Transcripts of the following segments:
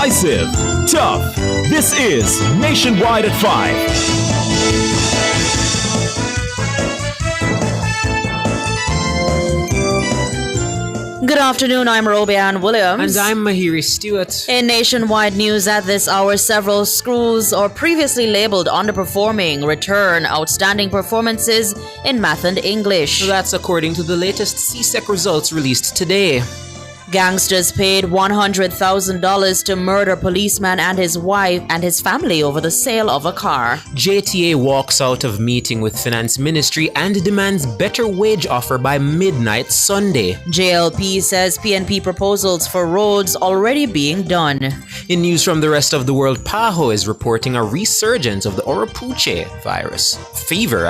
decisive, tough. This is Nationwide at 5. Good afternoon, I'm Robianne Williams. And I'm Mahiri Stewart. In Nationwide news at this hour, several schools or previously labeled underperforming return outstanding performances in math and English. That's according to the latest CSEC results released today. Gangsters paid $100,000 to murder policeman and his wife and his family over the sale of a car. JTA walks out of meeting with Finance Ministry and demands better wage offer by midnight Sunday. JLP says PNP proposals for roads already being done. In news from the rest of the world, PAHO is reporting a resurgence of the Oropouche fever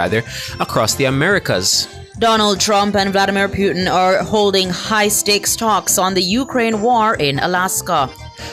across the Americas. Donald Trump and Vladimir Putin are holding high-stakes talks on the Ukraine war in Alaska.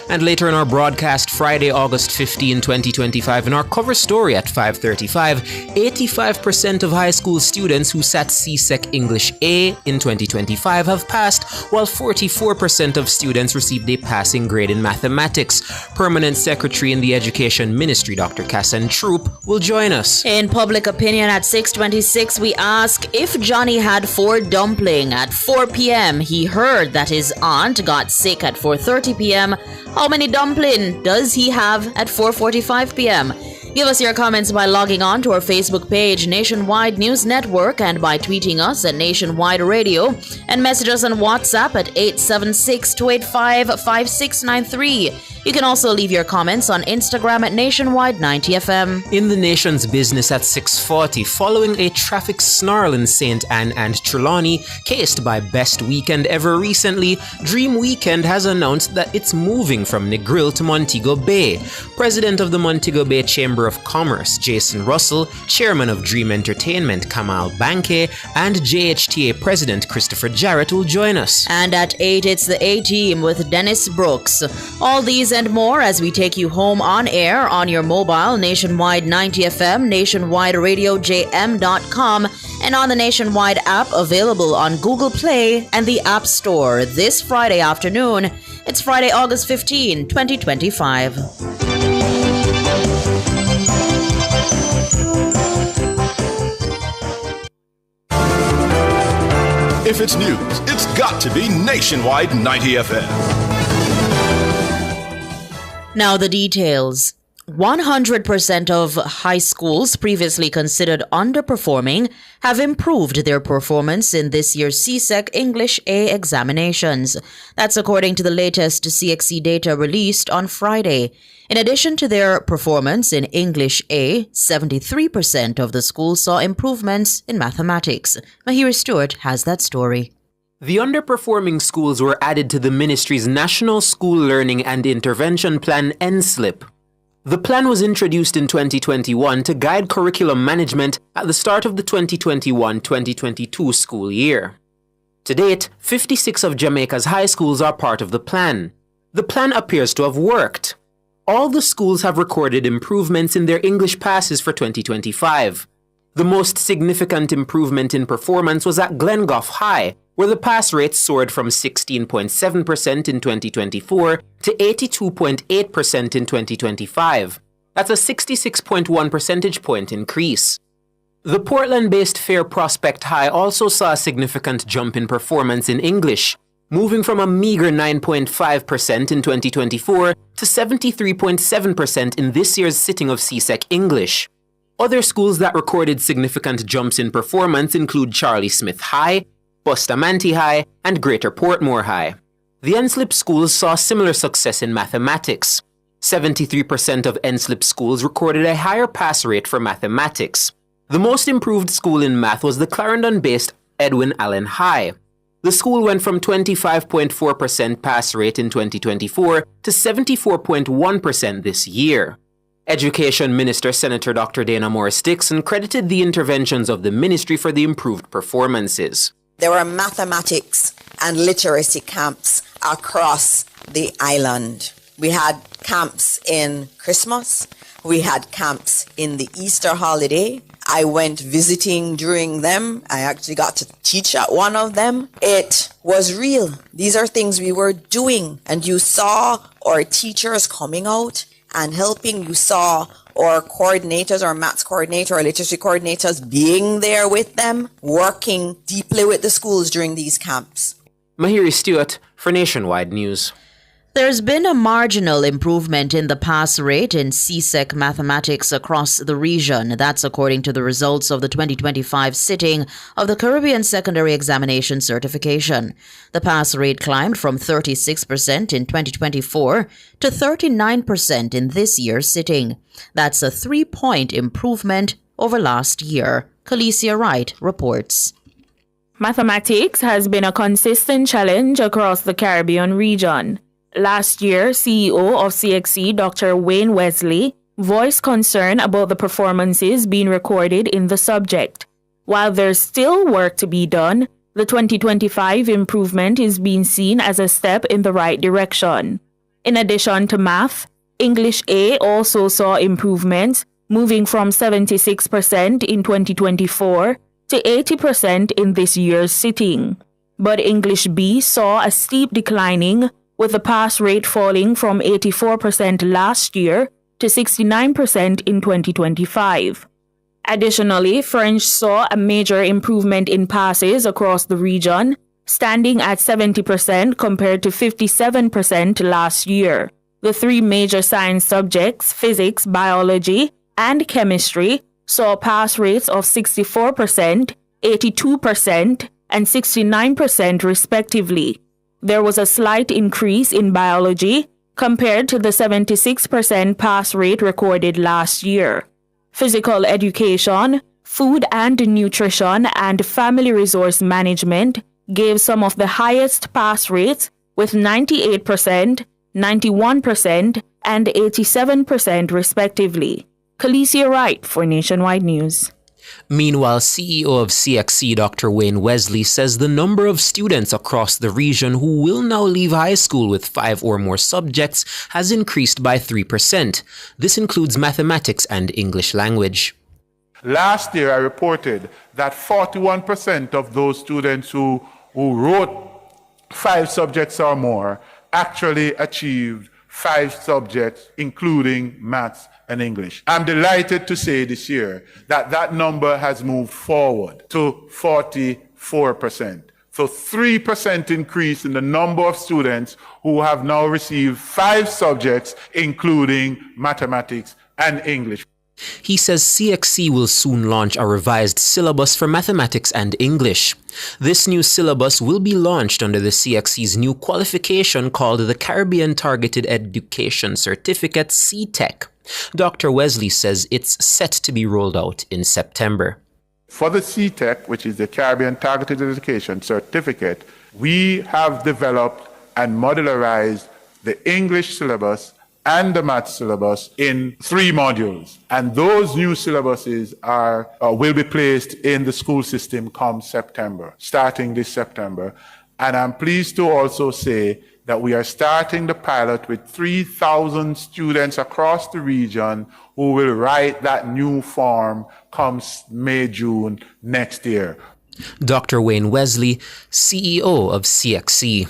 And later in our broadcast, Friday, August 15, 2025, in our cover story at 5:35, 85% of high school students who sat CSEC English A in 2025 have passed, while 44% of students received a passing grade in mathematics. Permanent Secretary in the Education Ministry, Dr. Kassan Troop, will join us. In Public Opinion at 6:26, we ask if Johnny had 4 dumpling at 4 p.m. He heard that his aunt got sick at 4:30 p.m. How many dumpling does he have at 4:45 p.m.? Give us your comments by logging on to our Facebook page, Nationwide News Network, and by tweeting us at Nationwide Radio, and message us on WhatsApp at 876-285-5693. You can also leave your comments on Instagram at Nationwide90FM. In the nation's business at 6:40, following a traffic snarl in St. Anne and Trelawney, cased by Best Weekend ever recently, Dream Weekend has announced that it's moving from Negril to Montego Bay. President of the Montego Bay Chamber of Commerce, Jason Russell, Chairman of Dream Entertainment, Kamal Banke, and JHTA President Christopher Jarrett will join us. And at 8, it's the A-Team with Dennis Brooks. All these and more as we take you home on air on your mobile, Nationwide 90 FM, nationwideradiojm.com, and on the Nationwide app available on Google Play and the App Store this Friday afternoon. It's Friday, August 15, 2025. If it's news, it's got to be Nationwide 90 FM. Now the details. 100% of high schools previously considered underperforming have improved their performance in this year's CSEC English A examinations. That's according to the latest CXC data released on Friday. In addition to their performance in English A, 73% of the schools saw improvements in mathematics. Mahiri Stewart has that story. The underperforming schools were added to the ministry's National School Learning and Intervention Plan, NSLIP. The plan was introduced in 2021 to guide curriculum management at the start of the 2021-2022 school year. To date, 56 of Jamaica's high schools are part of the plan. The plan appears to have worked. All the schools have recorded improvements in their English passes for 2025. The most significant improvement in performance was at Glengough High, where the pass rate soared from 16.7% in 2024 to 82.8% in 2025. That's a 66.1 percentage point increase. The Portland-based Fair Prospect High also saw a significant jump in performance in English, moving from a meager 9.5% in 2024 to 73.7% in this year's sitting of CSEC English. Other schools that recorded significant jumps in performance include Charlie Smith High, Bustamante High, and Greater Portmore High. The NSLIP schools saw similar success in mathematics. 73% of NSLIP schools recorded a higher pass rate for mathematics. The most improved school in math was the Clarendon-based Edwin Allen High. The school went from 25.4% pass rate in 2024 to 74.1% this year. Education Minister Senator Dr. Dana Morris-Dixon credited the interventions of the ministry for the improved performances. There were mathematics and literacy camps across the island. We had camps in Christmas. We had camps in the Easter holiday. I went visiting during them. I actually got to teach at one of them. It was real. These are things we were doing. And you saw our teachers coming out and helping. You saw our coordinators, our maths coordinator, our literacy coordinators being there with them, working deeply with the schools during these camps. Mahiri Stewart for Nationwide News. There's been a marginal improvement in the pass rate in CSEC mathematics across the region. That's according to the results of the 2025 sitting of the Caribbean Secondary Examination Certification. The pass rate climbed from 36% in 2024 to 39% in this year's sitting. That's a 3-point improvement over last year. Khaleesi Wright reports. Mathematics has been a consistent challenge across the Caribbean region. Last year, CEO of CXC, Dr. Wayne Wesley, voiced concern about the performances being recorded in the subject. While there's still work to be done, the 2025 improvement is being seen as a step in the right direction. In addition to math, English A also saw improvements, moving from 76% in 2024 to 80% in this year's sitting. But English B saw a steep declining, with the pass rate falling from 84% last year to 69% in 2025. Additionally, French saw a major improvement in passes across the region, standing at 70% compared to 57% last year. The three major science subjects, physics, biology, and chemistry, saw pass rates of 64%, 82%, and 69% respectively. There was a slight increase in biology compared to the 76% pass rate recorded last year. Physical education, food and nutrition, and family resource management gave some of the highest pass rates with 98%, 91%, and 87% respectively. Khaleesi Wright for Nationwide News. Meanwhile, CEO of CXC, Dr. Wayne Wesley, says the number of students across the region who will now leave high school with 5 or more subjects has increased by 3%. This includes mathematics and English language. Last year, I reported that 41% of those students who wrote 5 subjects or more actually achieved 5 subjects, including maths and English. I'm delighted to say this year that that number has moved forward to 44%. So 3% increase in the number of students who have now received 5 subjects, including mathematics and English. He says CXC will soon launch a revised syllabus for mathematics and English. This new syllabus will be launched under the CXC's new qualification called the Caribbean Targeted Education Certificate, CTEC. Dr. Wesley says it's set to be rolled out in September. For the CTEC, which is the Caribbean Targeted Education Certificate, we have developed and modularized the English syllabus and the math syllabus in 3 modules. And those new syllabuses will be placed in the school system come September, starting this September. And I'm pleased to also say that we are starting the pilot with 3,000 students across the region who will write that new form come May, June next year. Dr. Wayne Wesley, CEO of CXC.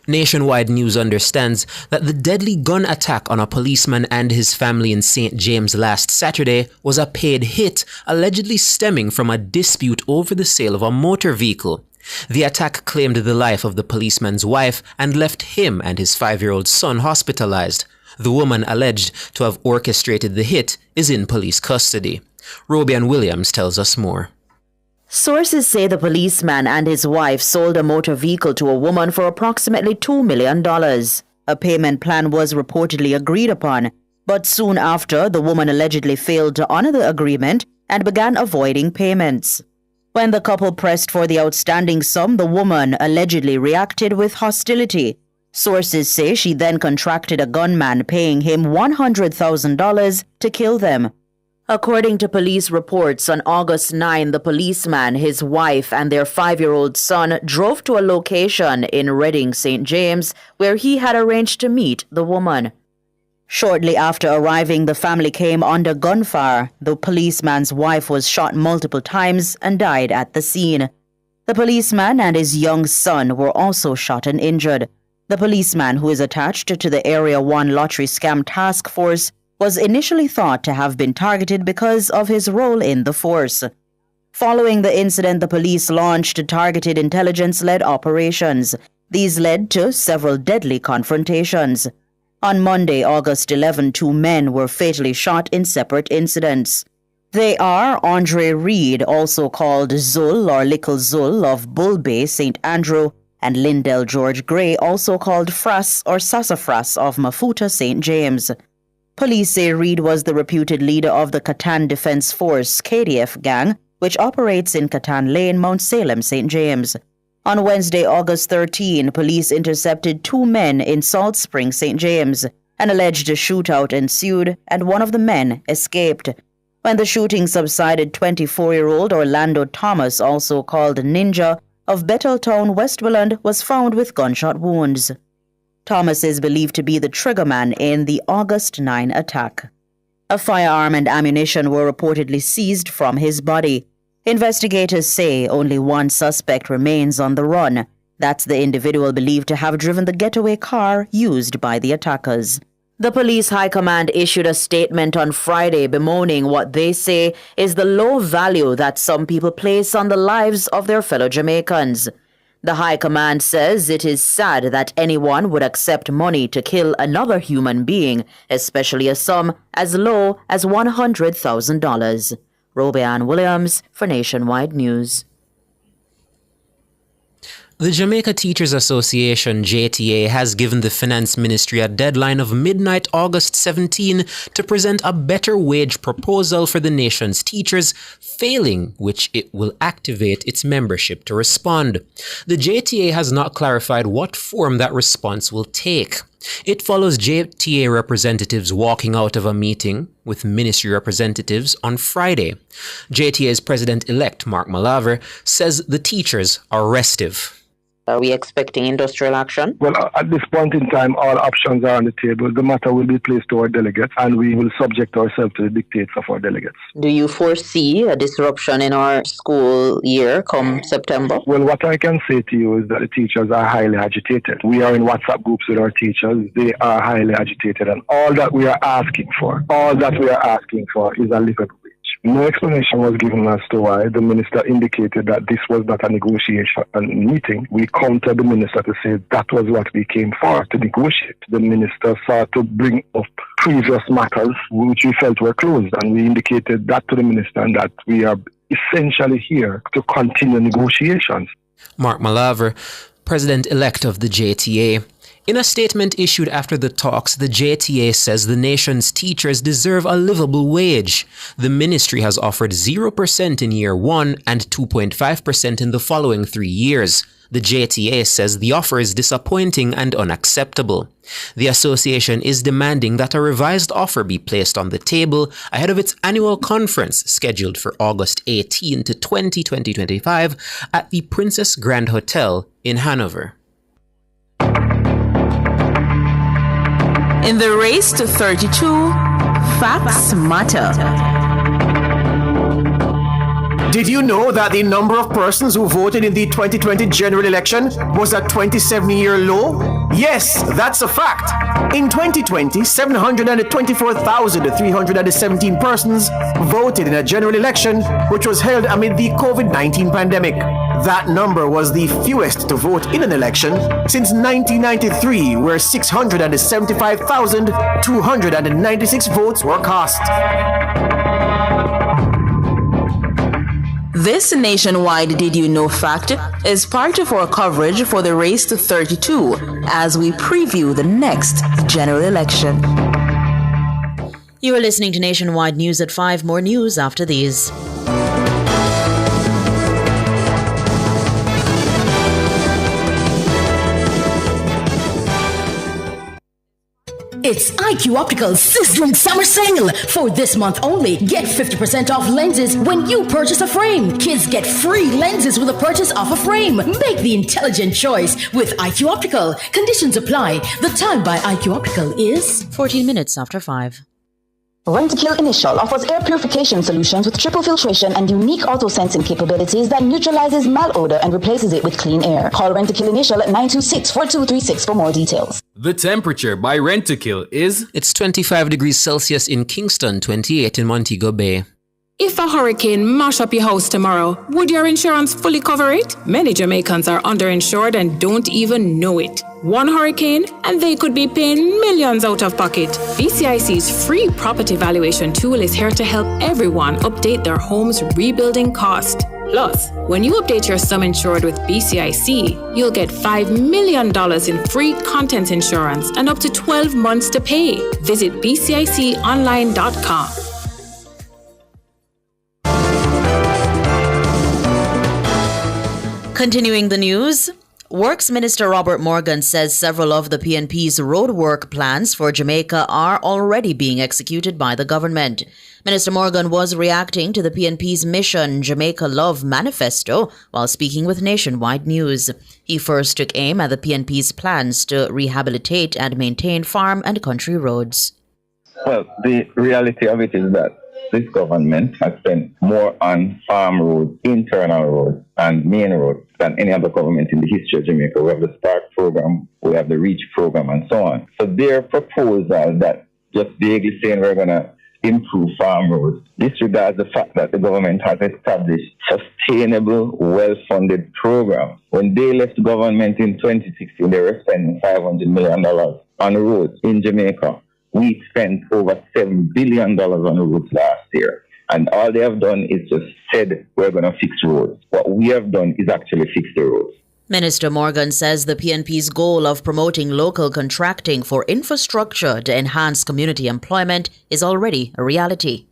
Nationwide News understands that the deadly gun attack on a policeman and his family in St. James last Saturday was a paid hit, allegedly stemming from a dispute over the sale of a motor vehicle. The attack claimed the life of the policeman's wife and left him and his 5-year-old son hospitalized. The woman alleged to have orchestrated the hit is in police custody. Robian Williams tells us more. Sources say the policeman and his wife sold a motor vehicle to a woman for approximately $2 million. A payment plan was reportedly agreed upon, but soon after, the woman allegedly failed to honor the agreement and began avoiding payments. When the couple pressed for the outstanding sum, the woman allegedly reacted with hostility. Sources say she then contracted a gunman, paying him $100,000 to kill them. According to police reports, on August 9, the policeman, his wife, and their 5-year-old son drove to a location in Reading, St. James, where he had arranged to meet the woman. Shortly after arriving, the family came under gunfire. The policeman's wife was shot multiple times and died at the scene. The policeman and his young son were also shot and injured. The policeman, who is attached to the Area 1 Lottery Scam Task Force, was initially thought to have been targeted because of his role in the force. Following the incident, the police launched targeted intelligence-led operations. These led to several deadly confrontations. On Monday, August 11, 2 men were fatally shot in separate incidents. They are Andre Reed, also called Zul or Little Zul of Bull Bay, St. Andrew, and Lindell George Gray, also called Frass or Sassafras of Mafuta, St. James. Police say Reed was the reputed leader of the Catan Defense Force KDF gang, which operates in Catan Lane, Mount Salem, St. James. On Wednesday, August 13, police intercepted 2 men in Salt Spring, St. James. An alleged shootout ensued, and one of the men escaped. When the shooting subsided, 24-year-old Orlando Thomas, also called Ninja, of Betheltown, Westmoreland, was found with gunshot wounds. Thomas is believed to be the triggerman in the August 9 attack. A firearm and ammunition were reportedly seized from his body. Investigators say only one suspect remains on the run. That's the individual believed to have driven the getaway car used by the attackers. The police high command issued a statement on Friday bemoaning what they say is the low value that some people place on the lives of their fellow Jamaicans. The high command says it is sad that anyone would accept money to kill another human being, especially a sum as low as $100,000. Robeanne Williams for Nationwide News. The Jamaica Teachers Association, JTA, has given the Finance Ministry a deadline of midnight August 17 to present a better wage proposal for the nation's teachers, failing which it will activate its membership to respond. The JTA has not clarified what form that response will take. It follows JTA representatives walking out of a meeting with ministry representatives on Friday. JTA's president-elect, Mark Malaver, says the teachers are restive. Are we expecting industrial action? Well, at this point in time, all options are on the table. The matter will be placed to our delegates, and we will subject ourselves to the dictates of our delegates. Do you foresee a disruption in our school year come September? Well, what I can say to you is that the teachers are highly agitated. We are in WhatsApp groups with our teachers. They are highly agitated, and all that we are asking for is a livable wage. No explanation was given as to why. The minister indicated that this was not a negotiation meeting. We countered the minister to say that was what we came for, to negotiate. The minister sought to bring up previous matters which we felt were closed, and we indicated that to the minister and that we are essentially here to continue negotiations. Mark Malaver, president-elect of the JTA. In a statement issued after the talks, the JTA says the nation's teachers deserve a livable wage. The ministry has offered 0% in year 1 and 2.5% in the following 3 years. The JTA says the offer is disappointing and unacceptable. The association is demanding that a revised offer be placed on the table ahead of its annual conference scheduled for August 18 to 20, 2025 at the Princess Grand Hotel in Hanover. In the race to 32, facts matter. Did you know that the number of persons who voted in the 2020 general election was at 27-year low? Yes, that's a fact. In 2020, 724,317 persons voted in a general election, which was held amid the COVID-19 pandemic. That number was the fewest to vote in an election since 1993, where 675,296 votes were cast. This nationwide Did You Know fact is part of our coverage for the race to 32 as we preview the next general election. You are listening to Nationwide News at 5. More news after these. It's IQ Optical's sizzling summer sale. For this month only, get 50% off lenses when you purchase a frame. Kids get free lenses with a purchase of a frame. Make the intelligent choice with IQ Optical. Conditions apply. The time by IQ Optical is 14 minutes after 5. Rentokil Initial offers air purification solutions with triple filtration and unique auto-sensing capabilities that neutralizes malodor and replaces it with clean air. Call Rentokil Initial at 926-4236 for more details. The temperature by Rentokil is... It's 25 degrees Celsius in Kingston, 28 in Montego Bay. If a hurricane mash up your house tomorrow, would your insurance fully cover it? Many Jamaicans are underinsured and don't even know it. One hurricane and they could be paying millions out of pocket. BCIC's free property valuation tool is here to help everyone update their home's rebuilding cost. Plus, when you update your sum insured with BCIC, you'll get $5 million in free contents insurance and up to 12 months to pay. Visit bciconline.com. Continuing the news, Works Minister Robert Morgan says several of the PNP's roadwork plans for Jamaica are already being executed by the government. Minister Morgan was reacting to the PNP's Mission Jamaica Love manifesto while speaking with Nationwide News. He first took aim at the PNP's plans to rehabilitate and maintain farm and country roads. Well, the reality of it is that this government has spent more on farm roads, internal roads, and main roads than any other government in the history of Jamaica. We have the SPARK program, we have the REACH program, and so on. So their proposal that just vaguely saying we're going to improve farm roads disregards the fact that the government has established sustainable, well-funded programs. When they left government in 2016, they were spending $500 million on roads in Jamaica. We spent over $7 billion on roads last year. And all they have done is just said, we're going to fix roads. What we have done is actually fix the roads. Minister Morgan says the PNP's goal of promoting local contracting for infrastructure to enhance community employment is already a reality.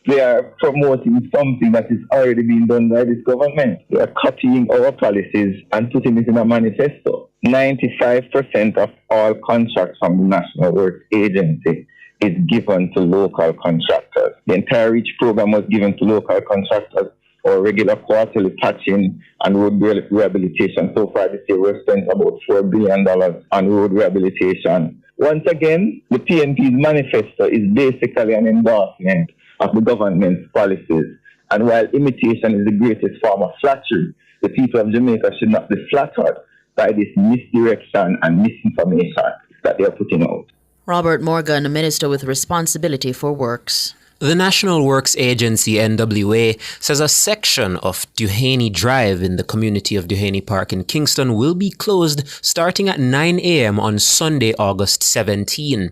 They are promoting something that is already being done by this government. They are copying our policies and putting it in a manifesto. 95% of all contracts from the National Works Agency is given to local contractors. The entire REACH program was given to local contractors for regular quarterly patching and road rehabilitation. So far this year, we've spent about $4 billion on road rehabilitation. Once again, the PNP's manifesto is basically an endorsement of the government's policies. And while imitation is the greatest form of flattery, the people of Jamaica should not be flattered by this misdirection and misinformation that they are putting out. Robert Morgan, a minister with responsibility for works. The National Works Agency, NWA, says a section of Duhaney Drive in the community of Duhaney Park in Kingston will be closed starting at 9 a.m. on Sunday, August 17.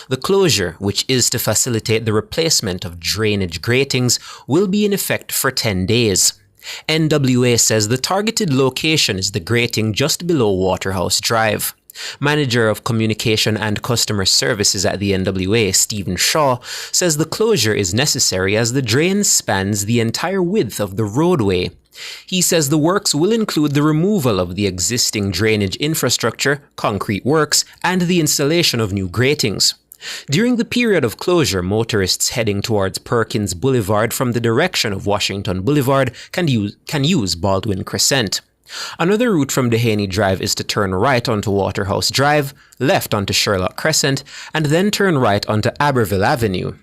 The closure, which is to facilitate the replacement of drainage gratings, will be in effect for 10 days. NWA says the targeted location is the grating just below Waterhouse Drive. Manager of Communication and Customer Services at the NWA, Stephen Shaw, says the closure is necessary as the drain spans the entire width of the roadway. He says the works will include the removal of the existing drainage infrastructure, concrete works, and the installation of new gratings. During the period of closure, motorists heading towards Perkins Boulevard from the direction of Washington Boulevard can use Baldwin Crescent. Another route from Duhaney Drive is to turn right onto Waterhouse Drive, left onto Sherlock Crescent, and then turn right onto Aberville Avenue.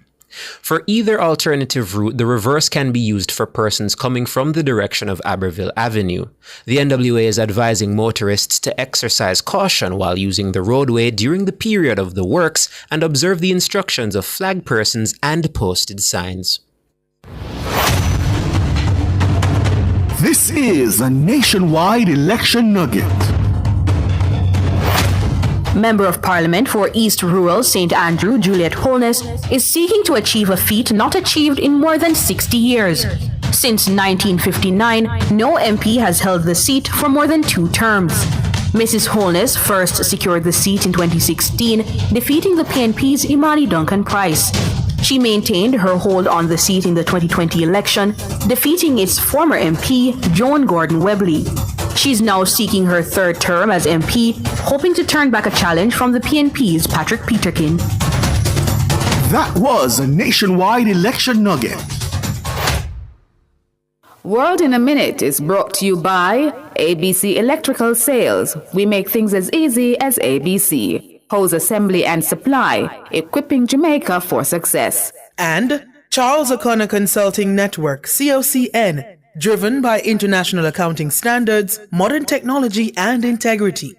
For either alternative route, the reverse can be used for persons coming from the direction of Aberville Avenue. The NWA is advising motorists to exercise caution while using the roadway during the period of the works and observe the instructions of flag persons and posted signs. This is a nationwide election nugget. Member of Parliament for East Rural St. Andrew, Juliet Holness, is seeking to achieve a feat not achieved in more than 60 years. Since 1959, no MP has held the seat for more than 2 terms. Mrs. Holness first secured the seat in 2016, defeating the PNP's Imani Duncan Price. She maintained her hold on the seat in the 2020 election, defeating its former MP, Joan Gordon Webley. She's now seeking her third term as MP, hoping to turn back a challenge from the PNP's Patrick Peterkin. That was a nationwide election nugget. World in a Minute is brought to you by ABC Electrical Sales. We make things as easy as ABC. Hose Assembly and Supply, equipping Jamaica for success. And Charles O'Connor Consulting Network, COCN, driven by international accounting standards, modern technology, and integrity.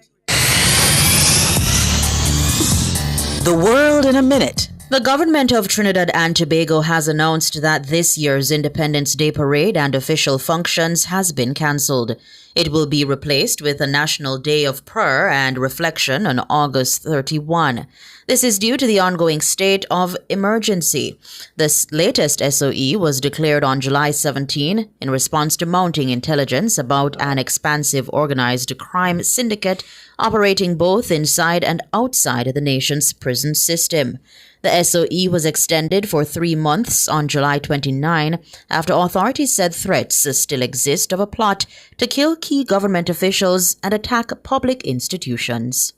The World in a Minute. The government of Trinidad and Tobago has announced that this year's Independence Day parade and official functions has been cancelled. It will be replaced with a National Day of Prayer and Reflection on August 31. This is due to the ongoing state of emergency. This latest SOE was declared on July 17 in response to mounting intelligence about an expansive organized crime syndicate operating both inside and outside the nation's prison system. The SOE was extended for 3 months on July 29 after authorities said threats still exist of a plot to kill key government officials and attack public institutions.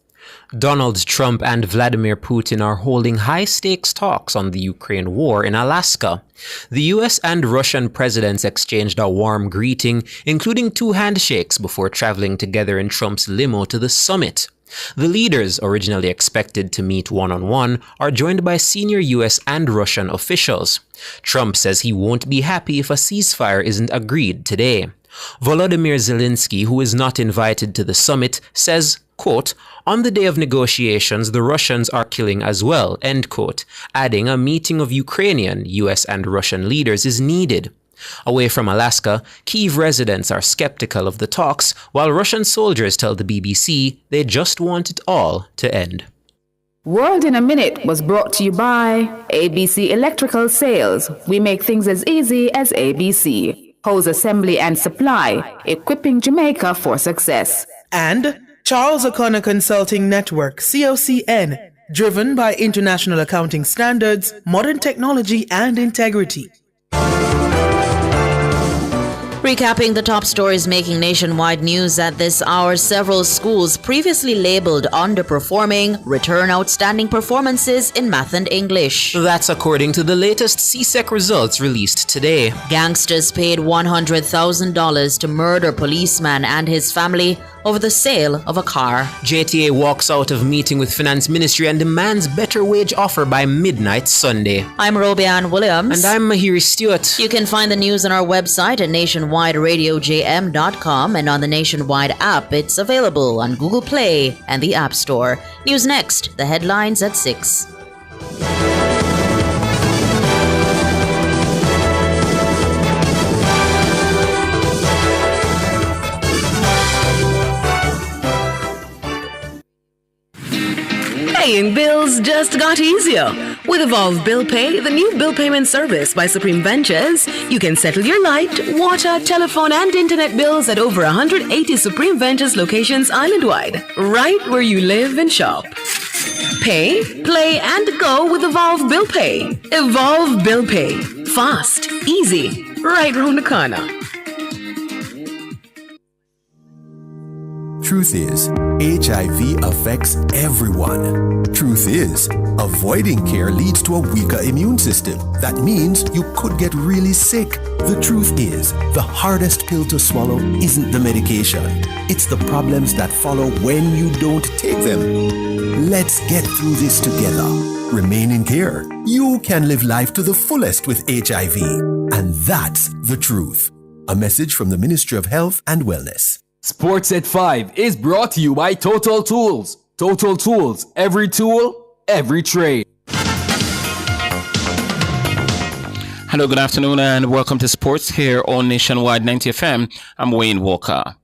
Donald Trump and Vladimir Putin are holding high-stakes talks on the Ukraine war in Alaska. The US and Russian presidents exchanged a warm greeting, including 2 handshakes before traveling together in Trump's limo to the summit. The leaders, originally expected to meet one-on-one, are joined by senior US and Russian officials. Trump says he won't be happy if a ceasefire isn't agreed today. Volodymyr Zelensky, who is not invited to the summit, says, quote, "On the day of negotiations, the Russians are killing as well," end quote, adding a meeting of Ukrainian, US and Russian leaders is needed. Away from Alaska, Kyiv residents are skeptical of the talks, while Russian soldiers tell the BBC they just want it all to end. World in a Minute was brought to you by ABC Electrical Sales. We make things as easy as ABC. Hose Assembly and Supply, equipping Jamaica for success. And Charles O'Connor Consulting Network, COCN, driven by international accounting standards, modern technology, and integrity. Recapping the top stories making nationwide news at this hour, several schools previously labeled underperforming return outstanding performances in math and English. That's according to the latest CSEC results released today. Gangsters paid $100,000 to murder policeman and his family over the sale of a car. JTA walks out of meeting with Finance Ministry and demands better wage offer by midnight Sunday. I'm Robianne Williams. And I'm Mahiri Stewart. You can find the news on our website at nationwideradiojm.com and on the Nationwide app. It's available on Google Play and the App Store. News next, the headlines at 6. Paying bills just got easier. With Evolve Bill Pay, the new bill payment service by Supreme Ventures, you can settle your light, water, telephone, and internet bills at over 180 Supreme Ventures locations island-wide, right where you live and shop. Pay, play, and go with Evolve Bill Pay. Evolve Bill Pay. Fast, easy, right round the corner. Truth is, HIV affects everyone. Truth is, avoiding care leads to a weaker immune system. That means you could get really sick. The truth is, the hardest pill to swallow isn't the medication. It's the problems that follow when you don't take them. Let's get through this together. Remain in care. You can live life to the fullest with HIV. And that's the truth. A message from the Ministry of Health and Wellness. Sports at 5 is brought to you by Total Tools. Total Tools, every tool, every trade. Hello, good afternoon, and welcome to Sports here on Nationwide 90 FM. I'm Wayne Walker.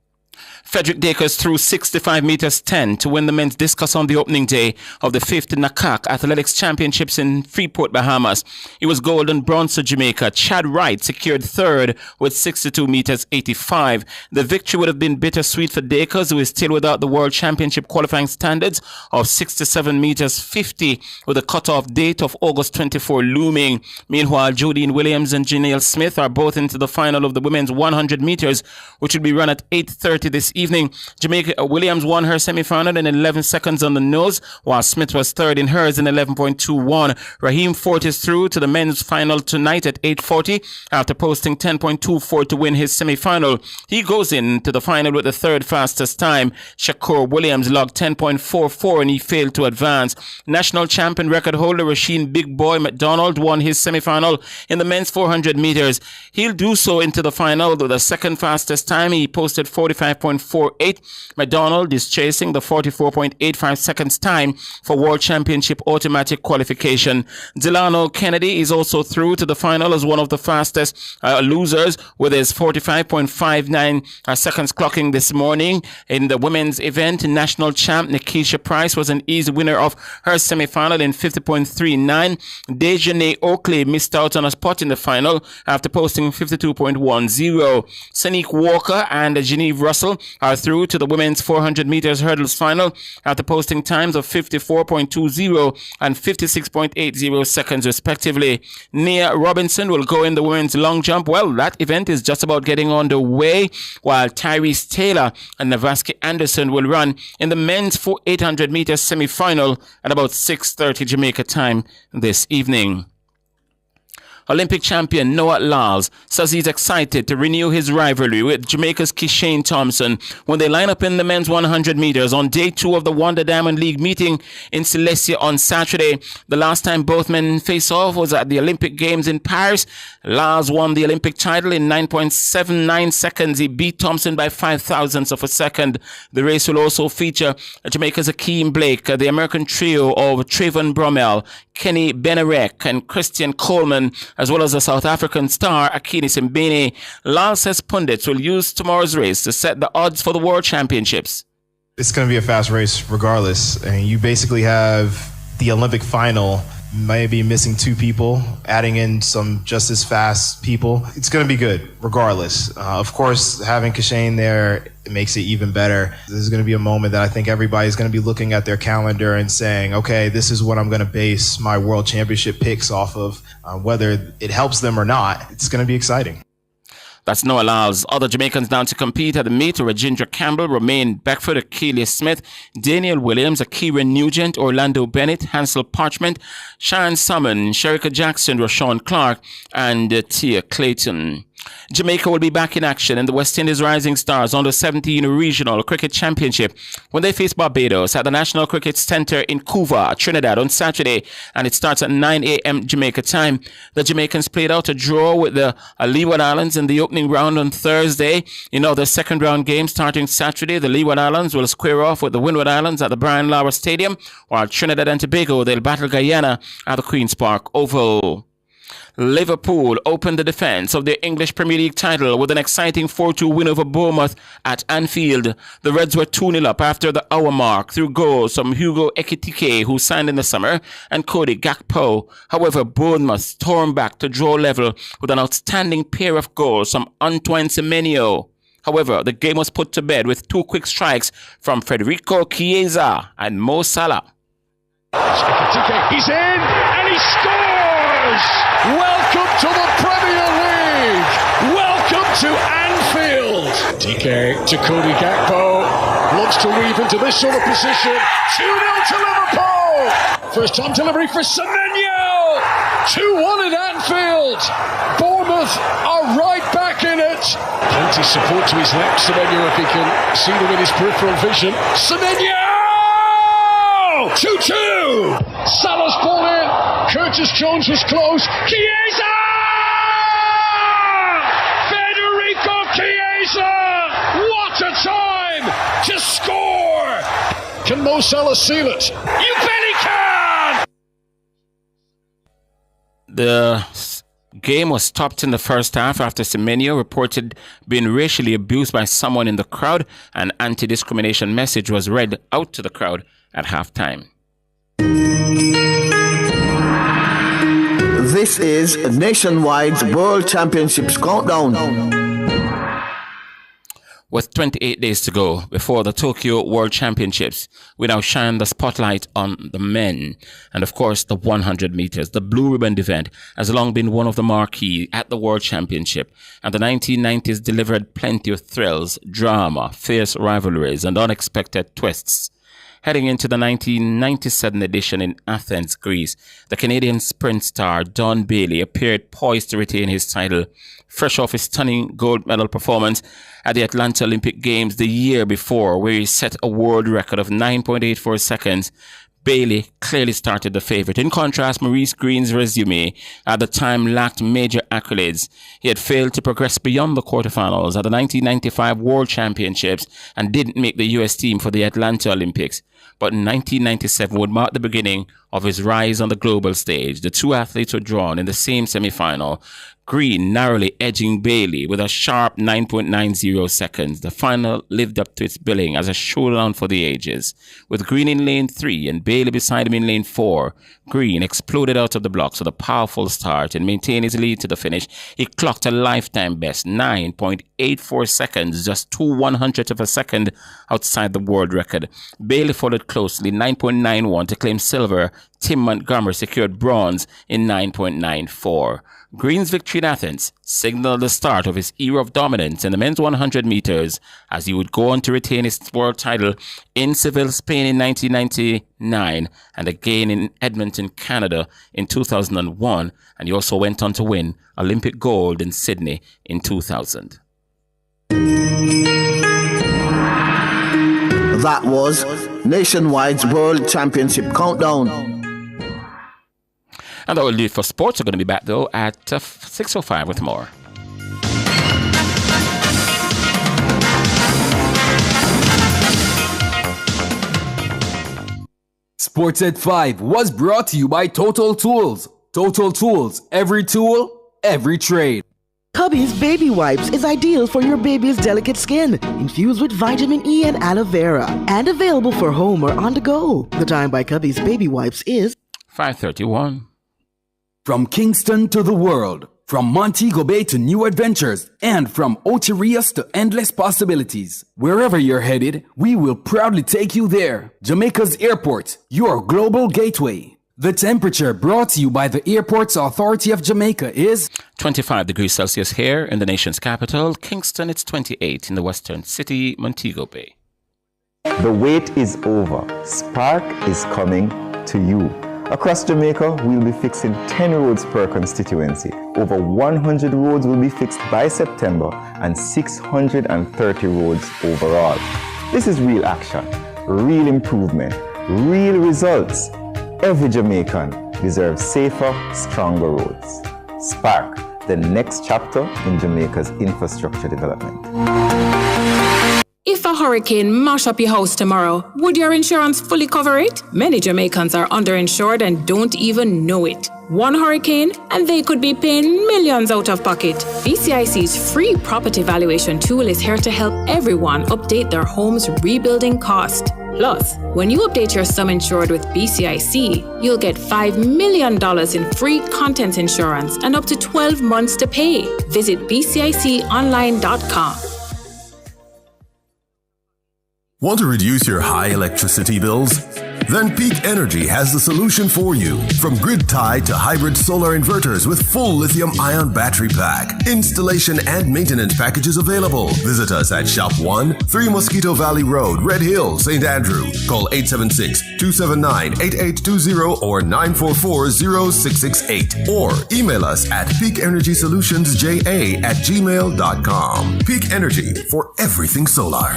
Frederick Dacres threw 65 meters 10 to win the men's discus on the opening day of the 5th NACAC Athletics Championships in Freeport, Bahamas. It was gold and bronze to Jamaica. Chad Wright secured third with 62 meters 85. The victory would have been bittersweet for Dacres, who is still without the World Championship qualifying standards of 67 meters 50 with a cutoff date of August 24 looming. Meanwhile, Jodine Williams and Janelle Smith are both into the final of the women's 100 meters, which will be run at 8:30 this evening. Jamaica Williams won her semi-final in 11 seconds on the nose, while Smith was third in hers in 11.21. Raheem Fort is through to the men's final tonight at 8:40 after posting 10.24 to win his semi-final. He goes into the final with the third fastest time. Shakur Williams logged 10.44 and he failed to advance. National champion record holder Rasheen Big Boy McDonald won his semi-final in the men's 400 meters. He'll do so into the final with the second fastest time. He posted 45.48. McDonald is chasing the 44.85 seconds time for World Championship automatic qualification. Delano Kennedy is also through to the final as one of the fastest losers with his 45.59 seconds clocking this morning. In the women's event, national champ Nikisha Price was an easy winner of her semi-final in 50.39. Dejanay Oakley missed out on a spot in the final after posting 52.10. Sanique Walker and Geneve Russell are through to the women's 400 meters hurdles final after posting times of 54.20 and 56.80 seconds respectively. Nia Robinson will go in the women's long jump. Well, that event is just about getting underway, while Tyrese Taylor and Navaski Anderson will run in the men's 800 meters semi-final at about 6:30 Jamaica time this evening. Olympic champion Noah Lyles says he's excited to renew his rivalry with Jamaica's Kishane Thompson when they line up in the men's 100 meters on day 2 of the Wonder Diamond League meeting in Silesia on Saturday. The last time both men face off was at the Olympic Games in Paris. Lyles won the Olympic title in 9.79 seconds. He beat Thompson by 0.05 of a second. The race will also feature Jamaica's Akeem Blake, the American trio of Trayvon Bromell, Kenny Benarek and Christian Coleman, as well as the South African star Akini Simbine. Lyles says pundits will use tomorrow's race to set the odds for the World Championships. It's going to be a fast race regardless. I mean, you basically have the Olympic final, maybe missing 2 people, adding in some just as fast people. It's going to be good regardless. Of course, having Kishane there, it makes it even better. This is going to be a moment that I think everybody's going to be looking at their calendar and saying, okay, this is what I'm going to base my World Championship picks off of. Whether it helps them or not, it's going to be exciting. That's Noah Lyles. Other Jamaicans down to compete at the meet are Ginger Campbell, Romaine Beckford, Akeelia Smith, Daniel Williams, Akira Nugent, Orlando Bennett, Hansel Parchment, Sharon Summon, Sherika Jackson, Rashawn Clark, and Tia Clayton. Jamaica will be back in action in the West Indies Rising Stars Under 17 Regional Cricket Championship when they face Barbados at the National Cricket Centre in Couva, Trinidad on Saturday, and it starts at 9 a.m. Jamaica time. The Jamaicans played out a draw with the Leeward Islands in the opening round on Thursday. In other second round games starting Saturday, the Leeward Islands will square off with the Windward Islands at the Brian Lara Stadium, while Trinidad and Tobago they'll battle Guyana at the Queen's Park Oval. Liverpool opened the defence of their English Premier League title with an exciting 4-2 win over Bournemouth at Anfield. The Reds were 2-0 up after the hour mark through goals from Hugo Ekitike, who signed in the summer, and Cody Gakpo. However, Bournemouth stormed back to draw level with an outstanding pair of goals from Antoine Semenyo. However, the game was put to bed with 2 quick strikes from Federico Chiesa and Mo Salah. Ekitike, he's in and he scores! Welcome to the Premier League! Welcome to Anfield! DK to Cody Gakpo. Wants to weave into this sort of position. 2-0 to Liverpool! First time delivery for Semenyo! 2-1 at Anfield! Bournemouth are right back in it! Plenty support to his left, Semenyo, if he can see them in his peripheral vision. Semenyo! 2-2! Salah's ball in. Curtis Jones was close. Chiesa! Federico Chiesa! What a time to score! Can Mo Salah seal it? You bet he can! The game was stopped in the first half after Semenyo reported being racially abused by someone in the crowd. An anti-discrimination message was read out to the crowd at halftime. This is Nationwide's World Championships Countdown. With 28 days to go before the Tokyo World Championships, we now shine the spotlight on the men. And of course, the 100 meters. The Blue Ribbon event has long been one of the marquee at the World Championship. And the 1990s delivered plenty of thrills, drama, fierce rivalries, and unexpected twists. Heading into the 1997 edition in Athens, Greece, the Canadian sprint star Don Bailey appeared poised to retain his title, fresh off his stunning gold medal performance at the Atlanta Olympic Games the year before, where he set a world record of 9.84 seconds. Bailey clearly started the favorite. In contrast, Maurice Green's resume at the time lacked major accolades. He had failed to progress beyond the quarterfinals at the 1995 World Championships and didn't make the US team for the Atlanta Olympics. But in 1997 would mark the beginning of his rise on the global stage. The two athletes were drawn in the same semi-final, Green narrowly edging Bailey with a sharp 9.90 seconds. The final lived up to its billing as a showdown for the ages. With Green in lane 3 and Bailey beside him in lane 4, Green exploded out of the blocks with a powerful start and maintained his lead to the finish. He clocked a lifetime best 9.84 seconds, just 2/100ths of a second outside the world record. Bailey followed closely, 9.91 to claim silver. Tim Montgomery secured bronze in 9.94. Green's victory in Athens signaled the start of his era of dominance in the men's 100 meters, as he would go on to retain his world title in Seville, Spain in 1999 and again in Edmonton, Canada in 2001, and he also went on to win Olympic gold in Sydney in 2000. That was Nationwide's World Championship Countdown. And that will do it for sports. We're going to be back, though, at 6:05 with more. Sports at 5 was brought to you by Total Tools. Total Tools, every tool, every trade. Cubby's Baby Wipes is ideal for your baby's delicate skin, infused with vitamin E and aloe vera, and available for home or on the go. The time by Cubby's Baby Wipes is 5:31. From Kingston to the world, from Montego Bay to new adventures, and from Ocherias to endless possibilities. Wherever you're headed, we will proudly take you there. Jamaica's Airport, your global gateway. The temperature brought to you by the Airports Authority of Jamaica is 25 degrees Celsius here in the nation's capital, Kingston. It's 28 in the western city, Montego Bay. The wait is over. Spark is coming to you. Across Jamaica, we'll be fixing 10 roads per constituency. Over 100 roads will be fixed by September and 630 roads overall. This is real action, real improvement, real results. Every Jamaican deserves safer, stronger roads. Spark, the next chapter in Jamaica's infrastructure development. If a hurricane mash up your house tomorrow, would your insurance fully cover it? Many Jamaicans are underinsured and don't even know it. One hurricane and they could be paying millions out of pocket. BCIC's free property valuation tool is here to help everyone update their home's rebuilding cost. Plus, when you update your sum insured with BCIC, you'll get $5 million in free contents insurance and up to 12 months to pay. Visit bciconline.com. Want to reduce your high electricity bills? Then Peak Energy has the solution for you. From grid-tied to hybrid solar inverters with full lithium-ion battery pack. Installation and maintenance packages available. Visit us at Shop 1, 3 Mosquito Valley Road, Red Hill, St. Andrew. Call 876-279-8820 or 944-0668. Or email us at peakenergysolutionsja@gmail.com. Peak Energy for everything solar.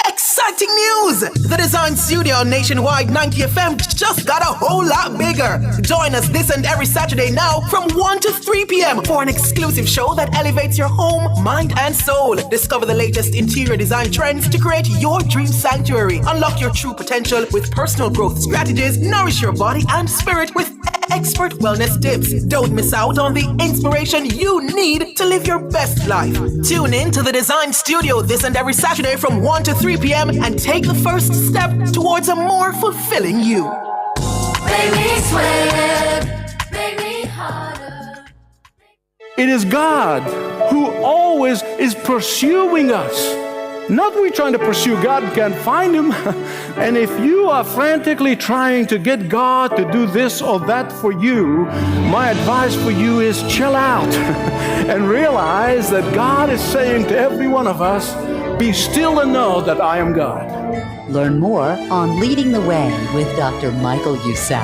Exciting news! The Design Studio on Nationwide 90 FM just got a whole lot bigger. Join us this and every Saturday now from 1 to 3 p.m. for an exclusive show that elevates your home, mind, and soul. Discover the latest interior design trends to create your dream sanctuary. Unlock your true potential with personal growth strategies. Nourish your body and spirit with expert wellness tips. Don't miss out on the inspiration you need to live your best life. Tune in to the Design Studio this and every Saturday from 1 to 3 p.m. and take the first step towards a more fulfilling you. Make me sweat, make me harder. It is God who always is pursuing us. Not we trying to pursue God and can't find Him. And if you are frantically trying to get God to do this or that for you, my advice for you is chill out and realize that God is saying to every one of us, be still and know that I am God. Learn more on Leading the Way with Dr. Michael Youssef.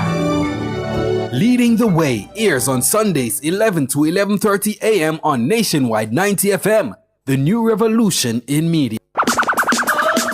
Leading the Way airs on Sundays 11 to 11:30 a.m. on Nationwide 90 FM, the new revolution in media.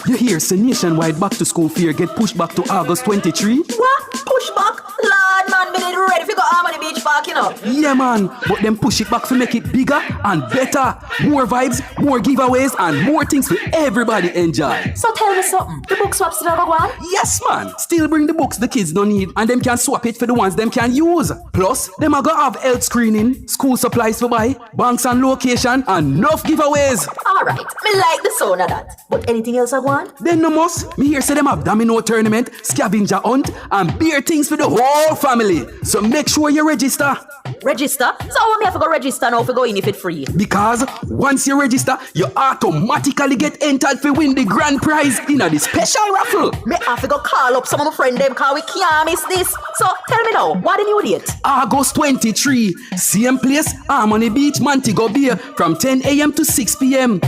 You hear, say Nationwide back to school fair get pushed back to August 23? What? Push back? Lord, man, me need ready if you go Harmony Beach Park, you know. Yeah, man, but them push it back to make it bigger and better. More vibes, more giveaways, and more things for everybody enjoy. So tell me something. The book swap still have a one? Yes, man. Still bring the books the kids don't need, and them can swap it for the ones them can use. Plus, them are gonna have health screening, school supplies for buy, banks and location, and enough giveaways. Alright, me like the sound of that. But anything else I want? Then no must. Me hear say them have domino tournament, scavenger hunt, and beer things for the whole family. So make sure you register. Register? So how me have to go register now if you go in if it's free? Because once you register, you automatically get entered to win the grand prize in the special raffle. Me have to go call up some of my friends them cause we can't miss this. So tell me now, what the new date? August 23, same place, Harmony Beach, Montego Bay, from 10 a.m. to 6 p.m.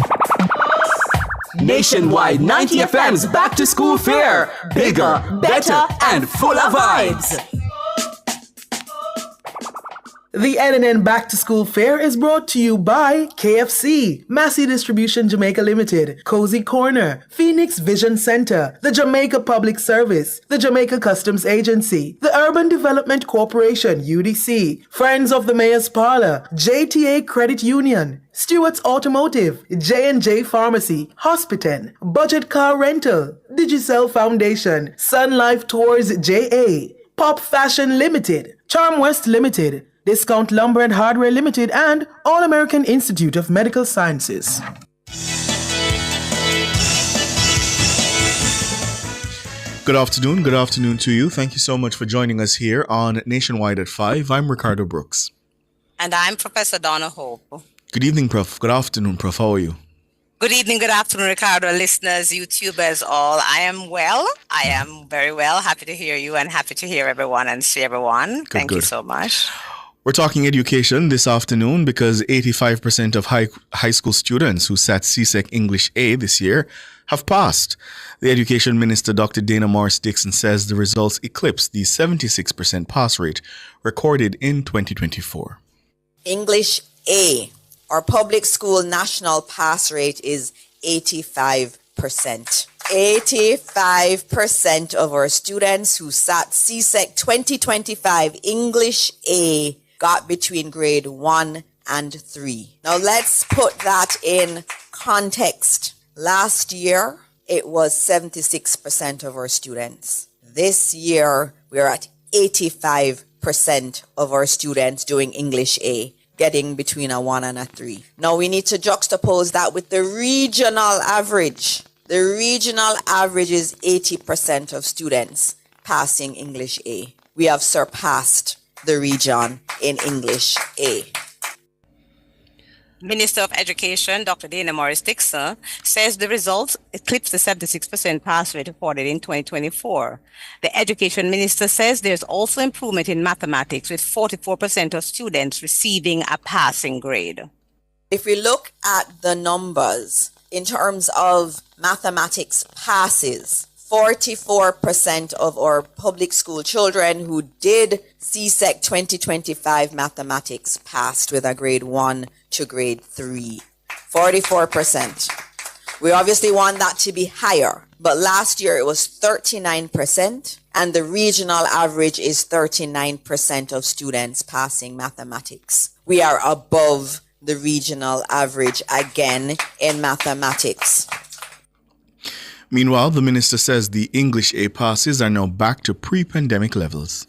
Nationwide 90 FM's Back to School Fair. Bigger, better, and full of vibes. The NNN Back to School Fair is brought to you by KFC, Massey Distribution Jamaica Limited, Cozy Corner, Phoenix Vision Center, the Jamaica Public Service, the Jamaica Customs Agency, the Urban Development Corporation, UDC, Friends of the Mayor's Parlor, JTA Credit Union, Stewart's Automotive, J&J Pharmacy, Hospitan, Budget Car Rental, Digicel Foundation, Sun Life Tours JA, Pop Fashion Limited, Charm West Limited, Discount Lumber and Hardware Limited, and All American Institute of Medical Sciences. Good afternoon to you. Thank you so much for joining us here on Nationwide at 5. I'm Ricardo Brooks. And I'm Professor Donna Hope. Good evening, Prof. Good afternoon, Prof. How are you? Good evening, good afternoon, Ricardo, listeners, YouTubers, all. I am well. I am very well. Happy to hear you and happy to hear everyone and see everyone. Thank you so much. We're talking education this afternoon because 85% of high school students who sat CSEC English A this year have passed. The Education Minister, Dr. Dana Morris Dixon, says the results eclipse the 76% pass rate recorded in 2024. English A, our public school national pass rate is 85%. 85% of our students who sat CSEC 2025 English A got between grade 1 and 3. Now let's put that in context. Last year, it was 76% of our students. This year, we're at 85% of our students doing English A, getting between a 1 and a 3. Now we need to juxtapose that with the regional average. The regional average is 80% of students passing English A. We have surpassed the region in English A. Minister of Education, Dr. Dana Morris Dixon, says the results eclipse the 76% pass rate recorded in 2024. The Education Minister says there's also improvement in mathematics, with 44% of students receiving a passing grade. If we look at the numbers in terms of mathematics passes, 44% of our public school children who did CSEC 2025 mathematics passed with a grade 1 to grade 3. 44%. We obviously want that to be higher, but last year it was 39%, and the regional average is 39% of students passing mathematics. We are above the regional average again in mathematics. Meanwhile, the minister says the English A passes are now back to pre-pandemic levels.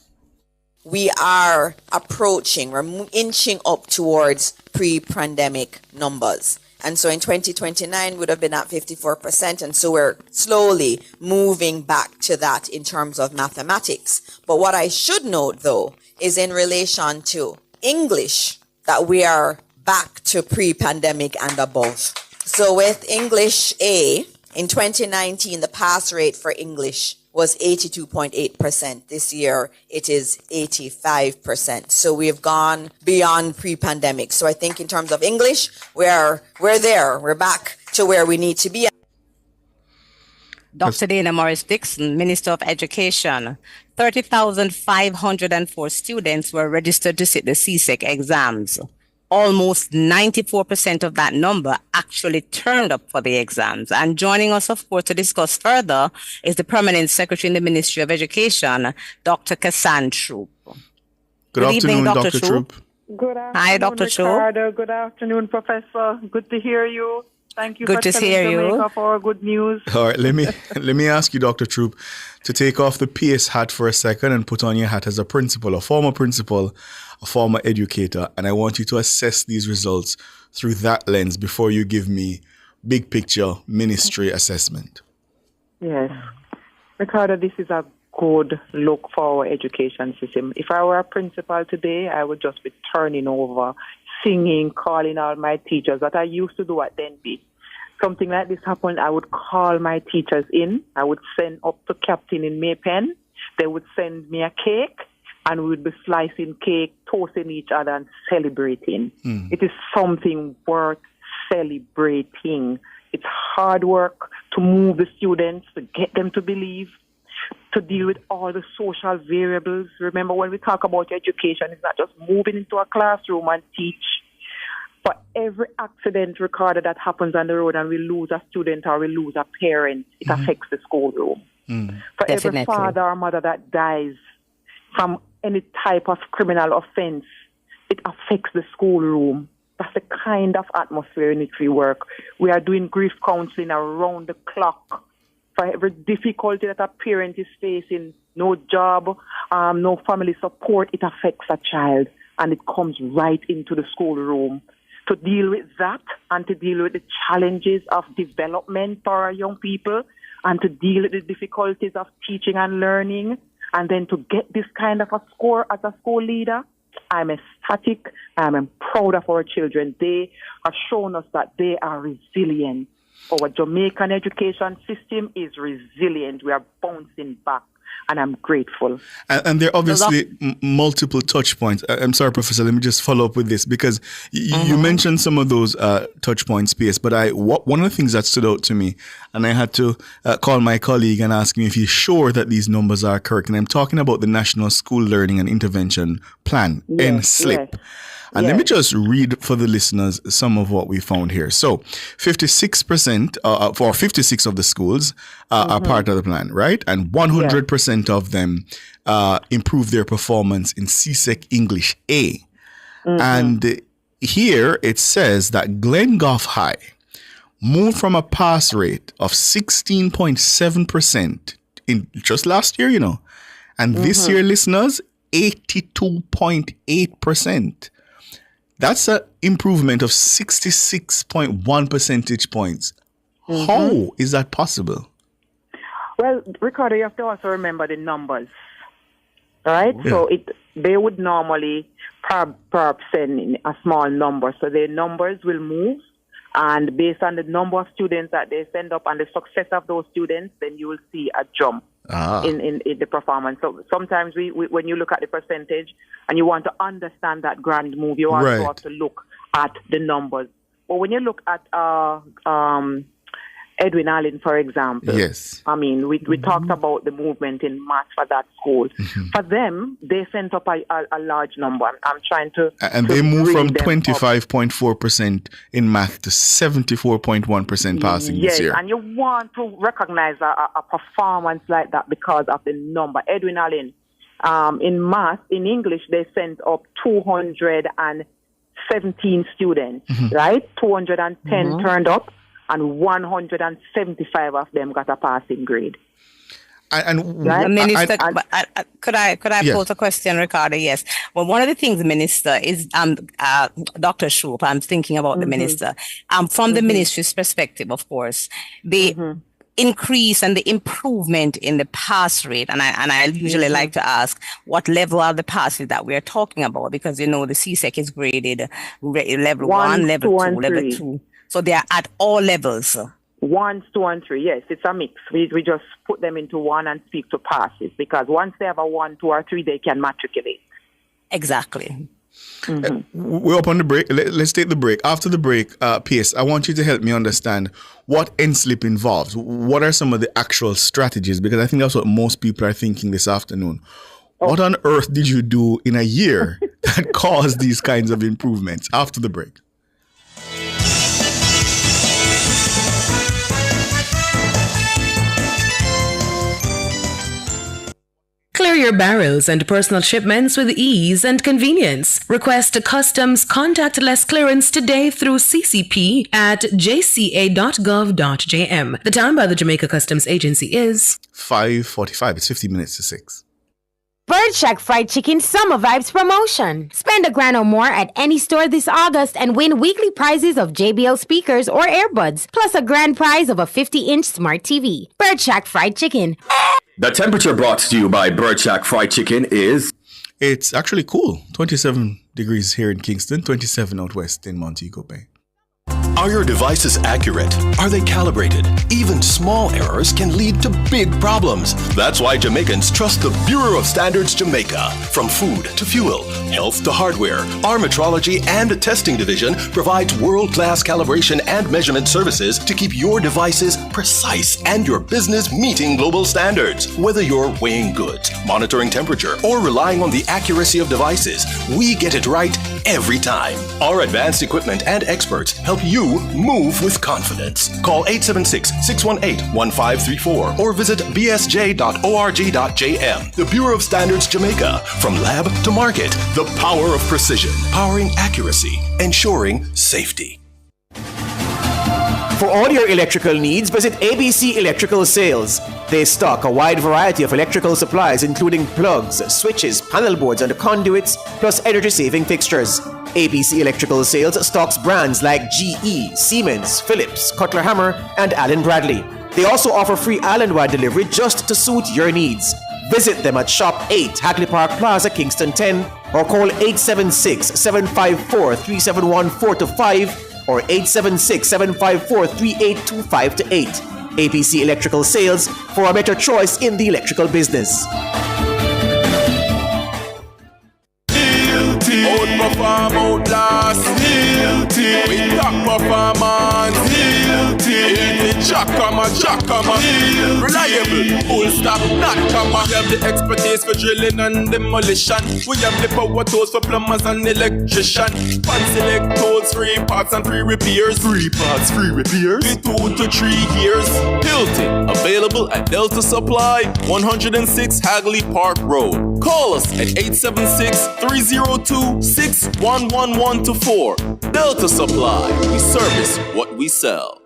We are approaching, we're inching up towards pre-pandemic numbers. And so in 2029, we would have been at 54%. And so we're slowly moving back to that in terms of mathematics. But what I should note, though, is in relation to English, that we are back to pre-pandemic and above. So with English A, in 2019, the pass rate for English was 82.8%. This year, it is 85%. So we've gone beyond pre-pandemic. So I think in terms of English, we're there. We're back to where we need to be. Dr. Dana Morris Dixon, Minister of Education, 30,504 students were registered to sit the CSEC exams. Almost 94% of that number actually turned up for the exams. And joining us, of course, to discuss further is the Permanent Secretary in the Ministry of Education, Dr. Kassan Troop. Good afternoon, Dr. Troop. Good afternoon, Hi, Dr. Ricardo. Good afternoon, Professor. Good to hear you. Thank you Good for to telling hear you. Jamaica for good news. All right, let me ask you, Dr. Troop, to take off the PS hat for a second and put on your hat as a principal, a former educator, and I want you to assess these results through that lens before you give me big picture ministry assessment. Yes. Ricardo, this is a good look for our education system. If I were a principal today, I would just be turning over, singing, calling all my teachers that I used to do at Denby. Something like this happened, I would call my teachers in. I would send up to Captain in Maypen. They would send me a cake, and we would be slicing cake, toasting each other, and celebrating. It is something worth celebrating. It's hard work to move the students, to get them to believe, to deal with all the social variables. Remember, when we talk about education, it's not just moving into a classroom and teach. For every accident recorded that happens on the road and we lose a student or we lose a parent, it affects the schoolroom. For every father or mother that dies from any type of criminal offense, it affects the schoolroom. That's the kind of atmosphere in which we work. We are doing grief counseling around the clock. For every difficulty that a parent is facing, no job, no family support, it affects a child, and it comes right into the schoolroom. To deal with that and to deal with the challenges of development for our young people and to deal with the difficulties of teaching and learning, and then to get this kind of a score as a school leader, I'm ecstatic. I'm proud of our children. They have shown us that they are resilient. Our Jamaican education system is resilient. We are bouncing back, and I'm grateful. And there are obviously multiple touch points. I'm sorry, Professor, let me just follow up with this, because you mentioned some of those touch points, PS, but one of the things that stood out to me, and I had to call my colleague and ask him if he's sure that these numbers are correct, and I'm talking about the National School Learning and Intervention Plan, NSLIP. And let me just read for the listeners some of what we found here. So 56%, for 56 of the schools are part of the plan, right? And 100% of them improve their performance in CSEC English A. And here it says that Glengoff High moved from a pass rate of 16.7% in just last year, and this year, listeners, 82.8%. That's an improvement of 66.1 percentage points. How is that possible? Well, Ricardo, you have to also remember the numbers, right? Yeah. So they would normally perhaps send in a small number. So the numbers will move, and based on the number of students that they send up and the success of those students, then you will see a jump in the performance. So sometimes we when you look at the percentage and you want to understand that grand move, you also have to look at the numbers. But when you look at Edwin Allen, for example, I mean, we talked about the movement in math for that school. For them, they sent up a large number. I'm trying to... And they moved from 25.4% in math to 74.1% passing this year. And you want to recognize a performance like that because of the number. Edwin Allen, in math, in English, they sent up 217 students, right? 210 turned up, and 175 of them got a passing grade. Minister, could I pose a question, Ricardo? Yes. Well, one of the things, Minister, is Dr. Shroop, I'm thinking about the Minister. From the ministry's perspective, of course, increase and the improvement in the pass rate. And I usually like to ask, what level are the passes that we're talking about? Because, the CSEC is graded level 1, level 2, level 2. So they are at all levels. 1, 2, and 3. Yes, it's a mix. We just put them into 1 and speak to passes, because once they have a 1, 2, or 3, they can matriculate. Exactly. We're up on the break. Let's take the break. After the break, PS, I want you to help me understand what NSLIP involves. What are some of the actual strategies? Because I think that's what most people are thinking this afternoon. What on earth did you do in a year that caused these kinds of improvements? After the break. Clear your barrels and personal shipments with ease and convenience. Request a customs contactless clearance today through CCP at jca.gov.jm. The time by the Jamaica Customs Agency is 5:45. It's 50 minutes to 6. Bird Shack Fried Chicken Summer Vibes Promotion. Spend $1,000 or more at any store this August and win weekly prizes of JBL speakers or earbuds, plus a grand prize of a 50-inch smart TV. Bird Shack Fried Chicken. The temperature brought to you by Bird Shack Fried Chicken is... It's actually cool. 27 degrees here in Kingston, 27 out west in Montego Bay. Are your devices accurate? Are they calibrated? Even small errors can lead to big problems. That's why Jamaicans trust the Bureau of Standards Jamaica. From food to fuel, health to hardware, our metrology and testing division provides world-class calibration and measurement services to keep your devices precise and your business meeting global standards. Whether you're weighing goods, monitoring temperature, or relying on the accuracy of devices, we get it right every time. Our advanced equipment and experts help you move with confidence. Call 876-618-1534 or visit bsj.org.jm. The Bureau of Standards Jamaica. From lab to market, the power of precision, powering accuracy, ensuring safety. For all your electrical needs, visit ABC Electrical Sales. They stock a wide variety of electrical supplies, including plugs, switches, panel boards, and conduits, plus energy-saving fixtures. ABC Electrical Sales stocks brands like GE, Siemens, Philips, Cutler Hammer, and Allen Bradley. They also offer free island-wide delivery just to suit your needs. Visit them at Shop 8, Hagley Park Plaza, Kingston 10, or call 876-754-3714-5 or 876-754-3825-8. ABC Electrical Sales, for a better choice in the electrical business. Outperform, outlast, we top performance, Jackama, reliable, full stop, not comma. We have the expertise for drilling and demolition. We have the power tools for plumbers and electricians. Fancy electrodes, 3 parts and 3 repairs. 3 parts, 3 repairs. In 2 to 3 years. Hilton, available at Delta Supply, 106 Hagley Park Road. Call us at 876-302-61124. Delta Supply, we service what we sell.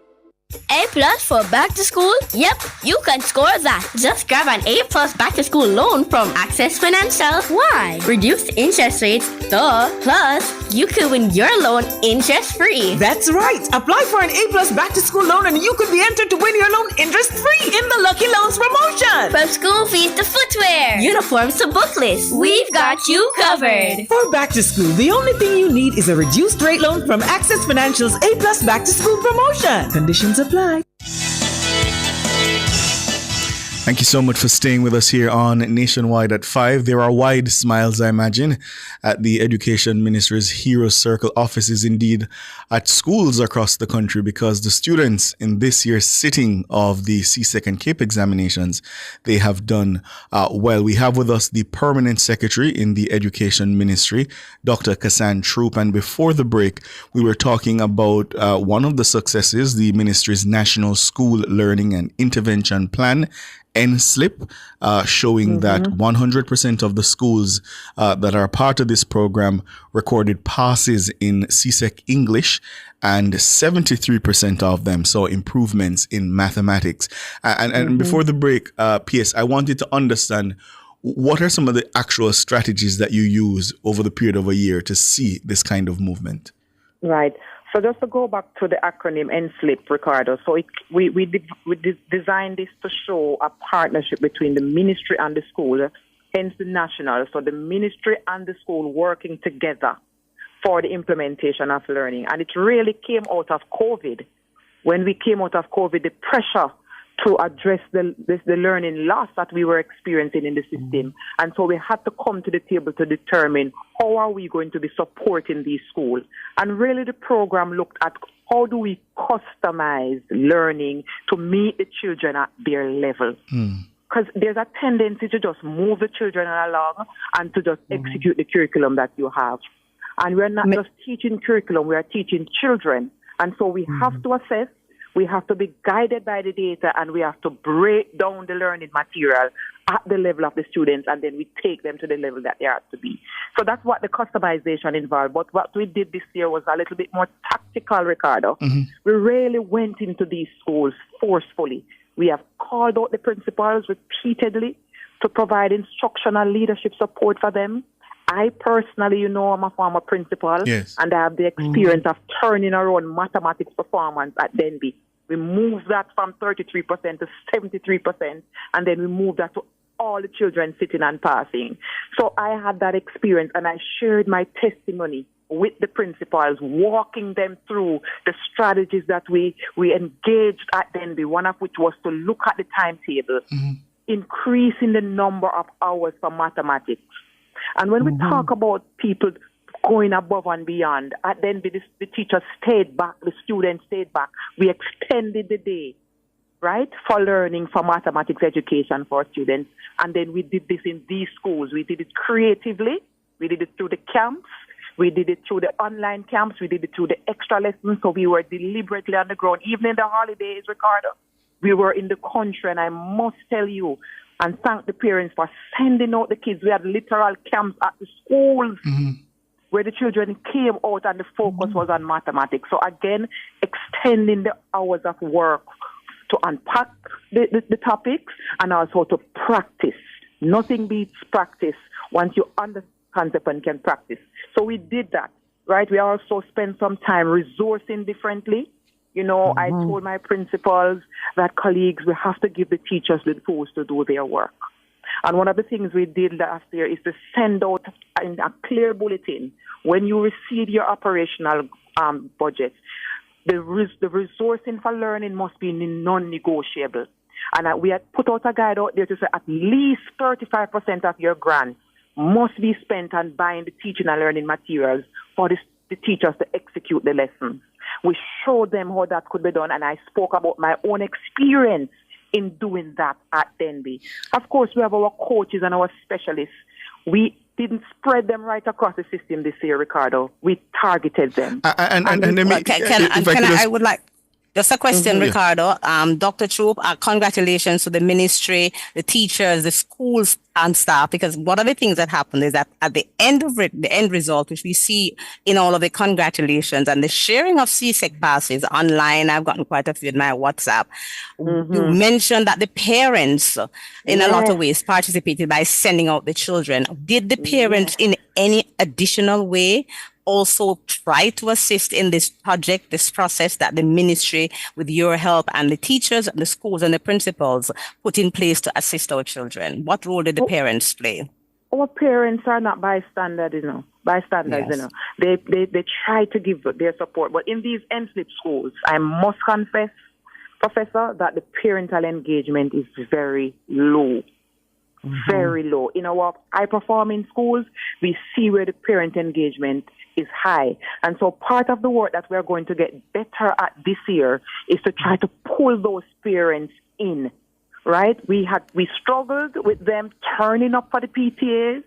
A+ for back to school? Yep, you can score that. Just grab an A+ back to school loan from Access Financial. Why? Reduced interest rates, duh. Plus, you could win your loan interest free. That's right. Apply for an A+ back to school loan and you could be entered to win your loan interest free in the Lucky Loans promotion. From school fees to footwear, uniforms to book lists, we've got you covered. For back to school, the only thing you need is a reduced rate loan from Access Financial's A+ back to school promotion. Conditions apply. Thank you so much for staying with us here on Nationwide at 5. There are wide smiles, I imagine, at the Education Ministry's Hero Circle offices, indeed at schools across the country, because the students in this year's sitting of the CSEC and CAPE examinations, they have done well. We have with us the Permanent Secretary in the Education Ministry, Dr. Kassan Troop, and before the break, we were talking about one of the successes, the Ministry's National School Learning and Intervention Plan, NSLIP, showing that 100% of the schools that are part of this program recorded passes in CSEC English, and 73% of them saw improvements in mathematics. And before the break, PS, I wanted to understand, what are some of the actual strategies that you use over the period of a year to see this kind of movement? Right. So just to go back to the acronym NSLIP, Ricardo. So we designed this to show a partnership between the ministry and the school, hence the national. So the ministry and the school working together for the implementation of learning. And it really came out of COVID. When we came out of COVID, the pressure to address the learning loss that we were experiencing in the system. And so we had to come to the table to determine how are we going to be supporting these schools. And really the program looked at how do we customize learning to meet the children at their level. Because there's a tendency to just move the children along and to just execute the curriculum that you have. And we're not just teaching curriculum, we are teaching children. And so we have to assess, we have to be guided by the data, and we have to break down the learning material at the level of the students, and then we take them to the level that they are to be. So that's what the customization involved. But what we did this year was a little bit more tactical, Ricardo. We really went into these schools forcefully. We have called out the principals repeatedly to provide instructional leadership support for them. I personally, I'm a former principal, and I have the experience of turning around mathematics performance at Denby. We moved that from 33% to 73%, and then we moved that to all the children sitting and passing. So I had that experience, and I shared my testimony with the principals, walking them through the strategies that we engaged at Denby, one of which was to look at the timetable, increasing the number of hours for mathematics. And when we talk about people going above and beyond, then the teachers stayed back, the students stayed back. We extended the day, right, for learning, for mathematics education for students. And then we did this in these schools. We did it creatively. We did it through the camps. We did it through the online camps. We did it through the extra lessons. So we were deliberately on the ground. Even in the holidays, Ricardo, we were in the country. And I must tell you, and thank the parents for sending out the kids. We had literal camps at the schools where the children came out and the focus was on mathematics. So again, extending the hours of work to unpack the topics and also to practice. Nothing beats practice once you understand the concept and can practice. So we did that, right? We also spent some time resourcing differently. I told my principals that colleagues, we have to give the teachers the tools to do their work. And one of the things we did last year is to send out a clear bulletin. When you receive your operational budget, the resourcing for learning must be non-negotiable. And we had put out a guide out there to say at least 35% of your grant must be spent on buying the teaching and learning materials for the teachers to execute the lessons. We showed them how that could be done, and I spoke about my own experience in doing that at Denby. Of course, we have our coaches and our specialists. We didn't spread them right across the system this year, Ricardo. We targeted them. I would like just a question, Ricardo. Dr. Troop, congratulations to the ministry, the teachers, the schools and staff, because one of the things that happened is that at the end of it, the end result, which we see in all of the congratulations and the sharing of CSEC passes online, I've gotten quite a few in my WhatsApp. You mentioned that the parents, in a lot of ways, participated by sending out the children. Did the parents in any additional way also try to assist in this project, this process that the ministry, with your help and the teachers, the schools and the principals put in place to assist our children? What role did the parents play? Our parents are not bystanders, They try to give their support. But in these NSLIP schools, I must confess, Professor, that the parental engagement is very low. Very low. In our high-performing schools, we see where the parent engagement is high. And so part of the work that we're going to get better at this year is to try to pull those parents in, right? We struggled with them turning up for the PTAs.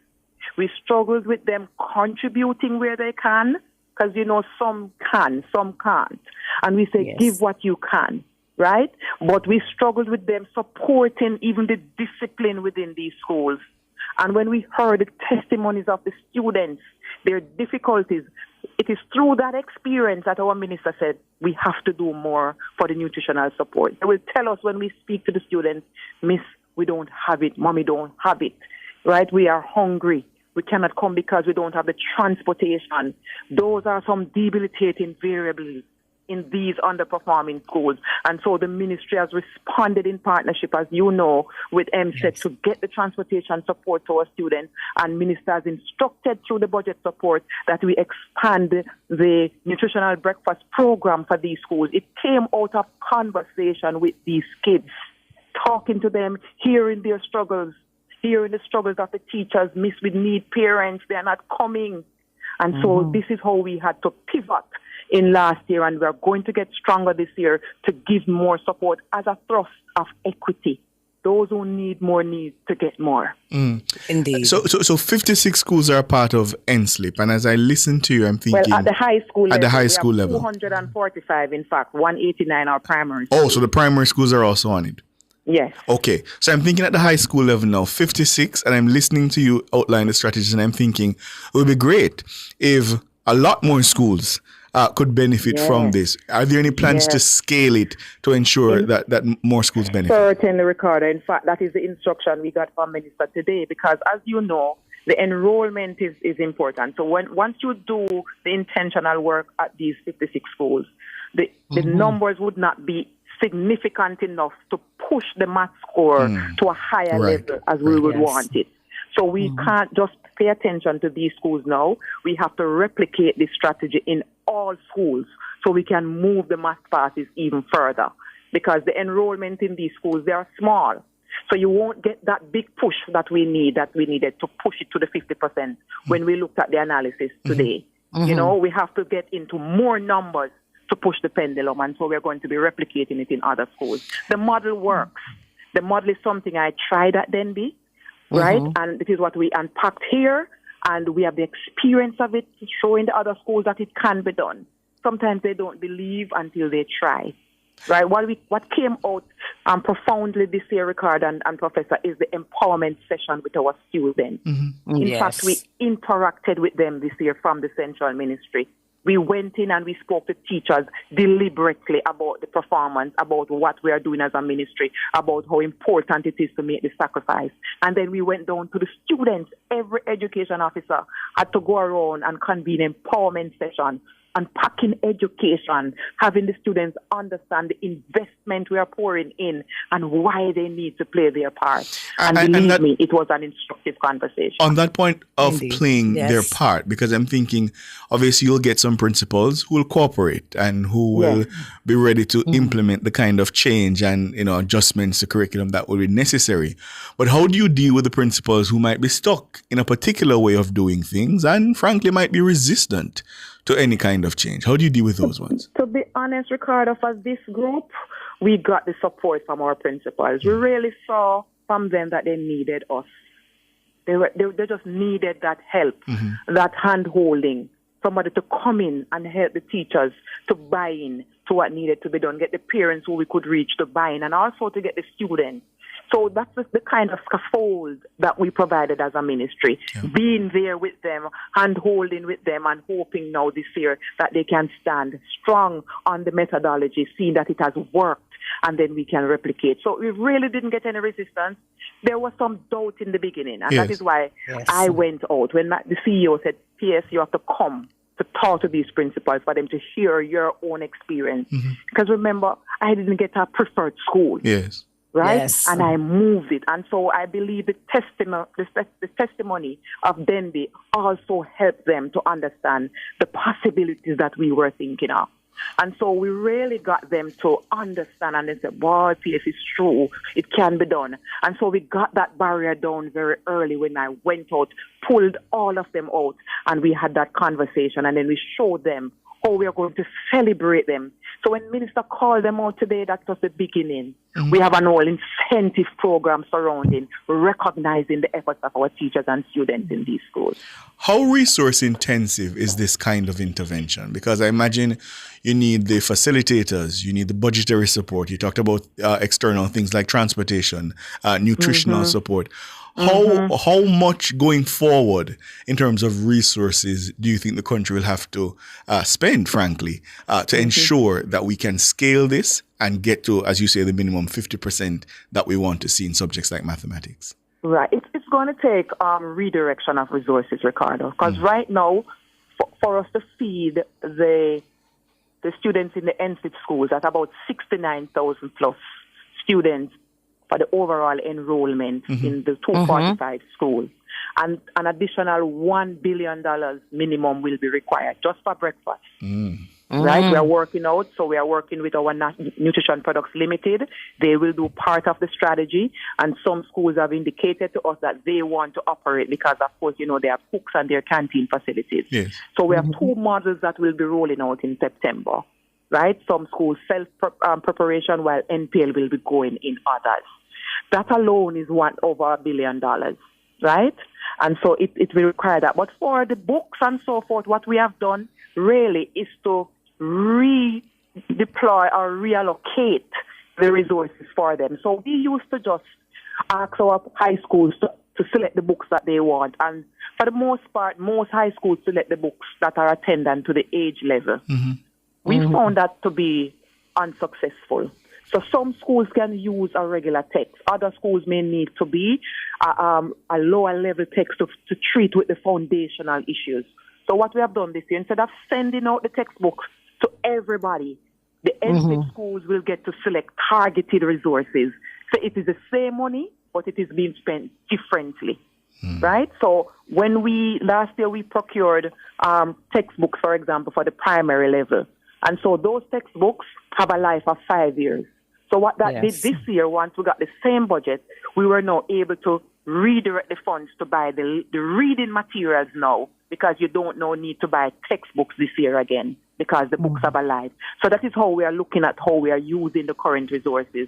We struggled with them contributing where they can, because, some can, some can't. And we say, give what you can, right? But we struggled with them supporting even the discipline within these schools. And when we heard the testimonies of the students, their difficulties, it is through that experience that our minister said, we have to do more for the nutritional support. They will tell us when we speak to the students, Miss, we don't have it, Mommy don't have it, right? We are hungry. We cannot come because we don't have the transportation. Those are some debilitating variables in these underperforming schools. And so the ministry has responded in partnership, as you know, with MSET to get the transportation support to our students. And minister has instructed through the budget support that we expand the nutritional breakfast program for these schools. It came out of conversation with these kids, talking to them, hearing their struggles, hearing the struggles of the teachers, miss with need parents, they're not coming. And so this is how we had to pivot in last year, and we're going to get stronger this year to give more support as a thrust of equity. Those who need more need to get more. Indeed. So 56 schools are part of NSLIP, and as I listen to you, I'm thinking... Well, at the high school level, at the high school level, 245, in fact, 189 are primary. Oh, so the primary schools are also on it? Yes. Okay, so I'm thinking at the high school level now, 56, and I'm listening to you outline the strategies, and I'm thinking it would be great if a lot more schools could benefit from this. Are there any plans to scale it to ensure that more schools benefit? Certainly, Ricardo. In fact, that is the instruction we got from Minister today, because as you know, the enrollment is important. So once you do the intentional work at these 56 schools, the numbers would not be significant enough to push the math score to a higher level as we would want it. So we can't just pay attention to these schools now. We have to replicate this strategy in all schools so we can move the math passes even further, because the enrollment in these schools, they are small. So you won't get that big push that we needed to push it to the 50% when we looked at the analysis today. You know, we have to get into more numbers to push the pendulum, and so we're going to be replicating it in other schools. The model works. The model is something I tried at Denby, right? And it is what we unpacked here, and we have the experience of it, showing the other schools that it can be done. Sometimes they don't believe until they try, right? What came out profoundly this year, Ricardo and Professor, is the empowerment session with our students. In fact, we interacted with them this year from the central ministry. We went in and we spoke to teachers deliberately about the performance, about what we are doing as a ministry, about how important it is to make the sacrifice. And then we went down to the students. Every education officer had to go around and convene empowerment sessions, unpacking education, having the students understand the investment we are pouring in and why they need to play their part. And believe me, it was an instructive conversation. On that point of playing their part, because I'm thinking, obviously you'll get some principals who will cooperate and who will be ready to implement the kind of change and, you know, adjustments to curriculum that will be necessary. But how do you deal with the principals who might be stuck in a particular way of doing things and frankly might be resistant to any kind of change? How do you deal with those ones? To be honest, Ricardo, for this group, we got the support from our principals. We really saw from them that they needed us. They just needed that help, that hand-holding, somebody to come in and help the teachers to buy in to what needed to be done, get the parents who we could reach to buy in, and also to get the students. So that's the kind of scaffold that we provided as a ministry, being there with them, hand-holding with them, and hoping now this year that they can stand strong on the methodology, seeing that it has worked, and then we can replicate. So we really didn't get any resistance. There was some doubt in the beginning, and that is why I went out. When the CEO said, PS, you have to come to talk to these principals for them to hear your own experience. Because remember, I didn't get a preferred school. Right? Yes. And I moved it. And so I believe the testimony of Denby also helped them to understand the possibilities that we were thinking of. And so we really got them to understand, and they said, boy, PS, it's true. It can be done. And so we got that barrier down very early when I went out, pulled all of them out, and we had that conversation, and then we showed them how we are going to celebrate them. So when Minister called them out today, that was the beginning. We have an whole incentive program surrounding recognizing the efforts of our teachers and students in these schools. How resource intensive is this kind of intervention? Because I imagine you need the facilitators, you need the budgetary support. You talked about external things like transportation, nutritional support. How much going forward in terms of resources do you think the country will have to spend, frankly, to ensure that we can scale this and get to, as you say, the minimum 50% that we want to see in subjects like mathematics? Right. It's going to take redirection of resources, Ricardo, because right now, for us to feed the students in the NSIT schools at about 69,000 plus students for the overall enrollment in the 245 schools. And an additional $1 billion minimum will be required just for breakfast. Right? We are working out, so we are working with our Nutrition Products Limited. They will do part of the strategy, and some schools have indicated to us that they want to operate because, of course, they have cooks and their canteen facilities. Yes. So we have two models that will be rolling out in September, right? Some schools self-preparation while NPL will be going in others. That alone is over $1 billion, right? And so it will require that. But for the books and so forth, what we have done really is to redeploy or reallocate the resources for them. So we used to just ask our high schools to select the books that they want. And for the most part, most high schools select the books that are attendant to the age level. We found that to be unsuccessful. So some schools can use a regular text. Other schools may need to be a lower level text to treat with the foundational issues. So what we have done this year, instead of sending out the textbooks to everybody, the NSIT schools will get to select targeted resources. So it is the same money, but it is being spent differently, right? So when last year we procured textbooks, for example, for the primary level. And so those textbooks have a life of 5 years. So what that did this year, once we got the same budget, we were now able to redirect the funds to buy the reading materials now, because you don't now need to buy textbooks this year again, because the books have a life. So that is how we are looking at how we are using the current resources.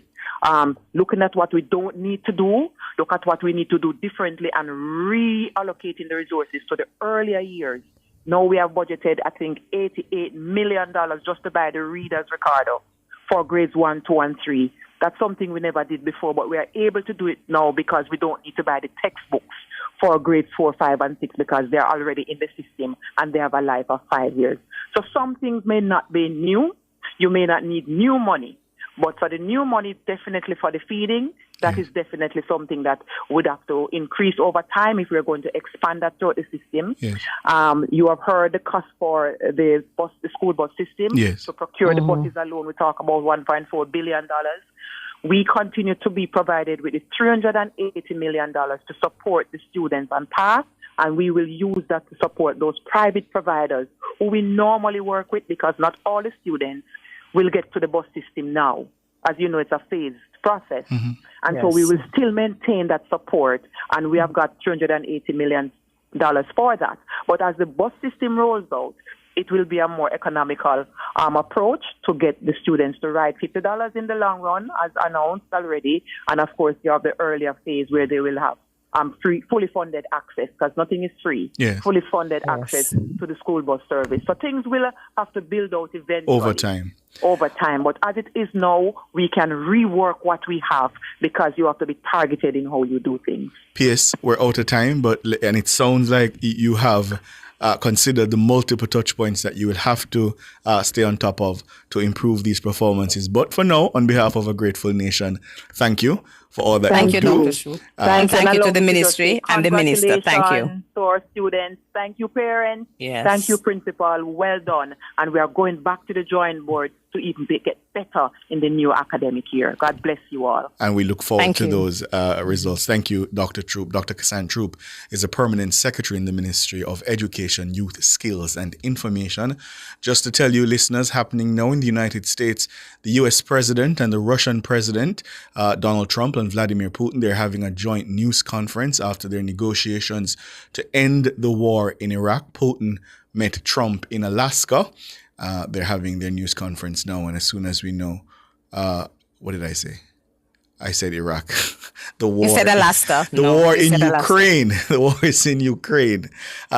Looking at what we don't need to do, look at what we need to do differently, and reallocating the resources to the earlier years. Now we have budgeted, I think, $88 million just to buy the readers, Ricardo, for grades 1, 2, and 3. That's something we never did before, but we are able to do it now because we don't need to buy the textbooks for grades 4, 5, and 6 because they're already in the system and they have a life of 5 years. So some things may not be new. You may not need new money. But for the new money, definitely for the feeding, that is definitely something that would have to increase over time if we're going to expand that throughout the system. Yes. You have heard the cost for the school bus system. Yes. To procure the buses alone, we talk about $1.4 billion. We continue to be provided with the $380 million to support the students on PATH, and we will use that to support those private providers who we normally work with, because not all the students will get to the bus system now. As you know, it's a phased process. And so we will still maintain that support, and we have got $380 million for that. But as the bus system rolls out, it will be a more economical approach to get the students to ride $50 in the long run, as announced already. And of course, you have the earlier phase where they will have fully funded access, because nothing is free. Fully funded access to the school bus service. So things will have to build out eventually. Over time. But as it is now, we can rework what we have, because you have to be targeted in how you do things. P.S., we're out of time, and it sounds like you have considered the multiple touch points that you will have to stay on top of to improve these performances. But for now, on behalf of a grateful nation, thank you for all that Thank you you, do. Dr. Shu. Thank you to the ministry and the minister. Thank you. To our students. Thank you, parents. Yes. Thank you, principal. Well done. And we are going back to the drawing board to even get better in the new academic year. God bless you all. And we look forward to those results. Thank you, Dr. Troop. Dr. Kassan Troop is a permanent secretary in the Ministry of Education, Youth, Skills and Information. Just to tell you, listeners, happening now in the United States, the U.S. President and the Russian President, Donald Trump and Vladimir Putin, they're having a joint news conference after their negotiations to end the war in Iraq. Putin met Trump in Alaska. They're having their news conference now, and as soon as we know, what did I say? I said Iraq. The war. You said Alaska. The war in Ukraine. The war is in Ukraine.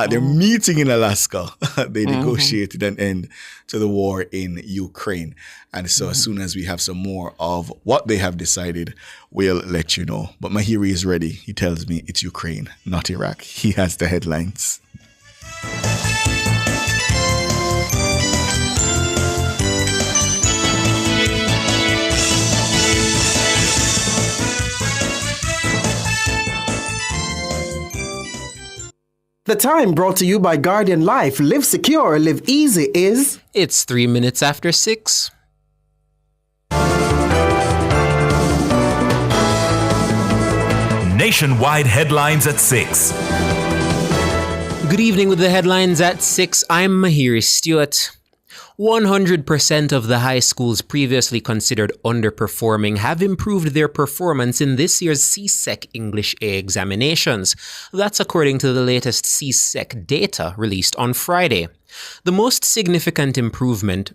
They're meeting in Alaska. They negotiated an end to the war in Ukraine. And so as soon as we have some more of what they have decided, we'll let you know. But Mahiri is ready. He tells me it's Ukraine, not Iraq. He has the headlines. The time brought to you by Guardian Life. Live secure, live easy is... It's 3 minutes after 6. Nationwide headlines at 6. Good evening with the headlines at 6. I'm Mahiri Stewart. 100% of the high schools previously considered underperforming have improved their performance in this year's CSEC English A examinations. That's according to the latest CSEC data released on Friday. The most significant improvement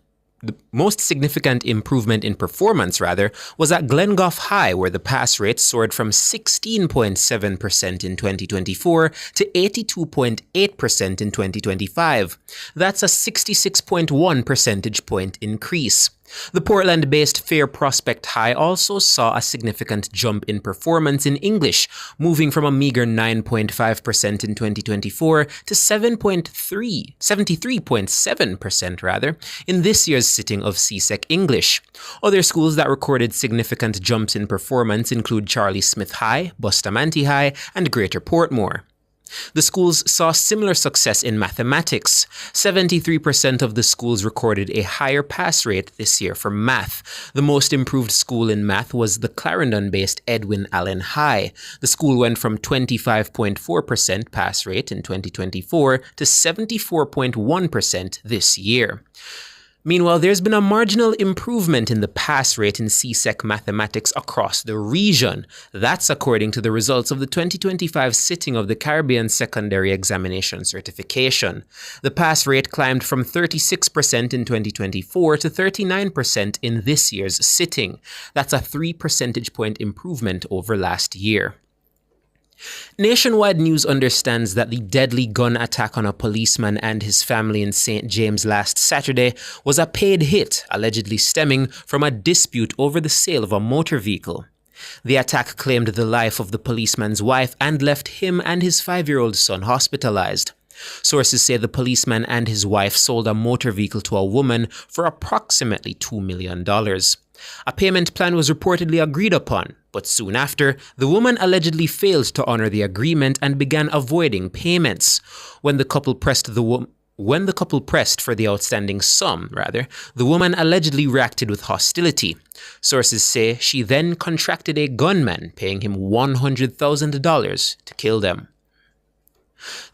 in performance, was at Glengough High, where the pass rate soared from 16.7% in 2024 to 82.8% in 2025. That's a 66.1 percentage point increase. The Portland-based Fair Prospect High also saw a significant jump in performance in English, moving from a meager 9.5% in 2024 to 73.7% in this year's sitting of CSEC English. Other schools that recorded significant jumps in performance include Charlie Smith High, Bustamante High, and Greater Portmore. The schools saw similar success in mathematics. 73% of the schools recorded a higher pass rate this year for math. The most improved school in math was the Clarendon-based Edwin Allen High. The school went from 25.4% pass rate in 2024 to 74.1% this year. Meanwhile, there's been a marginal improvement in the pass rate in CSEC mathematics across the region. That's according to the results of the 2025 sitting of the Caribbean Secondary Examination Certification. The pass rate climbed from 36% in 2024 to 39% in this year's sitting. That's a 3 percentage point improvement over last year. Nationwide News understands that the deadly gun attack on a policeman and his family in St. James last Saturday was a paid hit, allegedly stemming from a dispute over the sale of a motor vehicle. The attack claimed the life of the policeman's wife and left him and his 5-year-old son hospitalized. Sources say the policeman and his wife sold a motor vehicle to a woman for approximately $2 million. A payment plan was reportedly agreed upon, but soon after, the woman allegedly failed to honor the agreement and began avoiding payments. When the couple pressed for the outstanding sum, the woman allegedly reacted with hostility. Sources say she then contracted a gunman, paying him $100,000 to kill them.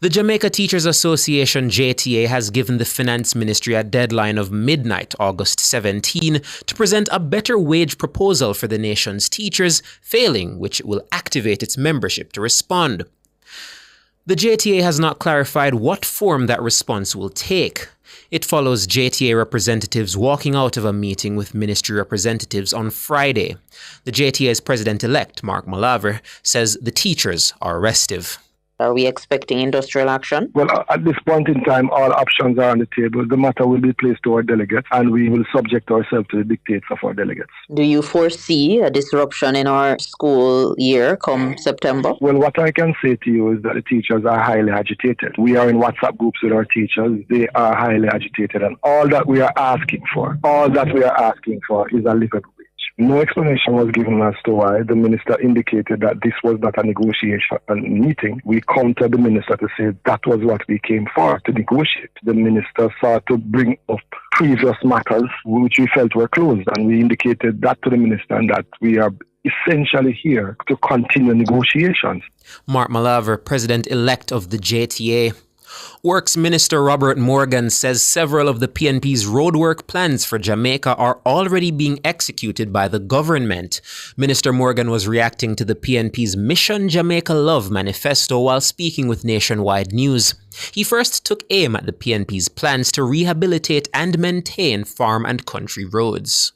The Jamaica Teachers Association, JTA, has given the Finance Ministry a deadline of midnight, August 17, to present a better wage proposal for the nation's teachers, failing which it will activate its membership to respond. The JTA has not clarified what form that response will take. It follows JTA representatives walking out of a meeting with ministry representatives on Friday. The JTA's president-elect, Mark Malaver, says the teachers are restive. Are we expecting industrial action? Well, at this point in time, all options are on the table. The matter will be placed to our delegates, and we will subject ourselves to the dictates of our delegates. Do you foresee a disruption in our school year come September? Well, what I can say to you is that the teachers are highly agitated. We are in WhatsApp groups with our teachers. They are highly agitated, and all that we are asking for is a livable wage. No explanation was given as to why. The minister indicated that this was not a negotiation meeting. We countered the minister to say that was what we came for, to negotiate. The minister sought to bring up previous matters which we felt were closed, and we indicated that to the minister and that we are essentially here to continue negotiations. Mark Malaver, president-elect of the JTA. Works Minister Robert Morgan says several of the PNP's roadwork plans for Jamaica are already being executed by the government. Minister Morgan was reacting to the PNP's Mission Jamaica Love manifesto while speaking with Nationwide News. He first took aim at the PNP's plans to rehabilitate and maintain farm and country roads.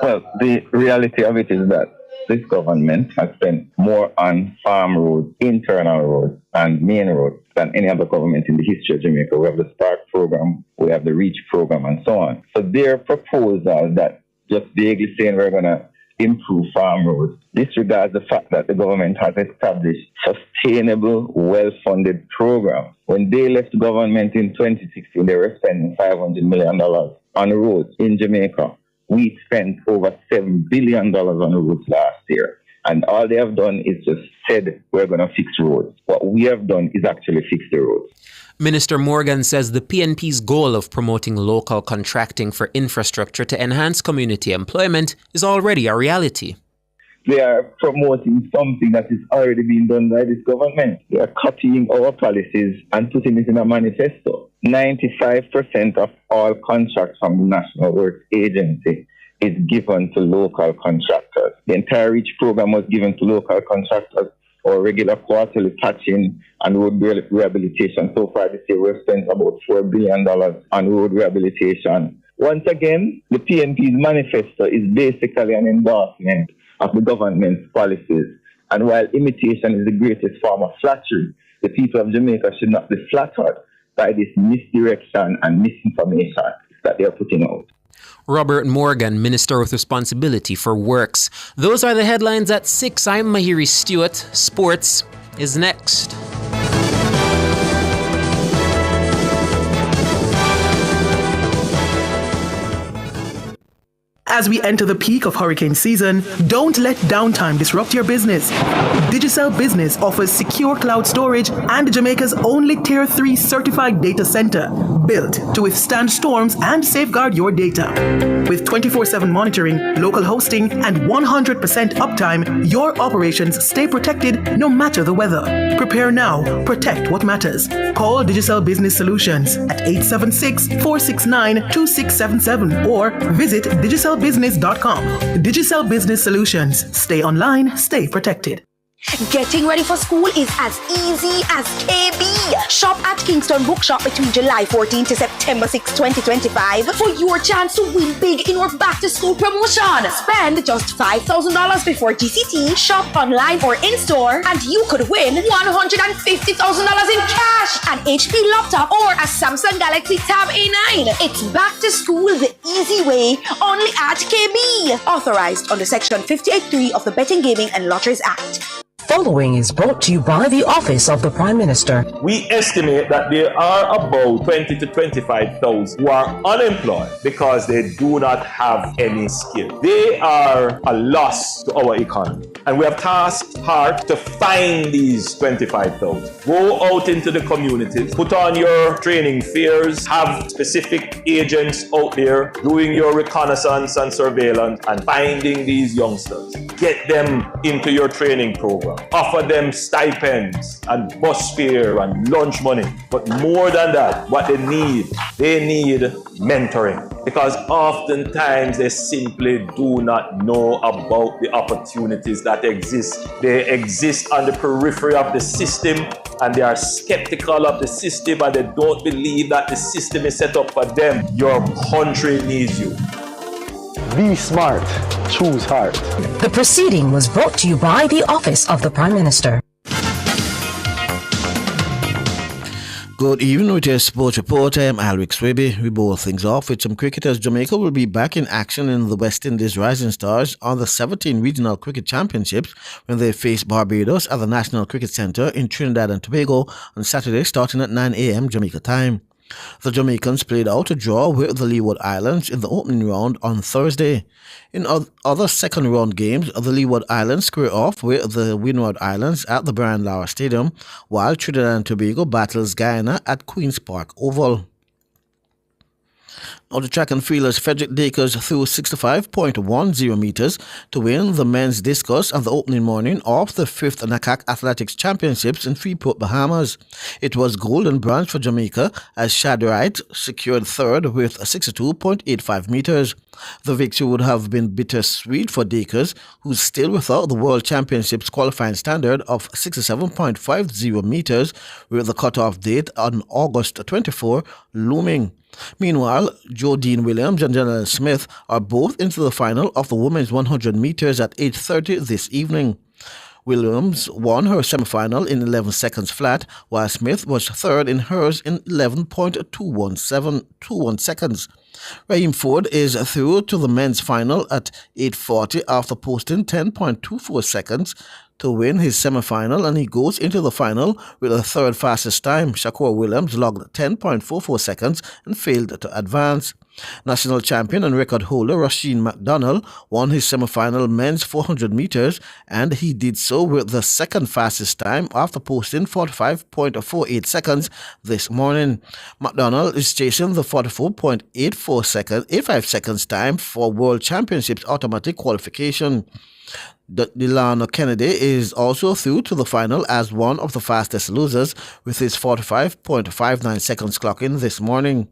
Well, the reality of it is that this government has spent more on farm roads, internal roads, and main roads than any other government in the history of Jamaica. We have the Spark program, we have the REACH program, and so on. So their proposal that just vaguely saying we're going to improve farm roads disregards the fact that the government has established sustainable, well-funded programs. When they left government in 2016, they were spending $500 million on roads in Jamaica. We spent over $7 billion on roads last year. And all they have done is just said, we're going to fix roads. What we have done is actually fix the roads. Minister Morgan says the PNP's goal of promoting local contracting for infrastructure to enhance community employment is already a reality. They are promoting something that is already being done by this government. They are copying our policies and putting it in a manifesto. 95% of all contracts from the National Works Agency is given to local contractors. The entire REACH program was given to local contractors or regular quarterly patching and road rehabilitation. So far this year, we've spent about $4 billion on road rehabilitation. Once again, the PNP's manifesto is basically an endorsement of the government's policies. And while imitation is the greatest form of flattery, the people of Jamaica should not be flattered by this misdirection and misinformation that they are putting out. Robert Morgan, Minister with Responsibility for Works. Those are the headlines at 6. I'm Mahiri Stewart. Sports is next. As we enter the peak of hurricane season, don't let downtime disrupt your business. Digicel Business offers secure cloud storage and Jamaica's only Tier 3 certified data center, built to withstand storms and safeguard your data. With 24/7 monitoring, local hosting, and 100% uptime, your operations stay protected no matter the weather. Prepare now, protect what matters. Call Digicel Business Solutions at 876-469-2677 or visit digicelbusiness.com. Digicel Business Solutions. Stay online, stay protected. Getting ready for school is as easy as KB. Shop at Kingston Bookshop between July 14 to September 6, 2025 for your chance to win big in our back-to-school promotion. Spend just $5,000 before GCT, shop online or in-store, and you could win $150,000 in cash, an HP laptop, or a Samsung Galaxy Tab A9. It's back to school the easy way, only at KB. Authorized under Section 58.3 of the Betting, Gaming and Lotteries Act. Following is brought to you by the Office of the Prime Minister. We estimate that there are about 20 to 25,000 who are unemployed because they do not have any skill. They are a loss to our economy. And we have tasked hard to find these 25,000. Go out into the communities, put on your training fairs, have specific agents out there doing your reconnaissance and surveillance and finding these youngsters. Get them into your training program. Offer them stipends and bus fare and lunch money. But more than that, what they need mentoring. Because oftentimes they simply do not know about the opportunities that exist. They exist on the periphery of the system and they are skeptical of the system and they don't believe that the system is set up for them. Your country needs you. Be smart. Choose hard. The proceeding was brought to you by the Office of the Prime Minister. Good evening with your sports report. I am Alric Swaby. We bowl things off with some cricket as Jamaica will be back in action in the West Indies Rising Stars on the 17 Regional Cricket Championships when they face Barbados at the National Cricket Centre in Trinidad and Tobago on Saturday starting at 9 a.m. Jamaica time. The Jamaicans played out a draw with the Leeward Islands in the opening round on Thursday. In other second round games, the Leeward Islands square off with the Windward Islands at the Brian Lara Stadium, while Trinidad and Tobago battles Guyana at Queen's Park Oval. Now the track and fielders Frederick Dakers threw 65.10 meters to win the men's discus on the opening morning of the 5th NACAC Athletics Championships in Freeport, Bahamas. It was gold and bronze for Jamaica as Shad Wright secured third with 62.85 meters. The victory would have been bittersweet for Dakers, who's still without the World Championships qualifying standard of 67.50 meters, with the cutoff date on August 24 looming. Meanwhile, Jodine Williams and Janelle Smith are both into the final of the women's 100 meters at 8:30 this evening. Williams won her semi-final in 11 seconds flat, while Smith was third in hers in 11.21 seconds. Raheem Ford is through to the men's final at 8:40 after posting 10.24 seconds to win his semi-final, and he goes into the final with the third fastest time. Shakur Williams logged 10.44 seconds and failed to advance. National champion and record holder Rasheen McDonald won his semi-final men's 400 meters, and he did so with the second fastest time after posting 45.48 seconds this morning. McDonald is chasing the 44.85 seconds time for World Championships automatic qualification. Delano Kennedy is also through to the final as one of the fastest losers with his 45.59 seconds clocking this morning.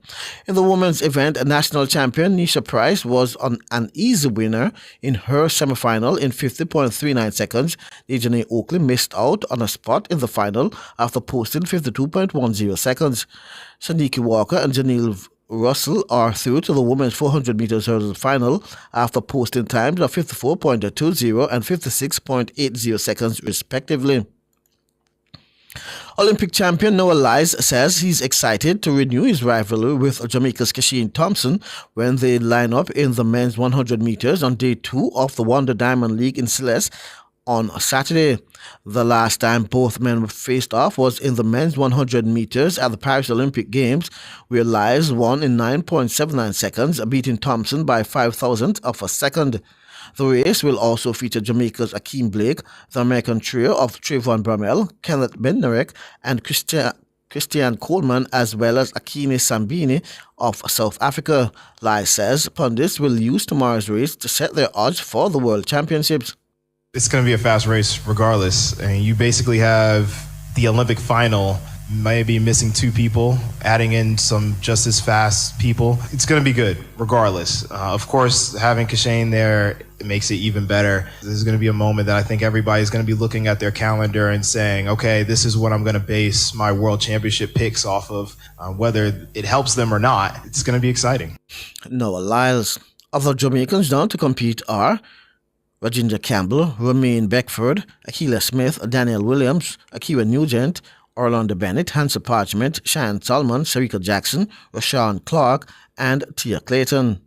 In the women's event, national champion Nisha Price was an easy winner in her semi-final in 50.39 seconds. Dejanae Oakley missed out on a spot in the final after posting 52.10 seconds. Shaniki Walker and Janelle Russell are through to the women's 400 meters hurdle final after posting times of 54.20 and 56.80 seconds respectively. Olympic champion Noah Lyles says he's excited to renew his rivalry with Jamaica's Kashane Thompson when they line up in the men's 100 meters on day 2 of the Wonder Diamond League in Celeste on Saturday. The last time both men faced off was in the men's 100 meters at the Paris Olympic Games, where Lyles won in 9.79 seconds, beating Thompson by 0.05 of a second. The race will also feature Jamaica's Akeem Blake, the American trio of Trayvon Bramell, Kenneth Bednarek, and Christian Coleman, as well as Akini Sambini of South Africa. Lyles says pundits will use tomorrow's race to set their odds for the World Championships. It's going to be a fast race regardless. I mean, you basically have the Olympic final, maybe missing 2 people, adding in some just as fast people. It's going to be good regardless. Of course, having Kashane there, it makes it even better. This is going to be a moment that I think everybody's going to be looking at their calendar and saying, okay, this is what I'm going to base my World Championship picks off of, whether it helps them or not. It's going to be exciting. Noah Lyles. Other Jamaicans down to compete are Rajendra Campbell, Romaine Beckford, Akila Smith, Daniel Williams, Akira Nugent, Orlando Bennett, Hansa Parchment, Cheyenne Solomon, Sharika Jackson, Rashawn Clark, and Tia Clayton.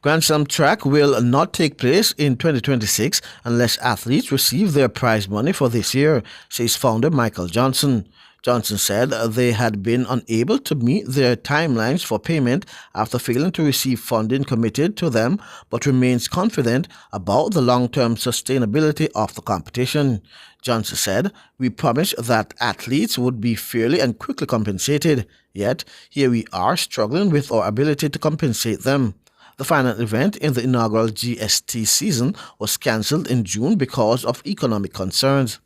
Grand Slam track will not take place in 2026 unless athletes receive their prize money for this year, says founder Michael Johnson. Johnson said they had been unable to meet their timelines for payment after failing to receive funding committed to them, but remains confident about the long-term sustainability of the competition. Johnson said, "We promised that athletes would be fairly and quickly compensated, yet here we are struggling with our ability to compensate them." The final event in the inaugural GST season was cancelled in June because of economic concerns.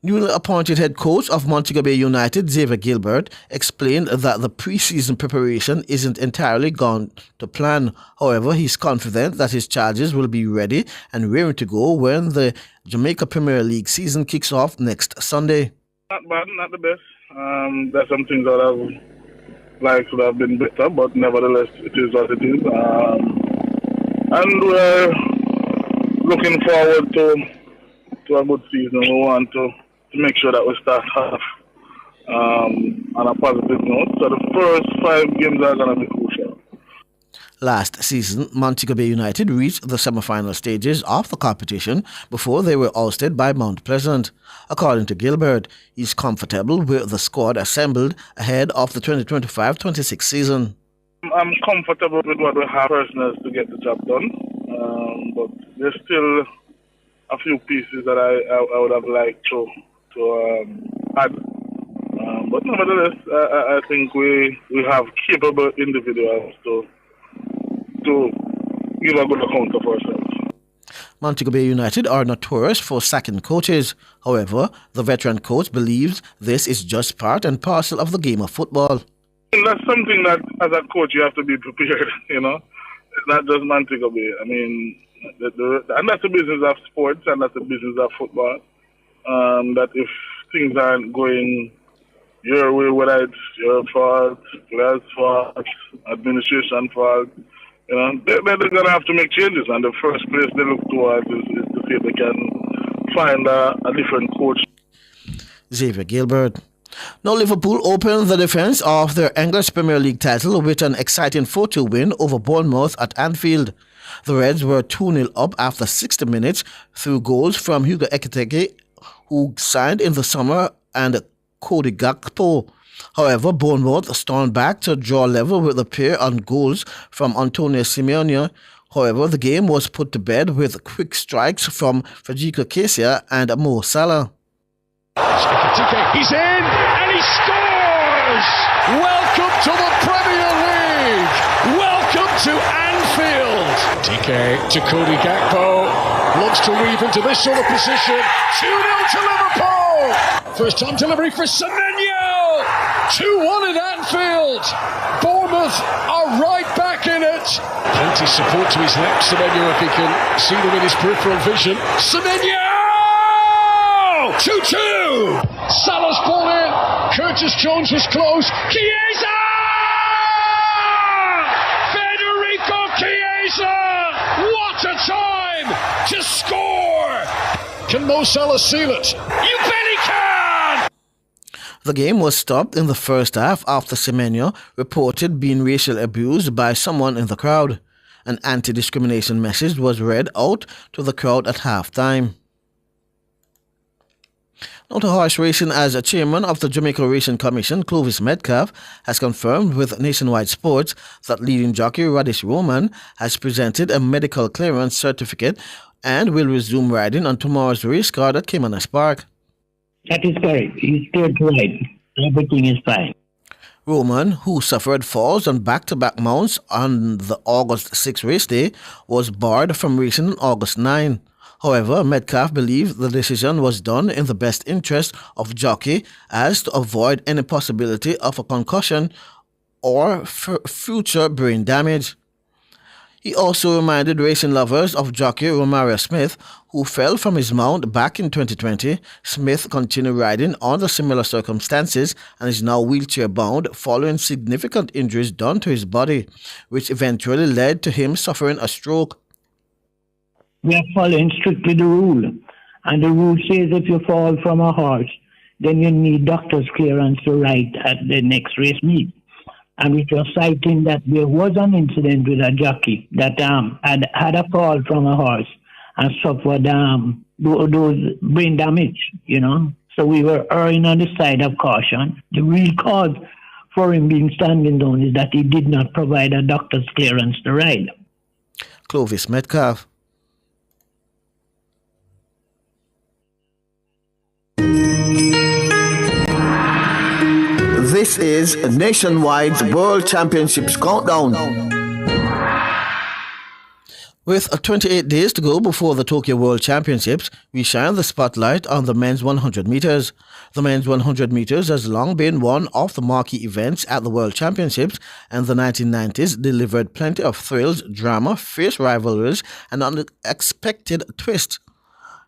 Newly appointed head coach of Montego Bay United, Xavier Gilbert, explained that the pre-season preparation isn't entirely gone to plan. However, he's confident that his charges will be ready and raring to go when the Jamaica Premier League season kicks off next Sunday. Not bad, not the best. There's some things that I would like to have been better, but nevertheless, it is what it is. And we're looking forward to a good season. We want to make sure that we start off on a positive note. So the first 5 games are going to be crucial. Last season, Montego Bay United reached the semi-final stages of the competition before they were ousted by Mount Pleasant. According to Gilbert, he's comfortable with the squad assembled ahead of the 2025-26 season. I'm comfortable with what we have personally to get the job done, but there's still a few pieces that I would have liked to add. But nevertheless, I think we have capable individuals to give a good account of ourselves. Montego Bay United are notorious for sacking coaches. However, the veteran coach believes this is just part and parcel of the game of football. And that's something that, as a coach, you have to be prepared, you know. It's not just Montego Bay. I mean, and that's the business of sports and that's the business of football. That if things aren't going your way, whether it's your fault, players' fault, administration fault, you know, they're going to have to make changes. And the first place they look towards is to see if they can find a different coach. Xavier Gilbert. Now Liverpool opened the defence of their English Premier League title with an exciting 4-2 win over Bournemouth at Anfield. The Reds were 2-0 up after 60 minutes through goals from Hugo Ekitike, who signed in the summer, and Cody Gakpo. However, Bournemouth stormed back to draw level with a pair on goals from Antonio Simeone. However, the game was put to bed with quick strikes from Federico Chiesa and Mo Salah. He's in and he scores! Welcome to the Premier League! Welcome to Anfield! TK to Cody Gakpo. Wants to weave into this sort of position. 2-0 to Liverpool! First time delivery for Semenyo! 2-1 at Anfield! Bournemouth are right back in it! Plenty support to his left, Semenyo, if he can see them in his peripheral vision. Semenyo! 2-2! Salah's ball in. Curtis Jones was close. Chiesa! Federico Chiesa! What a time to score! Can Mo Salah seal it? You bet he can! The game was stopped in the first half after Semenyo reported being racially abused by someone in the crowd. An anti-discrimination message was read out to the crowd at halftime. Now to horse racing, as a chairman of the Jamaica Racing Commission, Clovis Metcalf has confirmed with Nationwide Sports that leading jockey Radish Roman has presented a medical clearance certificate and will resume riding on tomorrow's race card at Caymanas Park. That is correct. He's cleared to ride. Everything is fine. Roman, who suffered falls on back-to-back mounts on the August 6 race day, was barred from racing on August 9. However, Metcalf believed the decision was done in the best interest of jockey as to avoid any possibility of a concussion or future brain damage. He also reminded racing lovers of jockey Romario Smith, who fell from his mount back in 2020. Smith continued riding under similar circumstances and is now wheelchair-bound following significant injuries done to his body, which eventually led to him suffering a stroke. We are following strictly the rule. And the rule says if you fall from a horse, then you need doctor's clearance to ride at the next race meet. And it was citing that there was an incident with a jockey that had a fall from a horse and suffered those brain damage, you know. So we were erring on the side of caution. The real cause for him being standing down is that he did not provide a doctor's clearance to ride. Clovis Metcalf. This is Nationwide's World Championships Countdown. With 28 days to go before the Tokyo World Championships, we shine the spotlight on the men's 100 meters. The men's 100 meters has long been one of the marquee events at the World Championships, and the 1990s delivered plenty of thrills, drama, fierce rivalries, and unexpected twists.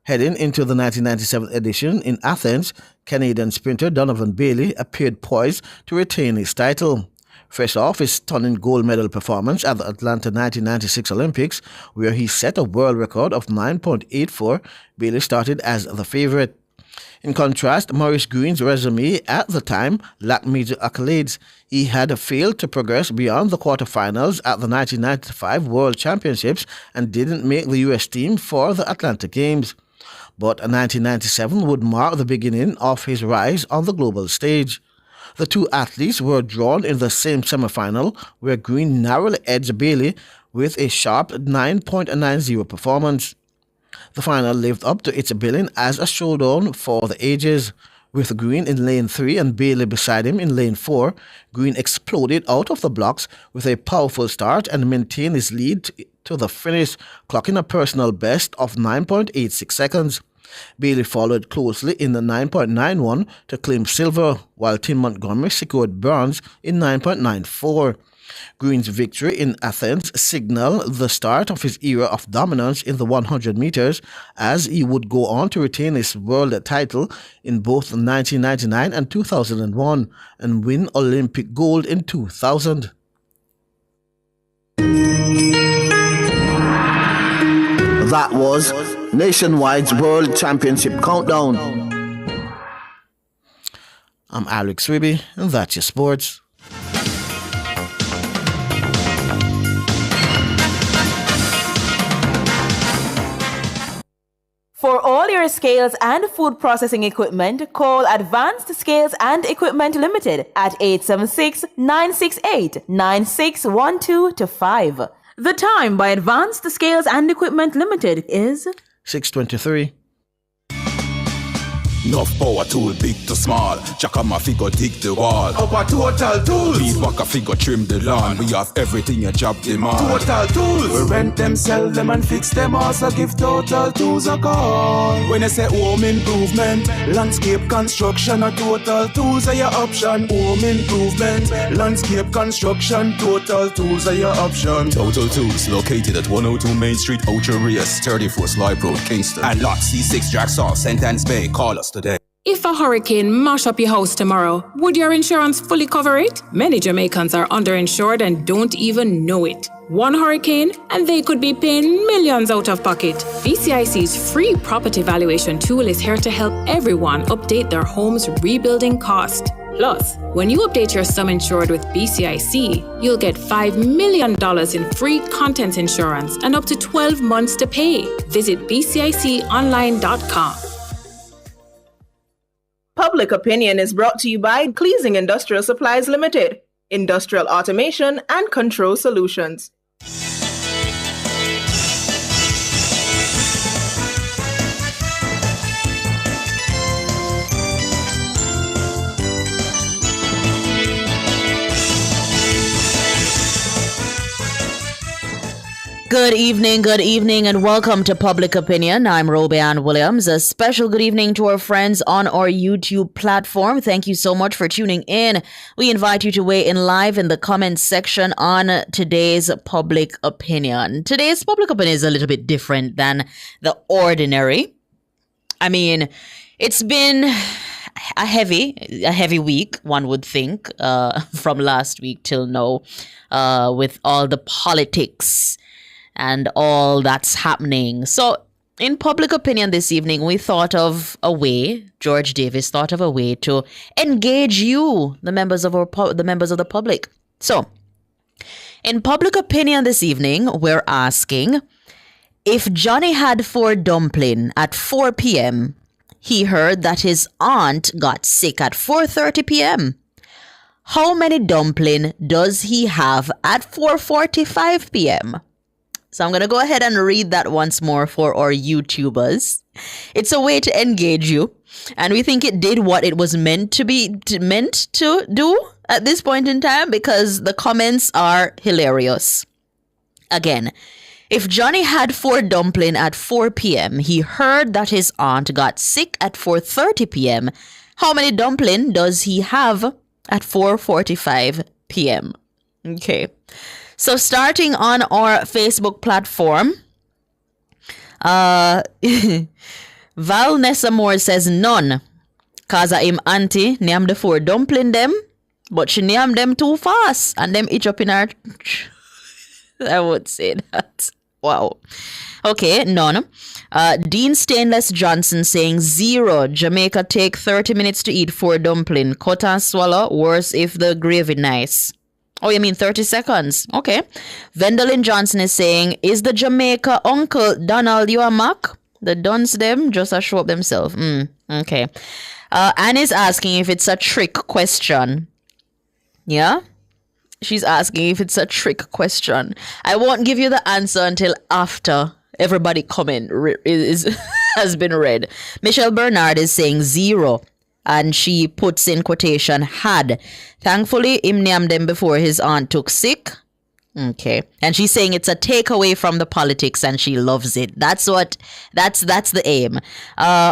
Heading into the 1997 edition in Athens, Canadian sprinter Donovan Bailey appeared poised to retain his title. Fresh off his stunning gold medal performance at the Atlanta 1996 Olympics, where he set a world record of 9.84, Bailey started as the favorite. In contrast, Maurice Green's resume at the time lacked major accolades. He had failed to progress beyond the quarterfinals at the 1995 World Championships and didn't make the U.S. team for the Atlanta Games. But 1997 would mark the beginning of his rise on the global stage. The two athletes were drawn in the same semifinal, where Green narrowly edged Bailey with a sharp 9.90 performance. The final lived up to its billing as a showdown for the ages. With Green in lane 3 and Bailey beside him in lane 4, Green exploded out of the blocks with a powerful start and maintained his lead to the finish, clocking a personal best of 9.86 seconds. Bailey followed closely in the 9.91 to claim silver, while Tim Montgomery secured bronze in 9.94. Green's victory in Athens signaled the start of his era of dominance in the 100 meters, as he would go on to retain his world title in both 1999 and 2001 and win Olympic gold in 2000. That was Nationwide's World Championship Countdown. I'm Alex Ribby, and that's your sports. your scales and food processing equipment, call Advanced Scales and Equipment Limited at 876-968-9612 to 5. The time by Advanced Scales and Equipment Limited is 6:23. Enough power tool, big to small. Jackama figure dig the wall. Our Total Tools. Beat walker figure trim the lawn. We have everything your job demand. Total Tools. We rent them, sell them and fix them. Also give Total Tools a call. When I say home improvement, landscape construction, a Total Tools are your option. Home improvement, landscape construction, Total Tools are your option. Total Tools located at 102 Main Street, Ocho Rios, 34 Slipe Road, Kingston. And lot C6 Jackson, Sentence Bay. Call us today. If a hurricane mash up your house tomorrow, would your insurance fully cover it? Many Jamaicans are underinsured and don't even know it. One hurricane and they could be paying millions out of pocket. BCIC's free property valuation tool is here to help everyone update their home's rebuilding cost. Plus, when you update your sum insured with BCIC, you'll get $5 million in free contents insurance and up to 12 months to pay. Visit bciconline.com. Public Opinion is brought to you by Cleasing Industrial Supplies Limited, Industrial Automation and Control Solutions. Good evening, and welcome to Public Opinion. I'm Robeanne Williams. A special good evening to our friends on our YouTube platform. Thank you so much for tuning in. We invite you to weigh in live in the comments section on today's Public Opinion. Today's Public Opinion is a little bit different than the ordinary. I mean, it's been a heavy week, one would think, from last week till now, with all the politics and all that's happening. So in Public Opinion this evening, we thought of a way, George Davis thought of a way to engage you, the members of the public. So in Public Opinion this evening, we're asking, if Johnny had 4 dumpling at 4 p.m., he heard that his aunt got sick at 4:30 p.m., how many dumpling does he have at 4:45 p.m.? So I'm going to go ahead and read that once more for our YouTubers. It's a way to engage you, and we think it did what it was meant to do at this point in time, because the comments are hilarious. Again, if Johnny had 4 dumpling at 4 p.m., he heard that his aunt got sick at 4:30 p.m., how many dumpling does he have at 4:45 p.m.? Okay. So starting on our Facebook platform, Valnessa Moore says none, cause him auntie named the 4 dumpling them, but she named them too fast and them itch up in her. I would say that. Wow. Okay, none. Dean Stainless Johnson saying 0. Jamaica take 30 minutes to eat 4 dumpling. Cut and swallow. Worse if the gravy nice. Oh, you mean 30 seconds? Okay. Vendolin Johnson is saying, is the Jamaica Uncle Donald you a Mac? The Duns them just a show up themselves. Okay. Anne is asking if it's a trick question. Yeah? She's asking if it's a trick question. I won't give you the answer until after everybody comment has been read. Michelle Bernard is saying 0. And she puts in quotation, had. Thankfully, him named them before his aunt took sick. Okay. And she's saying it's a takeaway from the politics and she loves it. That's the aim.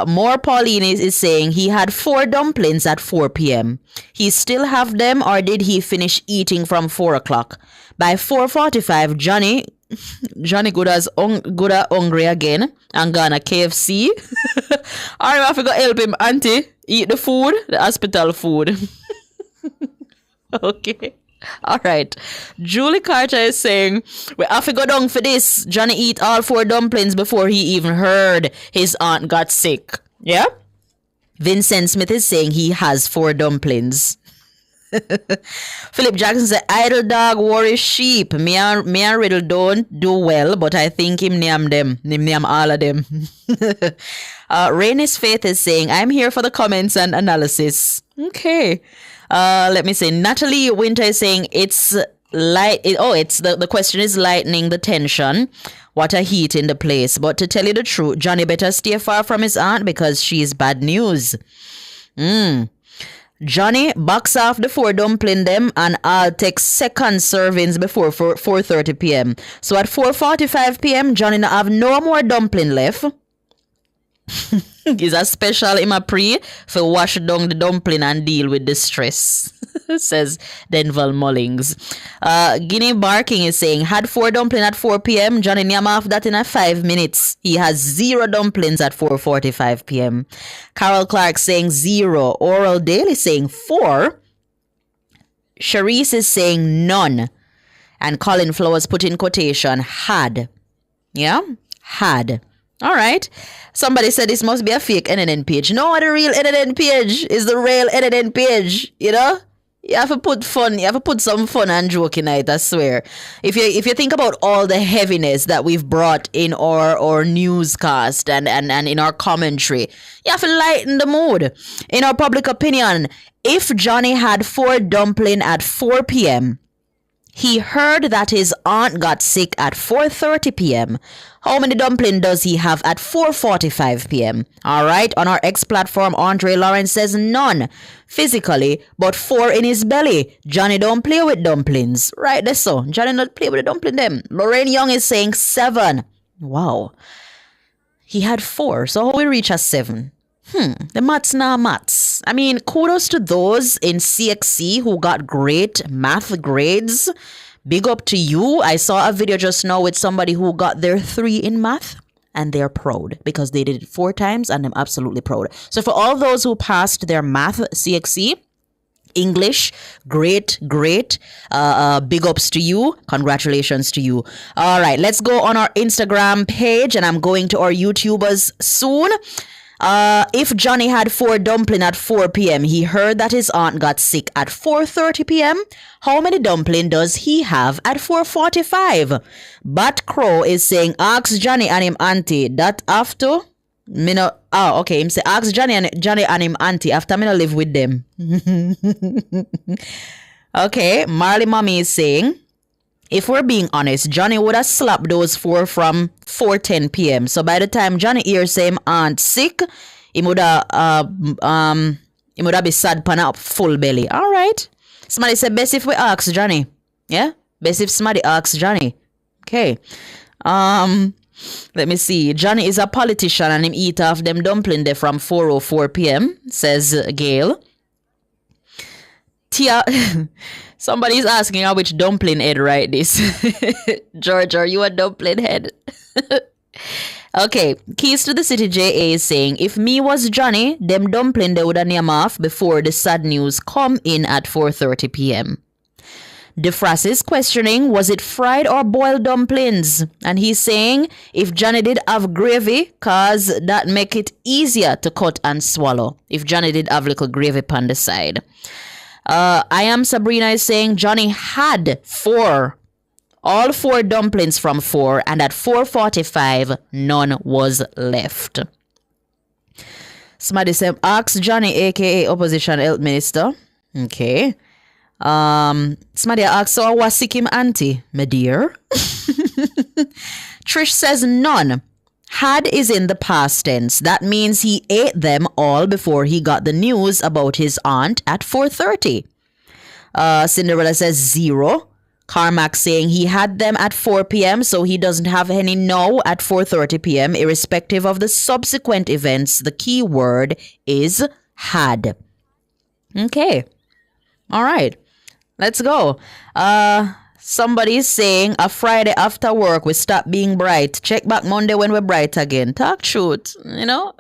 More Pauline is saying he had 4 dumplings at 4 p.m. He still have them, or did he finish eating from 4 o'clock? By 4:45, Johnny Gooda hungry again and gonna KFC. I have to go help him auntie eat the food, the hospital food. Okay. All right. Julie Carter is saying, we have to go down for this. Johnny eat all 4 dumplings before he even heard his aunt got sick. Yeah? Vincent Smith is saying he has 4 dumplings. Philip Jackson said, idle dog worry sheep. Me and Riddle don't do well, but I think him name them. Him name all of them. Rainey's Faith is saying, I'm here for the comments and analysis. Okay. Let me see. Natalie Winter is saying, it's the question is lightening the tension. What a heat in the place. But to tell you the truth, Johnny better stay far from his aunt because she's bad news. Johnny, box off the 4 dumpling them and I'll take second servings before 4:30 p.m. So at 4:45 p.m., Johnny not have no more dumpling left. Is a special in my pre for wash down the dumpling and deal with the stress, says Denval Mullings. Guinea Barking is saying, had 4 dumpling at 4 p.m. Johnny Nyam off that in 5 minutes. He has 0 dumplings at 4:45 p.m. Carol Clark saying 0. Oral Daily saying 4. Sharice is saying none. And Colin Flowers put in quotation, had. Yeah? Had. All right. Somebody said this must be a fake NNN page. No, the real NNN page is the real NNN page. You know, you have to put fun. You have to put some fun and joke in it. I swear. If you think about all the heaviness that we've brought in our newscast and in our commentary, you have to lighten the mood. In our public opinion, if Johnny had 4 dumpling at 4 p.m., he heard that his aunt got sick at 4:30 p.m. How many dumplings does he have at 4:45 p.m.? All right. On our X platform, Andre Lawrence says none physically, but 4 in his belly. Johnny don't play with dumplings. Right there, so. Johnny not play with the dumpling them. Lorraine Young is saying 7. Wow. He had 4. So how we reach a 7? The maths now maths. I mean, kudos to those in CXC who got great math grades. Big up to you. I saw a video just now with somebody who got their 3 in math and they're proud because they did it 4 times and I'm absolutely proud. So for all those who passed their math CXC, English, great. Big ups to you. Congratulations to you. All right, let's go on our Instagram page and I'm going to our YouTubers soon. If Johnny had 4 dumpling at 4 p.m., he heard that his aunt got sick at 4:30 p.m. How many dumpling does he have at 4:45? Bat Crow is saying, ask Johnny and him auntie that after me no. Oh, okay. Him say, ask Johnny and him auntie after me no live with them. Okay, Marley Mommy is saying, if we're being honest, Johnny would have slapped those 4 from 4:10 p.m. So by the time Johnny hears same aunt sick, he would have be sad pan up full belly. All right. Somebody said best if we ask Johnny. Yeah? Best if somebody asks Johnny. Okay. Let me see. Johnny is a politician and him eat off them dumpling there from 4:04 p.m. says Gail. Tia, somebody's asking how which dumpling head write this. George, are you a dumpling head? Okay, Keys to the City J.A. is saying, if me was Johnny, them dumpling they would have name off before the sad news come in at 4:30 p.m. DeFras is questioning, was it fried or boiled dumplings? And he's saying, if Johnny did have gravy, cause that make it easier to cut and swallow. If Johnny did have little gravy on the side. I am Sabrina is saying Johnny had 4. All 4 dumplings from 4 and at 4:45 none was left. Somebody said ask Johnny aka opposition health minister. Okay. Somebody asked so was sick him auntie, my dear. Trish says none. Had is in the past tense. That means he ate them all before he got the news about his aunt at 4:30. Cinderella says 0. Carmack saying he had them at 4 p.m. so he doesn't have any now at 4:30 p.m. irrespective of the subsequent events. The key word is had. Okay. All right. Let's go. Somebody's saying a Friday after work we stop being bright. Check back Monday when we're bright again. Talk truth, you know?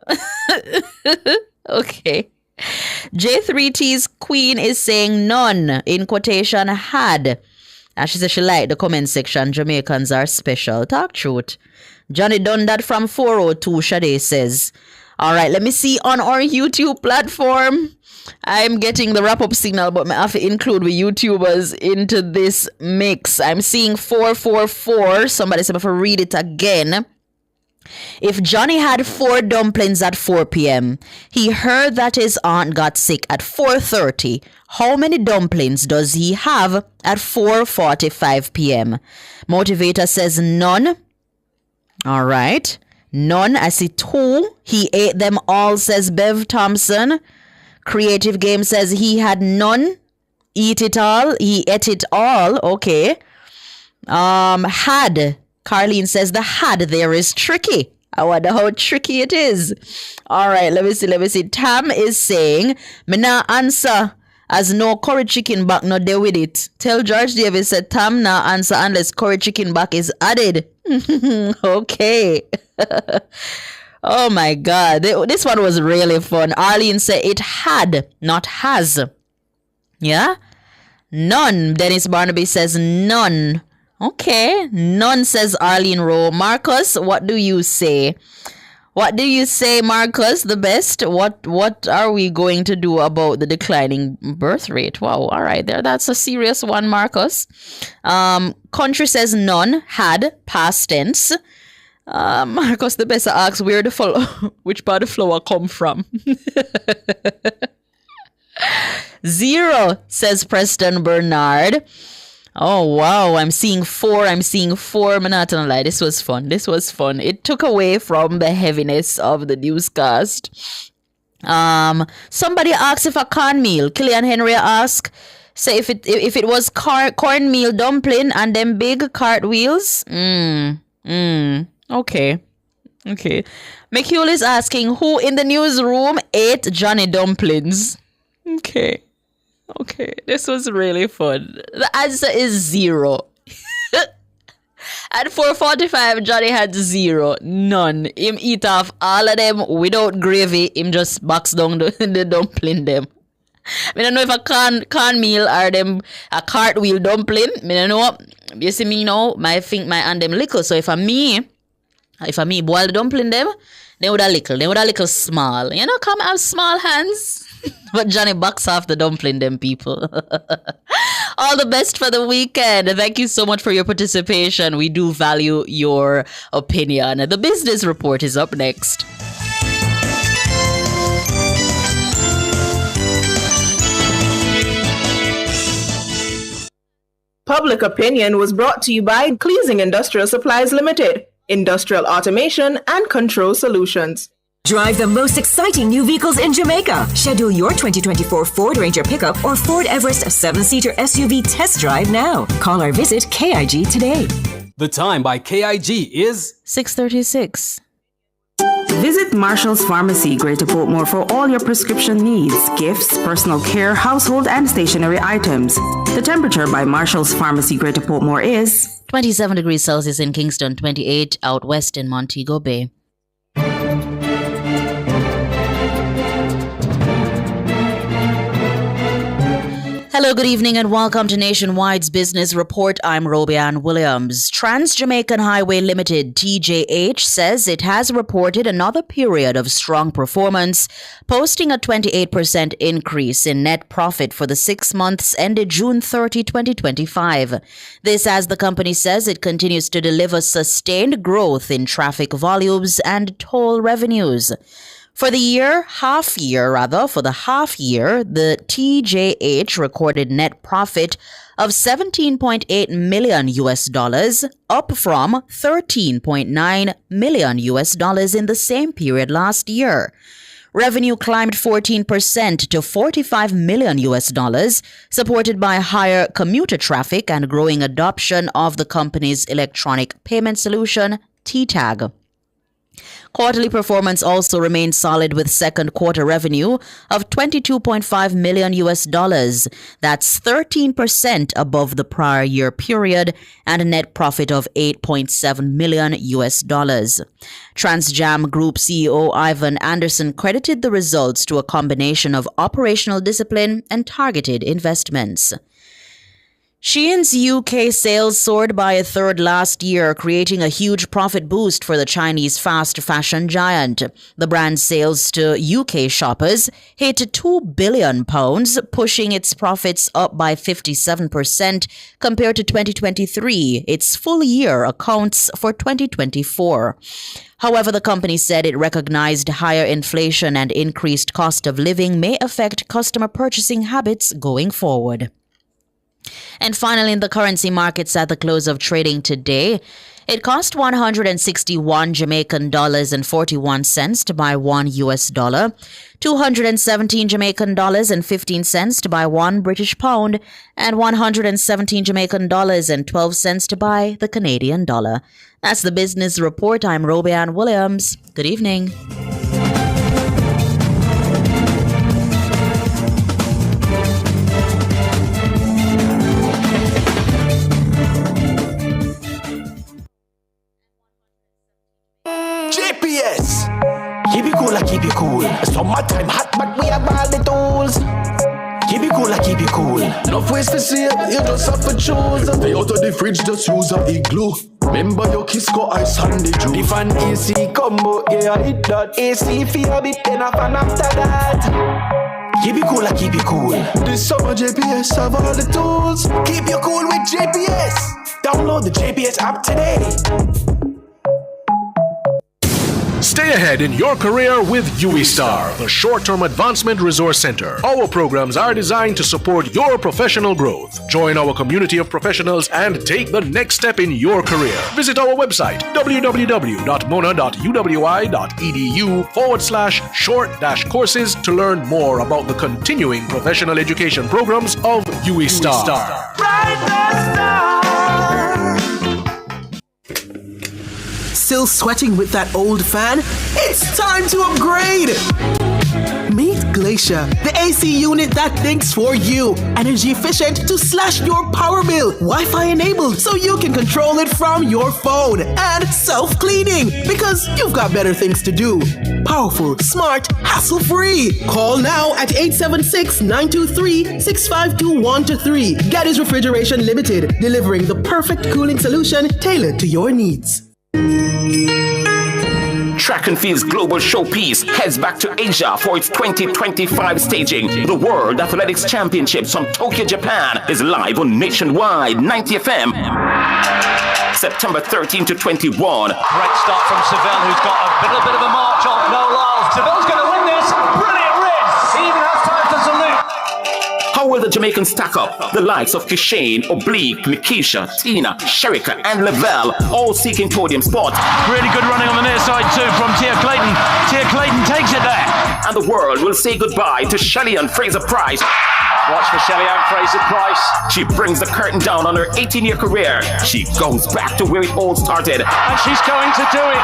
Okay. J3T's Queen is saying none, in quotation, had. And she says she liked the comment section. Jamaicans are special. Talk truth. Johnny done that from 4:02, Shade says. All right, let me see on our YouTube platform. I'm getting the wrap-up signal, but I have to include the YouTubers into this mix. I'm seeing 444. Somebody said if I read it again. If Johnny had 4 dumplings at 4 p.m., he heard that his aunt got sick at 4:30. How many dumplings does he have at 4:45 p.m.? Motivator says none. All right. None. I see 2. He ate them all, says Bev Thompson. Creative Game says he had none. Eat it all. He ate it all. Okay. Had. Carlene says the had there is tricky. I wonder how tricky it is. All right, let me see. Tam is saying, me nah answer as no curry chicken back no there with it. Tell George Davis said Tam nah answer unless curry chicken back is added. Okay. Oh my God. This one was really fun. Arlene said it had, not has. Yeah? None. Dennis Barnaby says none. Okay, none, says Arlene Rowe. Marcus, what do you say? What do you say, Marcus? The best? What are we going to do about the declining birth rate? Wow, all right, that's a serious one, Marcus. Country says none, had, past tense. Marcus, the best asks where which part of the flower come from. 0, says Preston Bernard. Oh, wow. I'm seeing 4. I'm not gonna lie. This was fun. It took away from the heaviness of the newscast. Somebody asked if a cornmeal. Killian Henry asked, say if it was cornmeal dumpling and them big cartwheels. Okay. McHugh is asking who in the newsroom ate Johnny dumplings. Okay, this was really fun. The answer is 0. At 4:45, Johnny had 0. None. Him eat off all of them without gravy. Him just box down the dumpling them. I don't know if a cornmeal or them a cartwheel dumpling. I don't know. You see me now, I think my hand them little. So if I me boil the dumpling them, they would a little small. You know, come have small hands. But Johnny bucks off the dumpling them people. All the best for the weekend. Thank you so much for your participation. We do value your opinion. The business report is up next. Public Opinion was brought to you by Cleasing Industrial Supplies Limited, Industrial Automation and Control Solutions. Drive the most exciting new vehicles in Jamaica. Schedule your 2024 Ford Ranger pickup or Ford Everest 7-seater SUV test drive now. Call or visit KIG today. The time by KIG is 6:36. Visit Marshall's Pharmacy, Greater Portmore, for all your prescription needs, gifts, personal care, household, and stationery items. The temperature by Marshall's Pharmacy, Greater Portmore is 27 degrees Celsius in Kingston, 28 out west in Montego Bay. Hello, good evening, and welcome to Nationwide's Business Report. I'm Robianne Williams. Trans Jamaican Highway Limited, TJH, says it has reported another period of strong performance, posting a 28% increase in net profit for the 6 months ended June 30, 2025. This as the company says it continues to deliver sustained growth in traffic volumes and toll revenues. For the half year, the TJH recorded net profit of $17.8 million, up from $13.9 million in the same period last year. Revenue climbed 14% to $45 million, supported by higher commuter traffic and growing adoption of the company's electronic payment solution, TTAG. Quarterly performance also remained solid with second quarter revenue of $22.5 million. That's 13% above the prior year period and a net profit of $8.7 million. Transjam Group CEO Ivan Anderson credited the results to a combination of operational discipline and targeted investments. Shein's UK sales soared by a third last year, creating a huge profit boost for the Chinese fast fashion giant. The brand's sales to UK shoppers hit £2 billion, pushing its profits up by 57% compared to 2023. Its full year accounts for 2024. However, the company said it recognized higher inflation and increased cost of living may affect customer purchasing habits going forward. And finally, in the currency markets at the close of trading today, it cost 161 Jamaican dollars and 41 cents to buy $1, 217 Jamaican dollars and 15 cents to buy £1 British pound, and 117 Jamaican dollars and 12 cents to buy the Canadian dollar. That's the business report. I'm Robianne Williams. Good evening. GPS. Keep it cool, I keep it cool. Summertime hot, but we have all the tools. Keep it cool, I keep it cool. Enough ways to see it, you just have to choose. Stay out of the fridge, just use a igloo. Remember your Kisco ice and the juice. The fan AC combo, yeah, I hit that. AC feel a bit enough and after that. Keep it cool, I keep it cool. This summer JPS have all the tools. Keep you cool with JPS. Download the JPS app today. Stay ahead in your career with UWI-STAR, the short-term advancement resource center. Our programs are designed to support your professional growth. Join our community of professionals and take the next step in your career. Visit our website, www.mona.uwi.edu/short-courses to learn more about the continuing professional education programs of UWI-STAR. Still sweating with that old fan? It's time to upgrade! Meet Glacier, the AC unit that thinks for you. Energy efficient to slash your power bill. Wi-Fi enabled so you can control it from your phone. And self-cleaning because you've got better things to do. Powerful, smart, hassle-free. Call now at 876-923-6521-3. Gaddy's Refrigeration Limited, delivering the perfect cooling solution tailored to your needs. Track and Field's global showpiece heads back to Asia for its 2025 staging. The World Athletics Championships from Tokyo, Japan is live on Nationwide 90 FM. September 13 to 21. Great start from Seville, who's got a little bit of a march on Noel Lyles. Seville's going to win this. Brilliant race. He even has time to salute. How will the Jamaicans stack up? The likes of Kishane, Oblique, Nikisha, Tina, Sherika, and Lavelle, all seeking podium spots. Really good running on the near side too from Tia Clayton. Tia Clayton takes it there. And the world will say goodbye to Shelly-Ann Fraser-Pryce. Watch for Shelly-Ann Fraser-Pryce. She brings the curtain down on her 18-year career. She goes back to where it all started. And she's going to do it.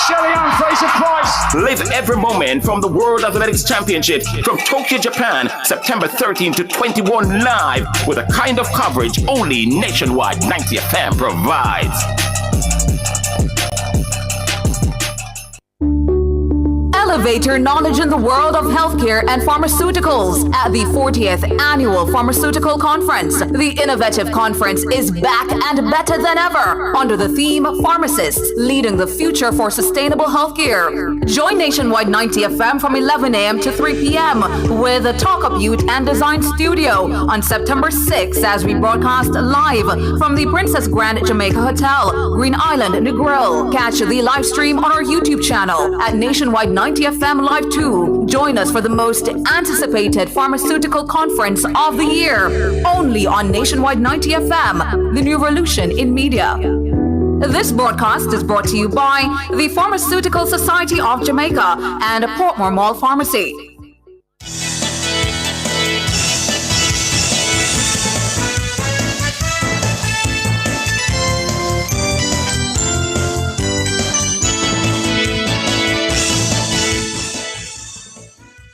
Shelly-Ann Fraser-Pryce. Live every moment from the World Athletics Championships from Tokyo, Japan, September 13 to 21 live with a kind of coverage only Nationwide 90 FM provides. Elevate your knowledge in the world of healthcare and pharmaceuticals at the 40th Annual Pharmaceutical Conference. The innovative conference is back and better than ever under the theme Pharmacists Leading the Future for Sustainable Healthcare. Join Nationwide 90 FM from 11 a.m. to 3 p.m. with the Talk Up Youth and Design Studio on September 6th as we broadcast live from the Princess Grand Jamaica Hotel, Green Island, Negril. Catch the live stream on our YouTube channel at Nationwide 90 FM Live 2. Join us for the most anticipated pharmaceutical conference of the year. Only on Nationwide 90 FM, the new revolution in media. This broadcast is brought to you by the Pharmaceutical Society of Jamaica and Portmore Mall Pharmacy.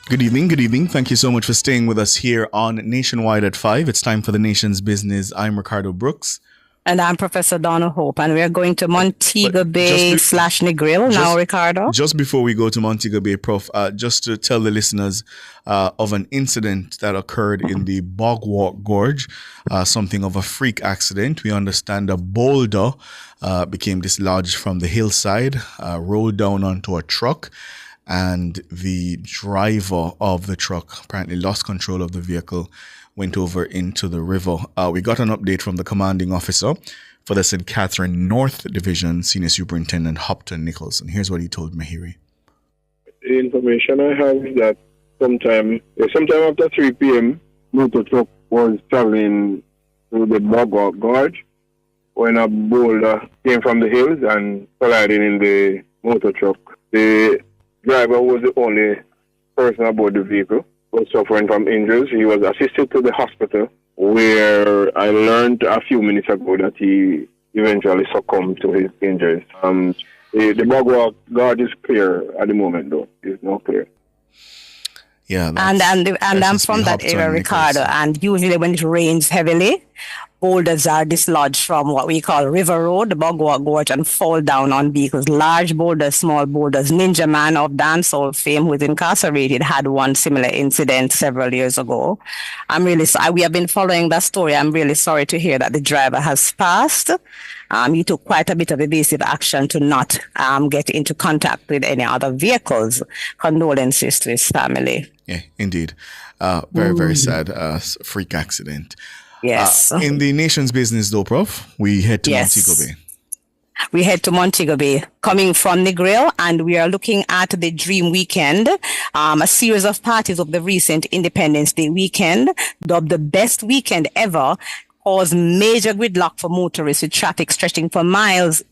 Good evening. Thank you so much for staying with us here on Nationwide at 5. It's time for the nation's business. I'm Ricardo Brooks. And I'm Professor Donna Hope, and we're going to Montego Bay / Negril now, Ricardo. Just before we go to Montego Bay, Prof, just to tell the listeners of an incident that occurred in the Bogwalk Gorge, something of a freak accident. We understand a boulder became dislodged from the hillside, rolled down onto a truck, and the driver of the truck apparently lost control of the vehicle, went over into the river. We got an update from the commanding officer for the St. Catherine North Division, Senior Superintendent Hopton Nicholson. Here's what he told Mahiri. The information I have is that sometime after 3 p.m., motor truck was traveling through the Bogwalk Gorge when a boulder came from the hills and collided in the motor truck. The driver was the only person aboard the vehicle. Was suffering from injuries. He was assisted to the hospital, where I learned a few minutes ago that he eventually succumbed to his injuries. The Bogwalk Gorge is clear at the moment, though. It's not clear. Yeah, and I'm from that area, Ricardo. And usually when it rains heavily, boulders are dislodged from what we call River Road, the Bogwalk Gorge, and fall down on vehicles. Large boulders, small boulders. Ninja Man of dancehall fame, who is incarcerated, had one similar incident several years ago. I'm really sorry. We have been following that story. I'm really sorry to hear that the driver has passed. He took quite a bit of evasive action to not get into contact with any other vehicles. Condolences to his family. Yeah, indeed. Very, very sad freak accident. Yes. In the nation's business, though, Prof, we head to Montego Bay. We head to Montego Bay, coming from Negril, and we are looking at the Dream Weekend, a series of parties of the recent Independence Day weekend, dubbed the best weekend ever, caused major gridlock for motorists with traffic stretching for miles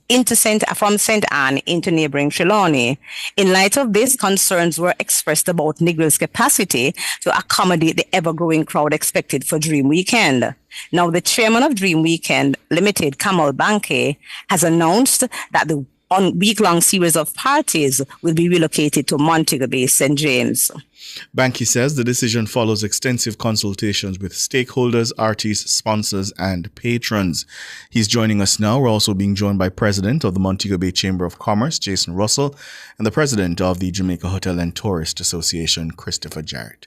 from St. Anne into neighboring Trelawney. In light of this, concerns were expressed about Negril's capacity to accommodate the ever-growing crowd expected for Dream Weekend. Now, the chairman of Dream Weekend Limited, Kamal Banke, has announced that the week-long series of parties will be relocated to Montego Bay, St. James. Banke says the decision follows extensive consultations with stakeholders, artists, sponsors, and patrons. He's joining us now. We're also being joined by President of the Montego Bay Chamber of Commerce, Jason Russell, and the President of the Jamaica Hotel and Tourist Association, Christopher Jarrett.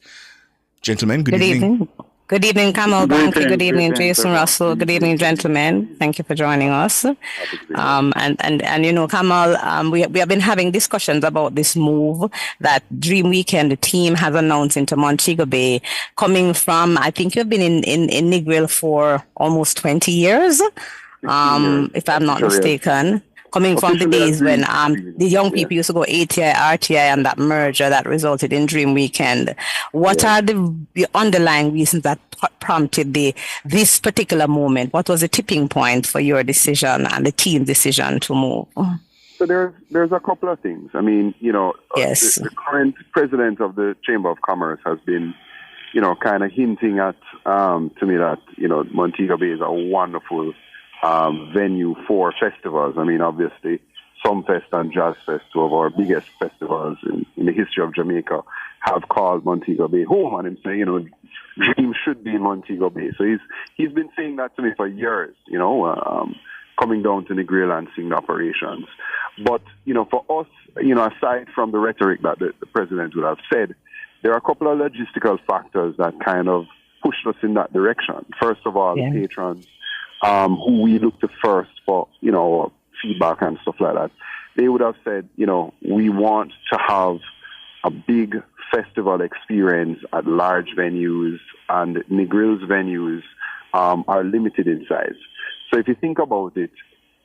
Gentlemen, good evening. Good evening, Kamal Banke. Good evening, Jason Russell. Good evening, gentlemen. Thank you for joining us. And you know, Kamal, we have been having discussions about this move that Dream Weekend, the team, has announced into Montego Bay, coming from, I think you've been in Negril for almost 20 years, if I'm not mistaken. Coming from the days when the young people used to go ATI, RTI, and that merger that resulted in Dream Weekend. What are the underlying reasons that prompted this particular moment? What was the tipping point for your decision and the team's decision to move? So there's a couple of things. I mean, you know, yes. The current president of the Chamber of Commerce has been, you know, kind of hinting at to me that, you know, Montego Bay is a wonderful venue for festivals. I mean, obviously, Sumfest and Jazz Fest, two of our biggest festivals in the history of Jamaica, have called Montego Bay home. And him saying, you know, Dream should be in Montego Bay. So he's been saying that to me for years, you know, coming down to Negril and seeing the operations. But, you know, for us, you know, aside from the rhetoric that the president would have said, there are a couple of logistical factors that kind of pushed us in that direction. First of all, the patrons, who we look to first for, you know, feedback and stuff like that, they would have said, you know, we want to have a big festival experience at large venues, and Negril's venues are limited in size. So if you think about it,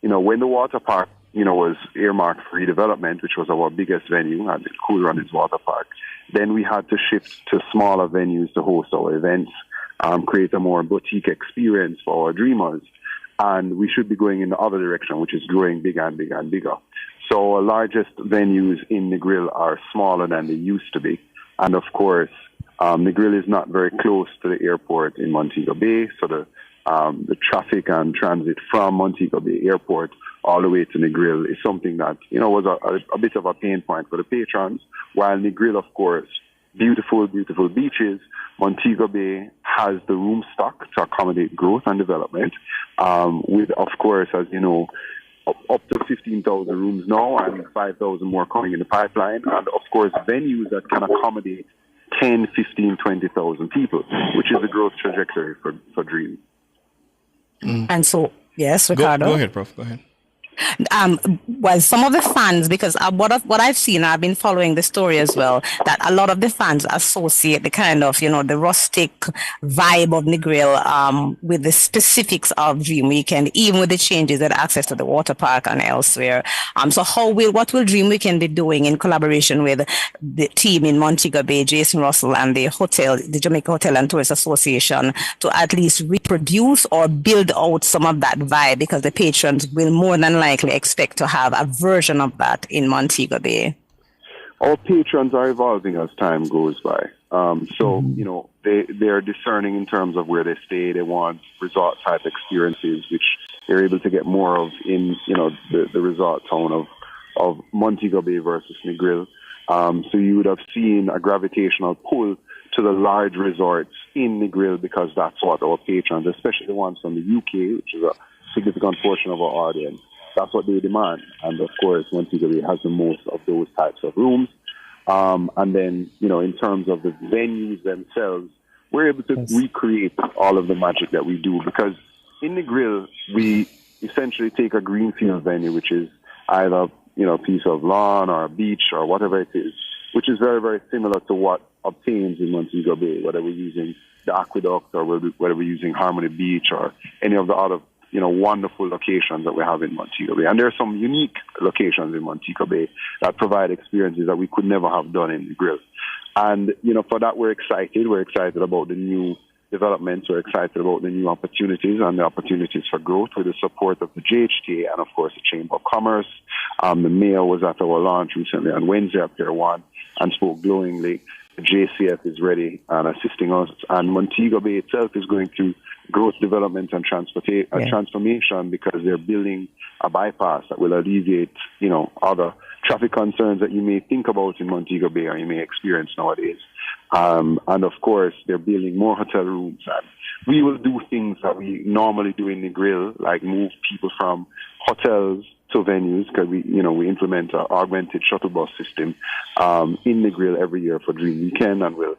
you know, when the water park, you know, was earmarked for redevelopment, which was our biggest venue, and Cool Run is water park, then we had to shift to smaller venues to host our events, create a more boutique experience for our dreamers. And we should be going in the other direction, which is growing bigger and bigger and bigger. So our largest venues in Negril are smaller than they used to be. And of course, Negril is not very close to the airport in Montego Bay. So the traffic and transit from Montego Bay Airport all the way to Negril is something that, you know, was a bit of a pain point for the patrons, while Negril, of course, beautiful, beautiful beaches, Montego Bay has the room stock to accommodate growth and development, with, of course, as you know, up to 15,000 rooms now and 5,000 more coming in the pipeline, and of course venues that can accommodate 10, 15, 20,000 people, which is the growth trajectory for Dream. And so, yes, Ricardo. Go ahead, Prof. Go ahead. Well, some of the fans, because what I've seen, I've been following the story as well, that a lot of the fans associate the kind of, the rustic vibe of Negril with the specifics of Dream Weekend, even with the changes that access to the water park and elsewhere. So what will Dream Weekend be doing in collaboration with the team in Montego Bay, Jason Russell, and the Jamaica Hotel and Tourist Association, to at least reproduce or build out some of that vibe, because the patrons will more than likely expect to have a version of that in Montego Bay? Our patrons are evolving as time goes by. They're discerning in terms of where they stay. They want resort type experiences, which they're able to get more of in, the resort town of Montego Bay versus Negril. So you would have seen a gravitational pull to the large resorts in Negril, because that's what our patrons, especially the ones from the UK, which is a significant portion of our audience, that's what they demand. And of course, Montego Bay has the most of those types of rooms. And then, in terms of the venues themselves, we're able to recreate all of the magic that we do, because in Negril, we essentially take a greenfield venue, which is either, a piece of lawn or a beach or whatever it is, which is very, very similar to what obtains in Montego Bay, whether we're using the Aqueduct or whether we're using Harmony Beach or any of the other wonderful locations that we have in Montego Bay. And there are some unique locations in Montego Bay that provide experiences that we could never have done in Negril. And, for that, we're excited. We're excited about the new developments. We're excited about the new opportunities and the opportunities for growth with the support of the JHTA and, of course, the Chamber of Commerce. The mayor was at our launch recently on Wednesday at Pier 1 and spoke glowingly. The JCF is ready and assisting us. And Montego Bay itself is going through growth, development, and transformation, because they're building a bypass that will alleviate, other traffic concerns that you may think about in Montego Bay or you may experience nowadays. And of course, they're building more hotel rooms. And we will do things that we normally do in Negril, like move people from hotels to venues, because we implement an augmented shuttle bus system in Negril every year for Dream Weekend, and we'll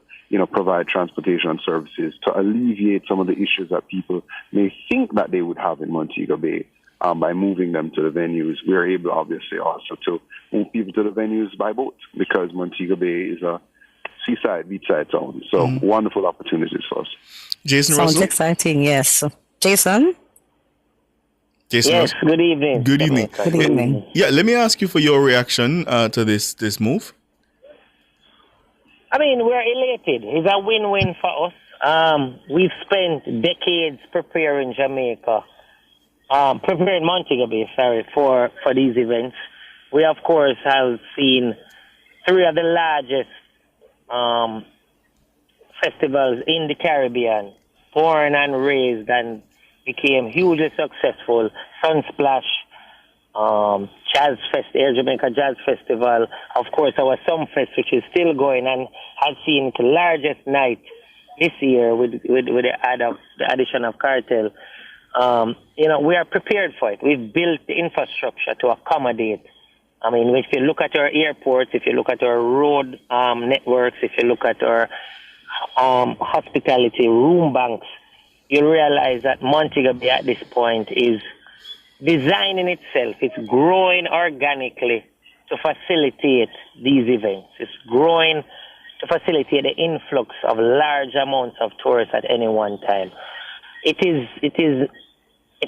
provide transportation services to alleviate some of the issues that people may think that they would have in Montego Bay. By moving them to the venues, we're able, obviously, also to move people to the venues by boat, because Montego Bay is a seaside, beachside town. So wonderful opportunities for us. Jason Sounds Russell? exciting, yes. Jason? Yes, good evening. Good evening. Good evening. Yeah, let me ask you for your reaction to this move. I mean, we're elated. It's a win-win for us. We've spent decades preparing Montego Bay, for these events. We, of course, have seen three of the largest festivals in the Caribbean, born and raised and became hugely successful. Sunsplash, Jazz Fest, Air Jamaica Jazz Festival, of course our Sumfest, which is still going and has seen its largest night this year with the addition of Cartel. We are prepared for it. We've built the infrastructure to accommodate. I mean, if you look at our airports, if you look at our road networks, if you look at our hospitality room banks, you'll realize that Montego Bay at this point is designing itself. It's growing organically to facilitate these events. It's growing to facilitate the influx of large amounts of tourists at any one time. It is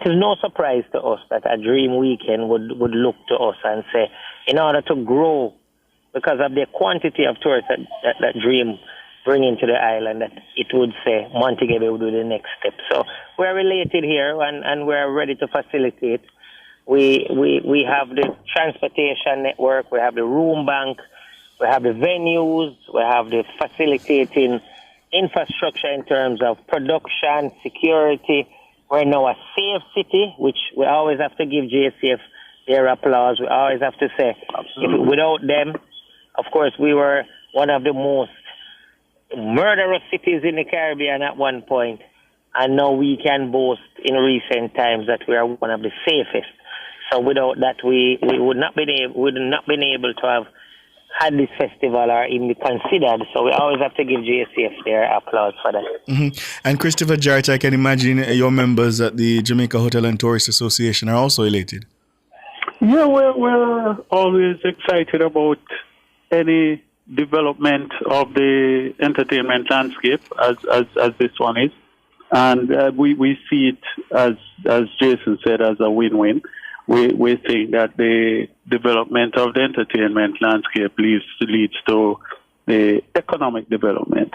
no surprise to us that a Dream Weekend would look to us and say, in order to grow, because of the quantity of tourists that Dream bring into the island, that it would say Montego Bay would do the next step. So we're related here and we're ready to facilitate. We have the transportation network, we have the room bank, we have the venues, we have the facilitating infrastructure in terms of production, security. We're now a safe city, which we always have to give JCF their applause. We always have to say, without them, of course, we were one of the most murderous cities in the Caribbean at one point, and now we can boast in recent times that we are one of the safest. So without that, we would not been able to have had this festival or even be considered. So we always have to give JCF their applause for that. Mm-hmm. And Christopher Jarrett, I can imagine your members at the Jamaica Hotel and Tourist Association are also elated. Yeah, we're always excited about any development of the entertainment landscape as this one is. And we see it, as Jason said, as a win-win. We think that the development of the entertainment landscape leads to the economic development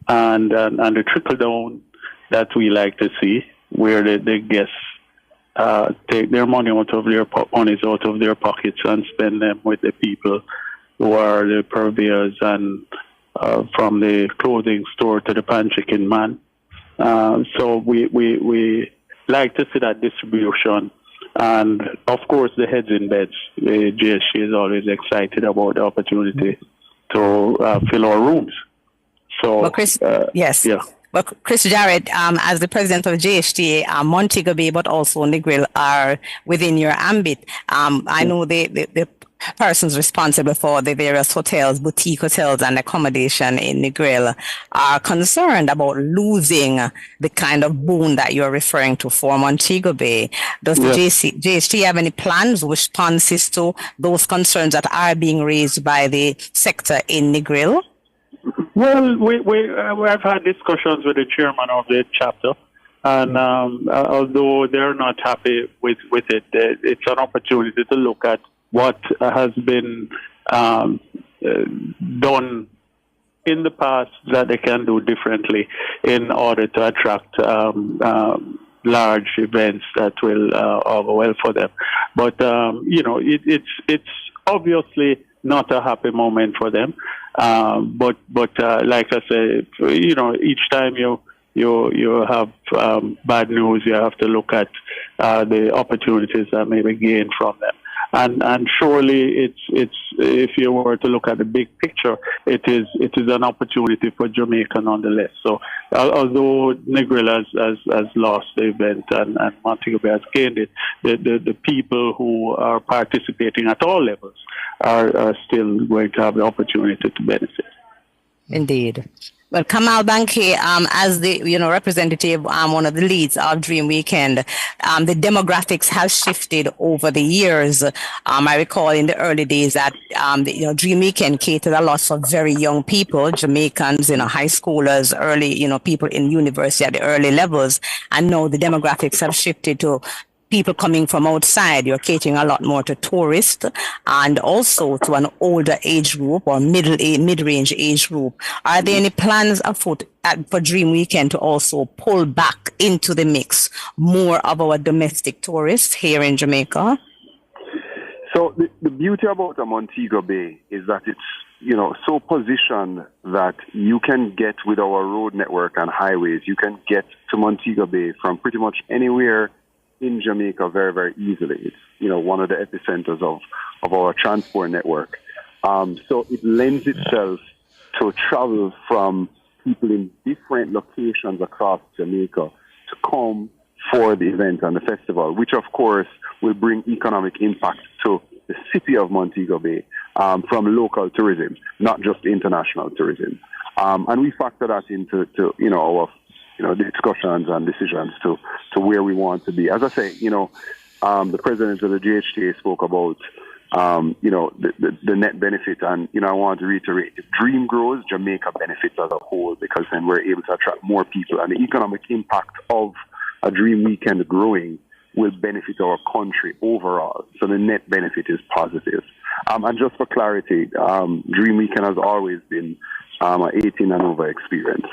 and the trickle down that we like to see, where the guests take their money out of their pockets and spend them with the people who are the purveyors and from the clothing store to the pan chicken man. So we like to see that distribution. And, of course, the heads in beds. The GSC is always excited about the opportunity to fill our rooms. So, well, Chris, yes. Yeah. Well, Chris Jarrett, as the president of GHTA, Montego Bay, but also Negril are within your ambit. I know the persons responsible for the various hotels, boutique hotels and accommodation in Negril are concerned about losing the kind of boon that you're referring to for Montego Bay. Does the GHT have any plans, responses to those concerns that are being raised by the sector in Negril? Well, I've had discussions with the chairman of the chapter, and although they're not happy with it, it's an opportunity to look at what has been done in the past that they can do differently in order to attract large events that will augur well for them. But it's obviously not a happy moment for them. But like I said, each time you have bad news, you have to look at the opportunities that may be gained from them. And surely it's if you were to look at the big picture, it is an opportunity for Jamaica nonetheless. So although Negril has lost the event and Montego Bay has gained it, the people who are participating at all levels are still going to have the opportunity to benefit. Indeed. Well, Kamal Banke, as the representative, one of the leads of Dream Weekend, the demographics have shifted over the years. I recall in the early days that Dream Weekend catered a lot for very young people, Jamaicans, high schoolers, early, people in university at the early levels, and now the demographics have shifted to people coming from outside. You're catering a lot more to tourists and also to an older age group or mid-range age group. Are there any plans afoot for Dream Weekend to also pull back into the mix more of our domestic tourists here in Jamaica? So the beauty about Montego Bay is that it's so positioned that you can get with our road network and highways, you can get to Montego Bay from pretty much anywhere in Jamaica very, very easily. It's, one of the epicenters of our transport network. So it lends itself to travel from people in different locations across Jamaica to come for the event and the festival, which of course will bring economic impact to the city of Montego Bay from local tourism, not just international tourism. And we factor that into our discussions and decisions to where we want to be. As I say, the president of the GHTA spoke about, the net benefit. And, I want to reiterate, if Dream grows, Jamaica benefits as a whole, because then we're able to attract more people. And the economic impact of a Dream Weekend growing will benefit our country overall. So the net benefit is positive. And just for clarity, Dream Weekend has always been an 18 and over experience.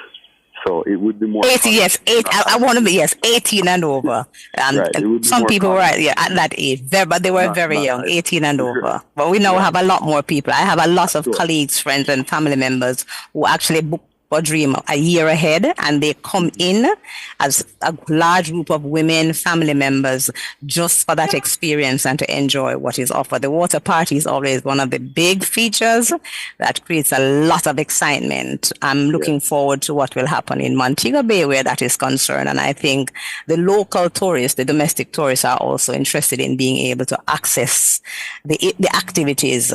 So it would be more 80, yes, 8. I want to be 18 and over. Right, and some people were at that age, but they were very young, 18 and over. But we now have a lot more people. I have a lot of colleagues, friends, and family members who actually book for Dream a year ahead, and they come in as a large group of women, family members, just for that experience and to enjoy what is offered. The water party is always one of the big features that creates a lot of excitement. I'm looking forward to what will happen in Montego Bay where that is concerned, and I think the local tourists, the domestic tourists, are also interested in being able to access the activities,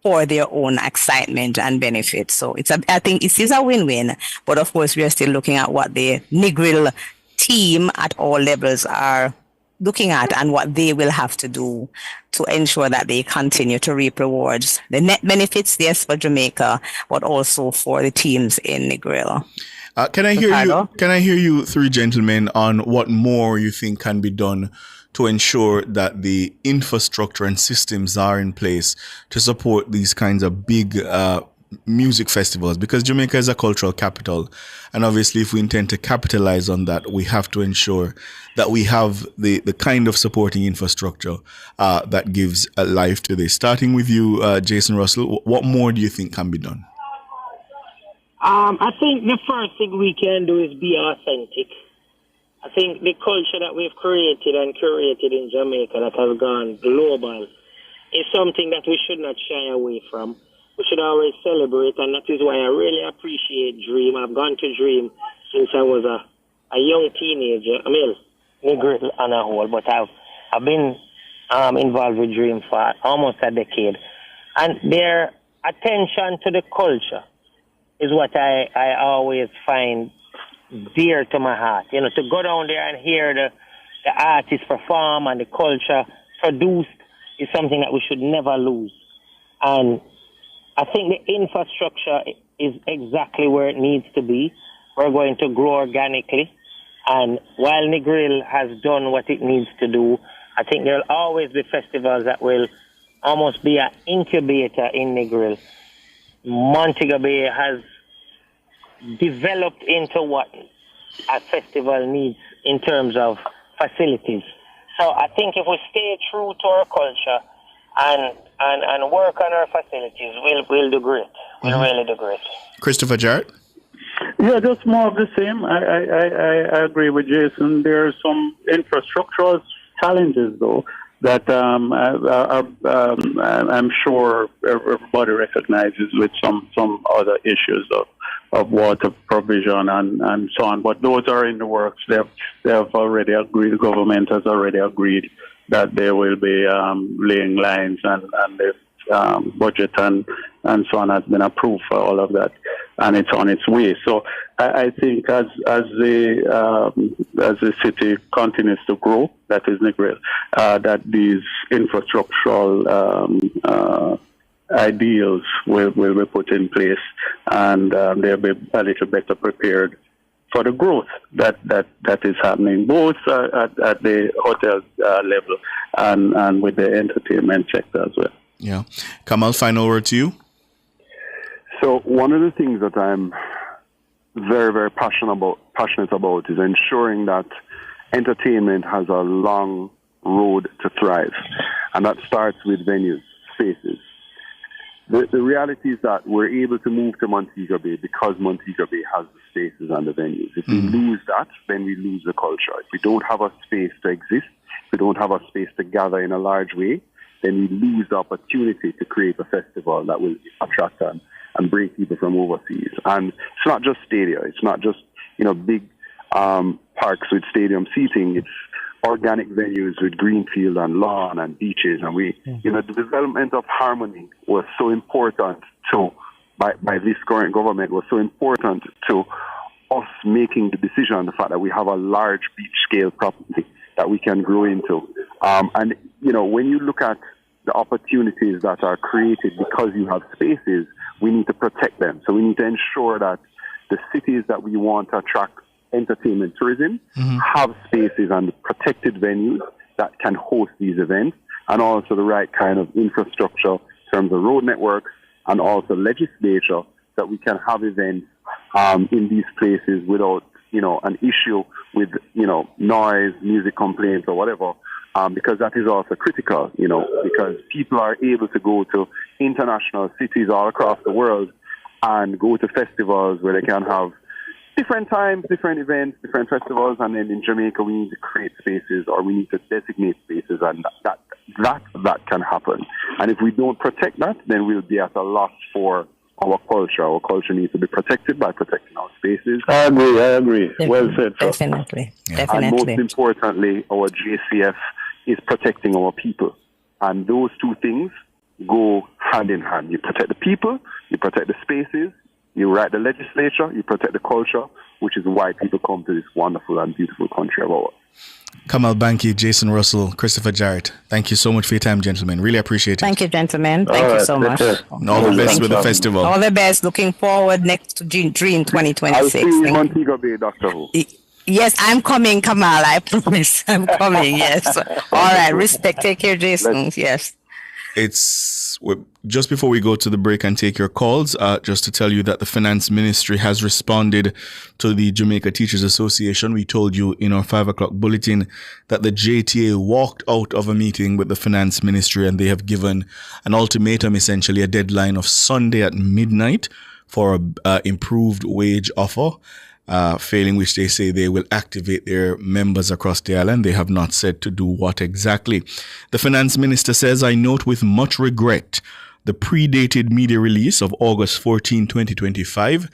for their own excitement and benefit. So I think it is a win-win, but of course we are still looking at what the Negril team at all levels are looking at and what they will have to do to ensure that they continue to reap rewards. The net benefits, yes, for Jamaica, but also for the teams in Negril. Can I hear you three gentlemen on what more you think can be done to ensure that the infrastructure and systems are in place to support these kinds of big music festivals? Because Jamaica is a cultural capital, and obviously if we intend to capitalize on that, we have to ensure that we have the kind of supporting infrastructure that gives a life to this. Starting with you, Jason Russell, what more do you think can be done? I think the first thing we can do is be authentic. I think the culture that we've created and curated in Jamaica that has gone global is something that we should not shy away from. We should always celebrate, and that is why I really appreciate Dream. I've gone to Dream since I was a young teenager. I mean, Negril on a whole, but I've been involved with Dream for almost a decade. And their attention to the culture is what I always find dear to my heart. To go down there and hear the artists perform and the culture produced is something that we should never lose. And I think the infrastructure is exactly where it needs to be. We're going to grow organically. And while Negril has done what it needs to do, I think there will always be festivals that will almost be an incubator in Negril. Montego Bay has developed into what a festival needs in terms of facilities. So I think if we stay true to our culture and work on our facilities, we'll do great. We'll really do great. Christopher Jarrett? Yeah, just more of the same. I agree with Jason. There are some infrastructural challenges, though, that I'm sure everybody recognizes with some other issues of water provision and so on. But those are in the works. They have already agreed, the government has already agreed that they will be laying lines, and the budget and so on has been approved for all of that, and it's on its way. So I think as the city continues to grow, that is Negril, that these infrastructural ideals will be put in place, and they'll be a little better prepared for the growth that is happening both at the hotel level and with the entertainment sector as well. Yeah. Kamal, final word to you. So one of the things that I'm very, very passionate about is ensuring that entertainment has a long road to thrive. And that starts with venues, spaces. The reality is that we're able to move to Montego Bay because Montego Bay has the spaces and the venues. If we lose that, then we lose the culture. If we don't have a space to exist, if we don't have a space to gather in a large way, then we lose the opportunity to create a festival that will attract and bring people from overseas. And it's not just stadia. It's not just, big parks with stadium seating. It's organic venues with greenfield and lawn and beaches. And the development of harmony was so important by this current government, was so important to us making the decision, the fact that we have a large beach scale property that we can grow into. And when you look at the opportunities that are created because you have spaces, we need to protect them. So we need to ensure that the cities that we want to attract entertainment tourism have spaces and protected venues that can host these events, and also the right kind of infrastructure in terms of road networks and also legislature that we can have events in these places without an issue with noise, music complaints or whatever, because that is also critical, because people are able to go to international cities all across the world and go to festivals where they can have different times, different events, different festivals, and then in Jamaica we need to create spaces, or we need to designate spaces, and that can happen. And if we don't protect that, then we'll be at a loss for our culture. Our culture needs to be protected by protecting our spaces. I agree. Well said. Definitely. And most importantly, our JCF is protecting our people. And those two things go hand in hand. You protect the people, you protect the spaces, you write the legislature, you protect the culture, which is why people come to this wonderful and beautiful country of ours. Kamal Banky, Jason Russell, Christopher Jarrett, thank you so much for your time, gentlemen. Really appreciate it. Thank you, gentlemen. Thank you so much. And all the best with the festival. All the best. Looking forward next to Dream 2026. I'll see you in Montego Bay, Dr. Who. Yes, I'm coming, Kamal. I promise. I'm coming. Yes. All right. Respect. Take care, Jason. Yes. It's just before we go to the break and take your calls, just to tell you that the Finance Ministry has responded to the Jamaica Teachers Association. We told you in our 5 o'clock bulletin that the JTA walked out of a meeting with the Finance Ministry, and they have given an ultimatum, essentially a deadline of Sunday at midnight for a improved wage offer. Failing which they say they will activate their members across the island. They have not said to do what exactly. The finance minister says, I note with much regret the predated media release of August 14, 2025.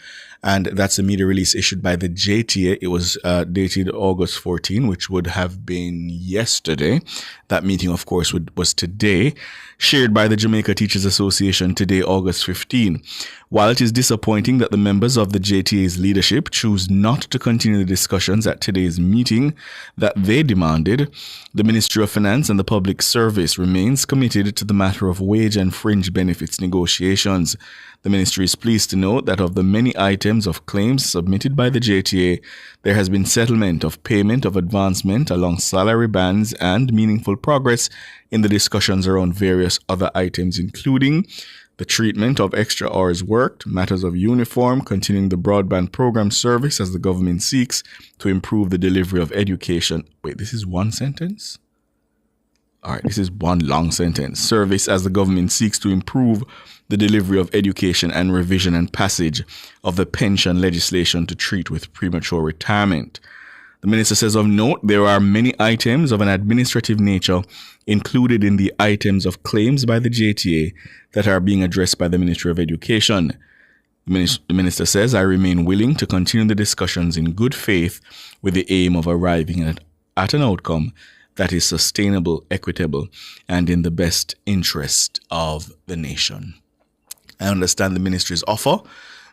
And that's a media release issued by the JTA. It was dated August 14, which would have been yesterday. That meeting, of course, was today. Shared by the Jamaica Teachers Association today, August 15. While it is disappointing that the members of the JTA's leadership choose not to continue the discussions at today's meeting that they demanded, the Ministry of Finance and the Public Service remains committed to the matter of wage and fringe benefits negotiations. The ministry is pleased to note that of the many items of claims submitted by the JTA, there has been settlement of payment of advancement along salary bands and meaningful progress in the discussions around various other items, including the treatment of extra hours worked, matters of uniform, continuing the broadband program service as the government seeks to improve the delivery of education. Wait, this is one sentence? All right, this is one long sentence. Service as the government seeks to improve the delivery of education and revision and passage of the pension legislation to treat with premature retirement. The minister says of note, there are many items of an administrative nature included in the items of claims by the JTA that are being addressed by the Ministry of Education. The minister says, I remain willing to continue the discussions in good faith with the aim of arriving at an outcome that is sustainable, equitable, and in the best interest of the nation. I understand the ministry's offer,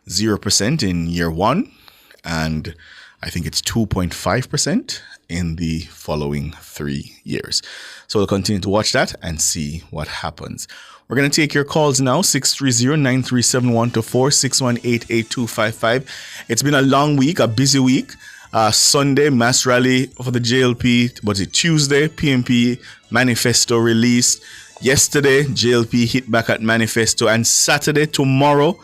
0% in year one, and I think it's 2.5% in the following 3 years. So we'll continue to watch that and see what happens. We're going to take your calls now, 630-9371-24, 618-8255. It's been a long week, a busy week. Sunday, mass rally for the JLP. Was it Tuesday? PMP manifesto released. Yesterday, JLP hit back at manifesto. And Saturday, tomorrow,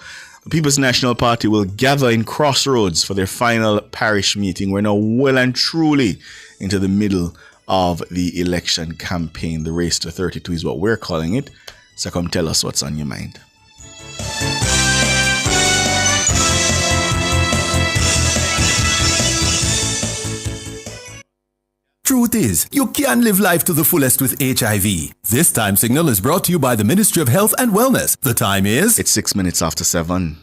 the People's National Party will gather in Crossroads for their final parish meeting. We're now well and truly into the middle of the election campaign. The race to 32 is what we're calling it. So come tell us what's on your mind. Truth is, you can live life to the fullest with HIV. This time signal is brought to you by the Ministry of Health and Wellness. The time is... It's 6 minutes after 7.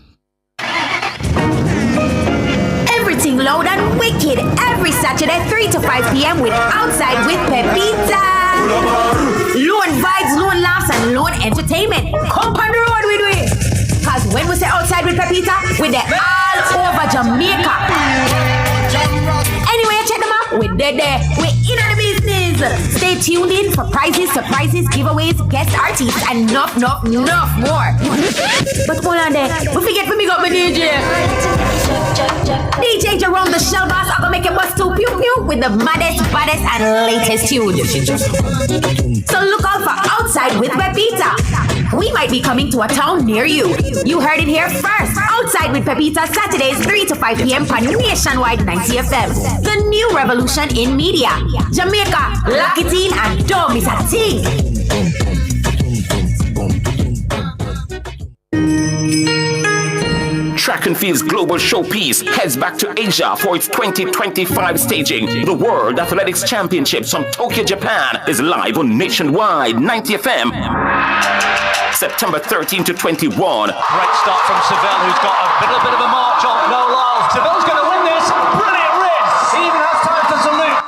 Everything loud and wicked every Saturday 3 to 5 p.m. with Outside with Pepita. Lone vibes, lone laughs, and lone entertainment. Come on the road with we. Cause when we say Outside with Pepita, we're there all over Jamaica. Anyway, check them out. We're there. We're in the business. Stay tuned in for prizes, surprises, giveaways, guest artists, and enough more. But hold on there. We forget to pick up my DJ. DJ Jerome the Shell Boss. I'm gonna make it bust to pew pew with the baddest, and latest tune. So look out for Outside with Pepita. We might be coming to a town near you. You heard it here first. Outside with Pepita, Saturdays 3 to 5 p.m. on Nationwide 90 FM. The new revolution in media. Jamaica, lock it in and don't miss a thing. Track and Field's global showpiece heads back to Asia for its 2025 staging. The World Athletics Championships from Tokyo, Japan is live on Nationwide 90 FM. September 13 to 21. Great start from Seville, who's got a little bit of a march on. No Lyles. Seville's going to win this. Brilliant rid. He even has time to salute.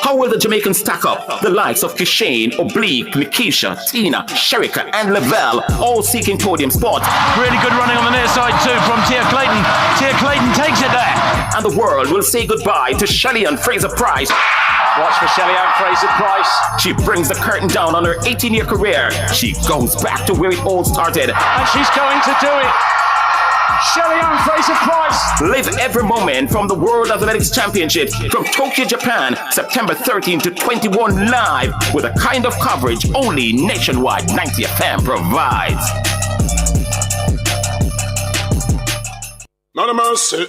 How will the Jamaicans stack up? The likes of Kishane, Oblique, Nikisha, Tina, Sherika, and Lavelle, all seeking podium spots. Really good running on the near side too from Tia Clayton. Tia Clayton takes it there. And the world will say goodbye to Shelly-Ann Fraser-Pryce. Watch for Shelly-Ann Fraser-Pryce. She brings the curtain down on her 18-year career. She goes back to where it all started. And she's going to do it. Shelly-Ann Fraser-Pryce. Live every moment from the World Athletics Championships from Tokyo, Japan, September 13 to 21 live with a kind of coverage only Nationwide 90 FM provides. Not a mercy.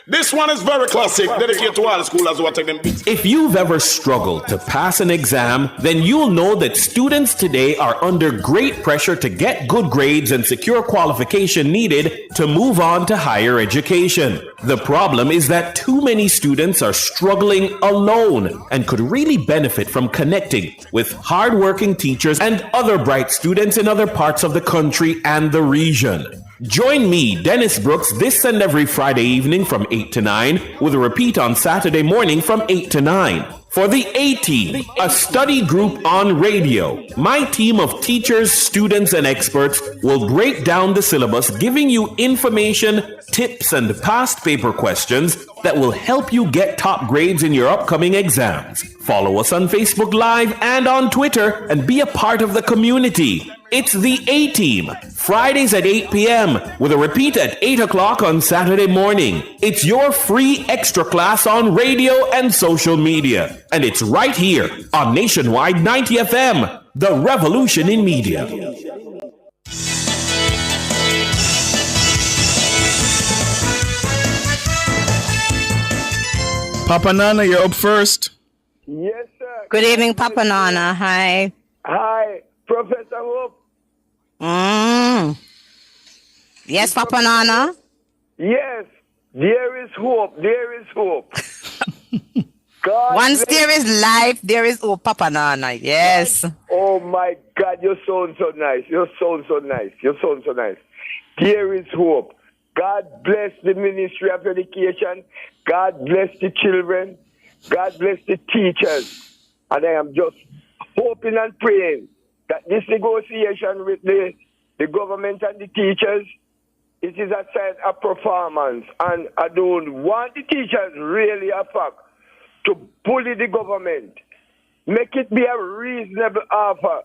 This one is very classic, dedicated to all the schoolers who are taking beats. If you've ever struggled to pass an exam, then you'll know that students today are under great pressure to get good grades and secure qualification needed to move on to higher education. The problem is that too many students are struggling alone and could really benefit from connecting with hardworking teachers and other bright students in other parts of the country and the region. Join me, Dennis Brooks, this and every Friday evening from 8 to 9, with a repeat on Saturday morning from 8 to 9. For the A-Team, a study group on radio, my team of teachers, students, and experts will break down the syllabus, giving you information, tips, and past paper questions that will help you get top grades in your upcoming exams. Follow us on Facebook Live and on Twitter and be a part of the community. It's the A-Team, Fridays at 8 p.m. with a repeat at 8 o'clock on Saturday morning. It's your free extra class on radio and social media. And it's right here on Nationwide 90 FM, the revolution in media. Papa Nana, you're up first. Yes, sir. Good evening, Papa Nana. Hi. Hi, Professor Hope. Yes, Papa Nana. Yes, there is hope. There is hope. God Once there is life, there is hope, Papa Nana. Yes. Oh my God, you sound so nice. You sound so nice. You sound so nice. There is hope. God bless the Ministry of Education. God bless the children. God bless the teachers. And I am just hoping and praying that this negotiation with the government and the teachers, it is a sign of performance. And I don't want the teachers really a fact to bully the government. Make it be a reasonable offer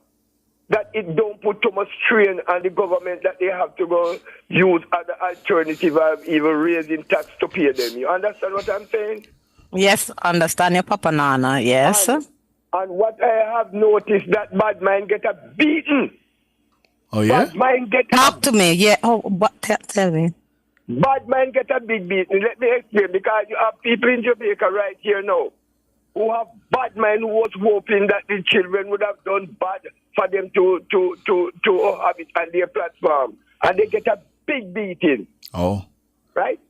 that it don't put too much strain on the government that they have to go use other alternative of even raising tax to pay them. You understand what I'm saying? Yes, understand your Papa Nana. Yes. And what I have noticed that bad mind get a beaten. Oh yeah? Bad mind get Talk to me. Yeah. Oh, what? Tell me. Bad mind get a big beating. Let me explain, because you have people in Jamaica right here now who have bad mind, who was hoping that the children would have done bad for them to have it on their platform. And they get a big beating. Oh. Right?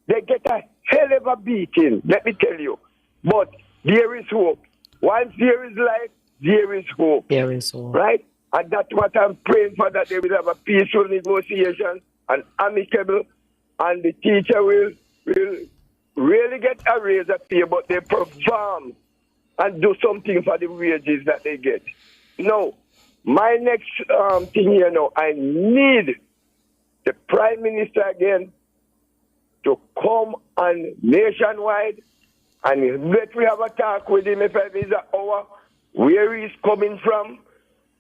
They get a hell of a beating, let me tell you. But there is hope. Once there is life, there is hope. There is hope. Right? And that's what I'm praying for, that they will have a peaceful negotiation and amicable, and the teacher will really get a raise of pay, but they perform and do something for the wages that they get. Now, my next thing here now, I need the Prime Minister again to come on Nationwide, and let we have a talk with him if it is an hour, where he's coming from,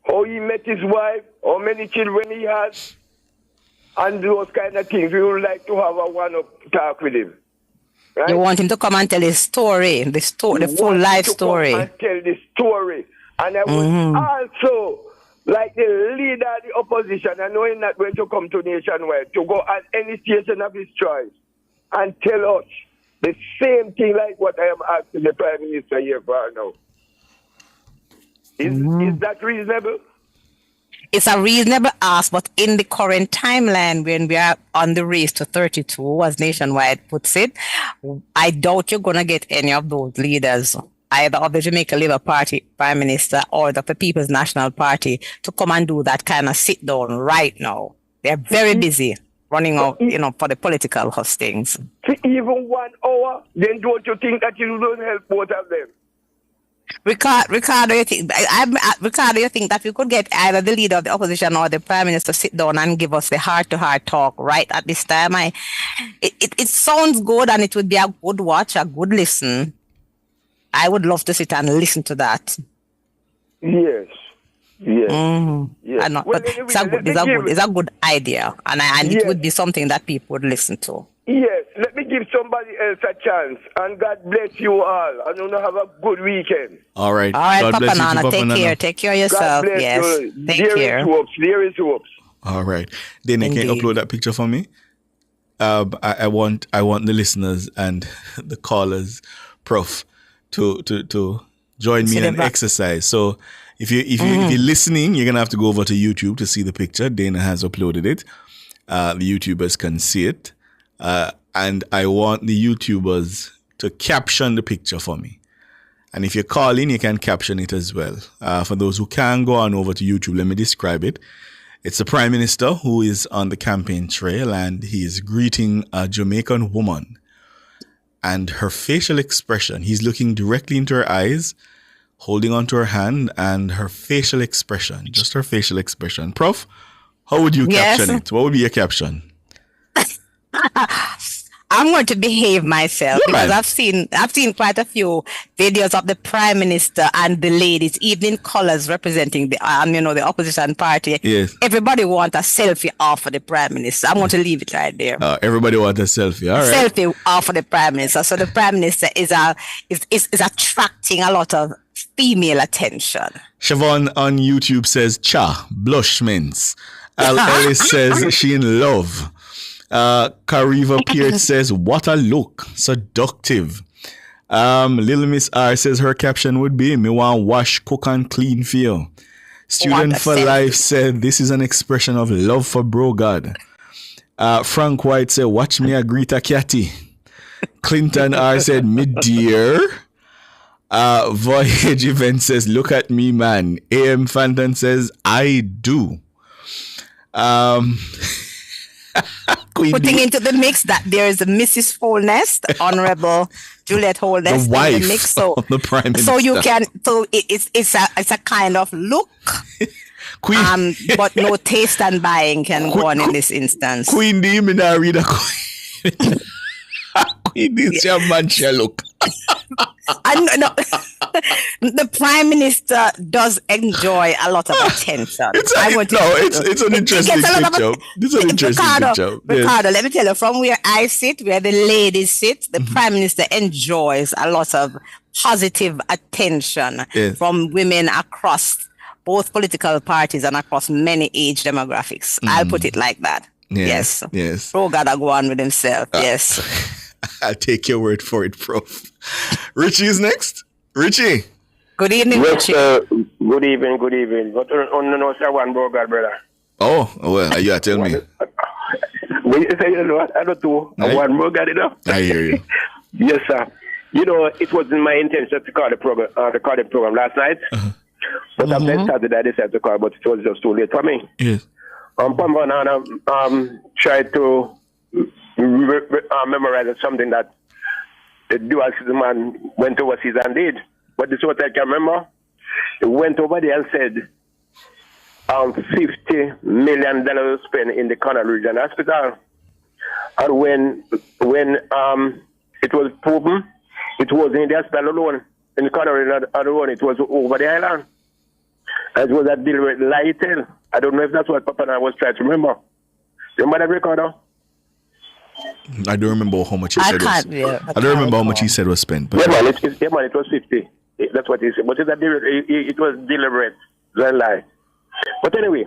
how he met his wife, how many children he has, and those kind of things. We would like to have a one-up talk with him. Right? You want him to come and tell his story, the full life story. Come and tell the story. And I would also like the leader of the opposition, I know he's not going to come to Nationwide, to go at any station of his choice and tell us the same thing like what I am asking the Prime Minister here for now. Is that reasonable? It's a reasonable ask, but in the current timeline, when we are on the race to 32, as Nationwide puts it, I doubt you're going to get any of those leaders, either of the Jamaica Labour Party Prime Minister or the People's National Party, to come and do that kind of sit down right now. They're very busy running out, for the political hustings. Even 1 hour, then don't you think that you don't help both of them? Ricardo, you think that we could get either the leader of the opposition or the Prime Minister sit down and give us the heart-to-heart talk right at this time? It sounds good, and it would be a good watch, a good listen. I would love to sit and listen to that. Yes. Yes. Mm-hmm. Yes. I know, but it's a good idea, and it would be something that people would listen to. Yes, let me give somebody else a chance, and God bless you all, and you have a good weekend. All right. All right, God Papa bless you, Nana, Papa take Nana. care. Take care of yourself. God bless Yes, you. take care. There is hope. All right. Then can you upload that picture for me? I want the listeners and the callers, Prof, to join me in an exercise. So if you're listening, you're gonna have to go over to YouTube to see the picture. Dana has uploaded it. The YouTubers can see it. And I want the YouTubers to caption the picture for me. And if you're calling, you can caption it as well. For those who can go on over to YouTube, let me describe it. It's the Prime Minister who is on the campaign trail, and he is greeting a Jamaican woman. And her facial expression, he's looking directly into her eyes, holding onto her hand, and her facial expression, just her facial expression. Prof, how would you caption it? What would be your caption? I'm going to behave myself because I've seen quite a few videos of the Prime Minister and the ladies, evening colors representing the the opposition party. Yes. Everybody wants a selfie off of the Prime Minister. I'm going to leave it right there. Everybody wants a selfie. All right. Selfie off of the Prime Minister. So the Prime Minister is attracting a lot of female attention. Siobhan on YouTube says, "Cha, blush mints." Al Ellis says she in love. Kariva Pierce says, "What a look, seductive." Little Miss R says her caption would be, "Me want wash, cook and clean for you." Student for Life said, "This is an expression of love for bro God." Frank White said, "Watch me a greet a catty." Clinton R said, "Me dear." Voyage Event says, "Look at me, man." AM Fanton says, "I do." Putting into the mix that there is a Mrs. Holness, Honorable Juliet Holness, the wife in the mix. So, of the Prime Minister. So you can, it's a kind of look, but no taste and buying can go on in this instance. Queen D, me not read a Queen. Queen D, your man shall look. The Prime Minister does enjoy a lot of attention. It's an interesting picture. It's an interesting picture. Ricardo, let me tell you, from where I sit, where the ladies sit, the Prime Minister enjoys a lot of positive attention from women across both political parties and across many age demographics. I'll put it like that. Yes. Bro gotta go on with himself. Yes. I'll take your word for it, Prof. Richie is next. Richie. Good evening, Richie. Good evening. But on no sir, one brother. Oh, well, you tell me. When you say I don't know. One brother, I hear you. Yes, sir. It wasn't my intention to call the program last night. But after Saturday, I decided to call, but it was just too late for me. Yes. Tried to memorize something that the dual man went overseas and did. But this is what I can remember. He went over there and said $50 million spent in the Connaught Region Hospital. And when it was proven, it was in the hospital alone. In the Connaught Region alone, it was over the island. And it was a deliberate lie tale. I don't know if that's what Papa and I was trying to remember. Remember that, Ricardo? I don't remember how much he said. I don't remember how much he said was spent. But it was 50. That's what he said. But it was deliberate. Don't lie. But anyway,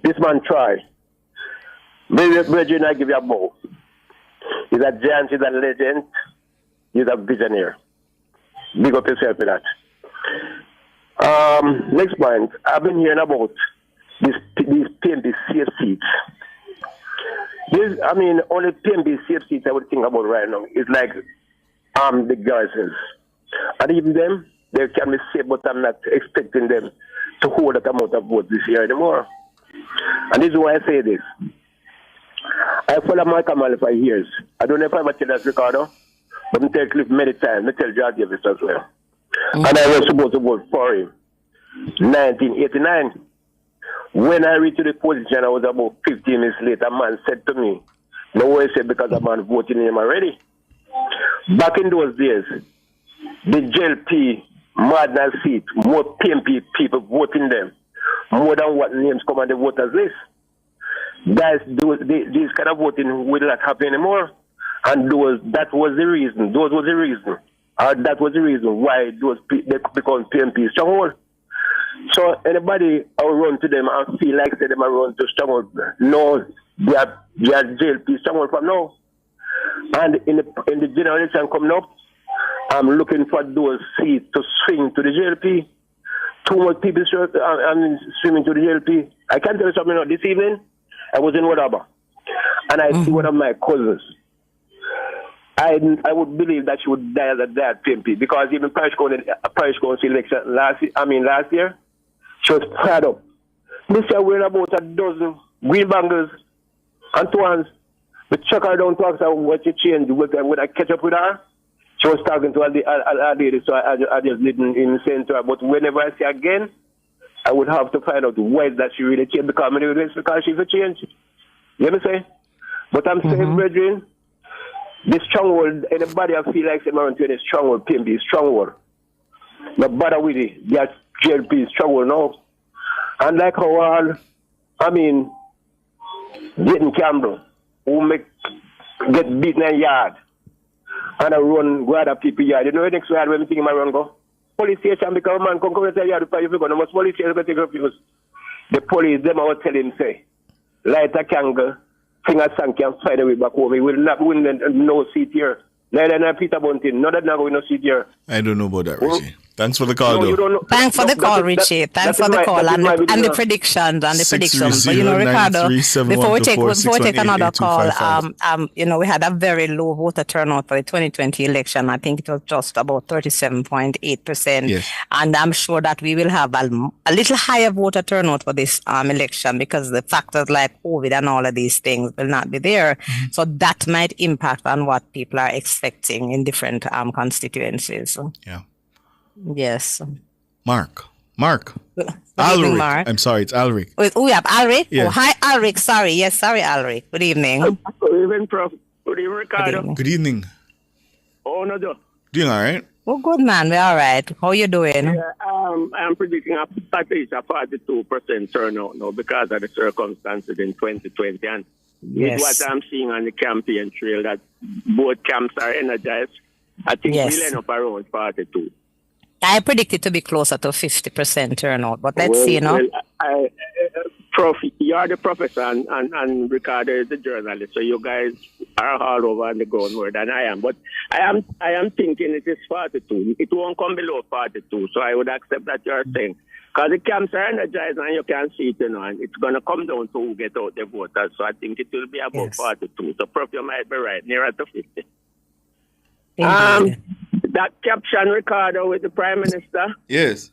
this man tried. Bridget, I give you a bow. He's a giant, he's a legend, he's a visionary. Big up yourself for that. Next point, I've been hearing about these PMP safe seats. Only PMP safe seats I would think about right now is like the garrisons. And even them, they can be safe, but I'm not expecting them to hold that amount of votes this year anymore. And this is why I say this. I follow Malcolm Ali for years. I don't know if I ever tell that, Ricardo, but I tell Cliff many times. I tell George Davis as well. And I was supposed to vote for him. 1989. When I reached the position, I was about 15 minutes late. A man said to me, no way, said, because I'm not voting him already. Back in those days, the JLP madness seat, more PMP people voting them, more than what names come on the voters list. Guys, these kind of voting will not happen anymore. And that was the reason. That was the reason why they become PMP stronghold. So anybody I will run to them and feel like say them I run to stronghold. No, they are JLP stronghold from now. And in the general election coming up, I'm looking for those seats to swing to the JLP. Too much people swimming to the JLP. I can tell you something. This evening, I was in Wadaba, and I see one of my cousins. I would believe that she would die at PMP because even parish council election last year, she was fired up. This year we're about a dozen green bangers and twans. We check her down to ask her what she changed. When I catch up with her, she was talking to a lady, so I just didn't even say to her. But whenever I see her again, I would have to find out why that she really changed because she's a change. You know what I'm saying? But I'm saying, brethren, this stronghold, anybody I feel like around to this stronghold, PMP, stronghold. No bother with it. That JLP stronghold now. And like how Dayton Campbell, who get beaten in yard, and I run go other people yard. You know the next yard when everything in my run go? Police station because a man come to the yard if you go. No more police station go take refuse. The police, them I was telling say, light a candle, sing a song, can find a way back home. We will not win no seat here. Neither than Peter Bunting. No, that not going no seat here. I don't know about that, Richie. Thanks for the call, though. Thanks for the call, Richie. Thanks for the call and the predictions But Ricardo, before we take another call, we had a very low voter turnout for the 2020 election. I think it was just about 37.8%. Yes. And I'm sure that we will have a little higher voter turnout for this election because the factors like COVID and all of these things will not be there. So that might impact on what people are expecting in different constituencies. Yeah. Yes. Mark. Alric. Mark. I'm sorry, it's Alric. We have Alric? Yes. Oh, hi, Alric. Sorry, Alric. Good evening. Good evening, Prof. Good evening, Ricardo. Good evening. Oh, no, Joe. Doing all right? Oh, good, man. We're all right. How you doing? Yeah, I'm predicting at least a 42% turnout now because of the circumstances in 2020. And yes. With what I'm seeing on the campaign trail, that both camps are energized. I think we'll end up around 42. I predict it to be closer to 50% turnout, but let's see, Prof, you are the professor and Ricardo is the journalist, so you guys are all over on the ground more than I am. But I am thinking it is 42. It won't come below 42, so I would accept that you're saying. Because the camps are energized and you can see it, and it's going to come down to who get out the voters. So I think it will be about 42. So, Prof, you might be right, nearer to 50. That caption, Ricardo, with the Prime Minister. Yes.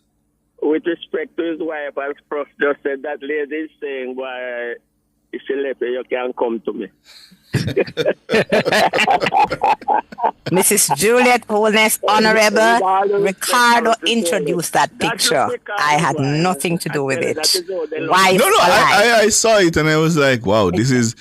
With respect to his wife, as Prof just said, that lady is saying, why, if she left you can come to me. Mrs. Juliet Holness, Honorable Ricardo introduced that picture. I had nothing to do with it. Wife I saw it and I was like, wow, this is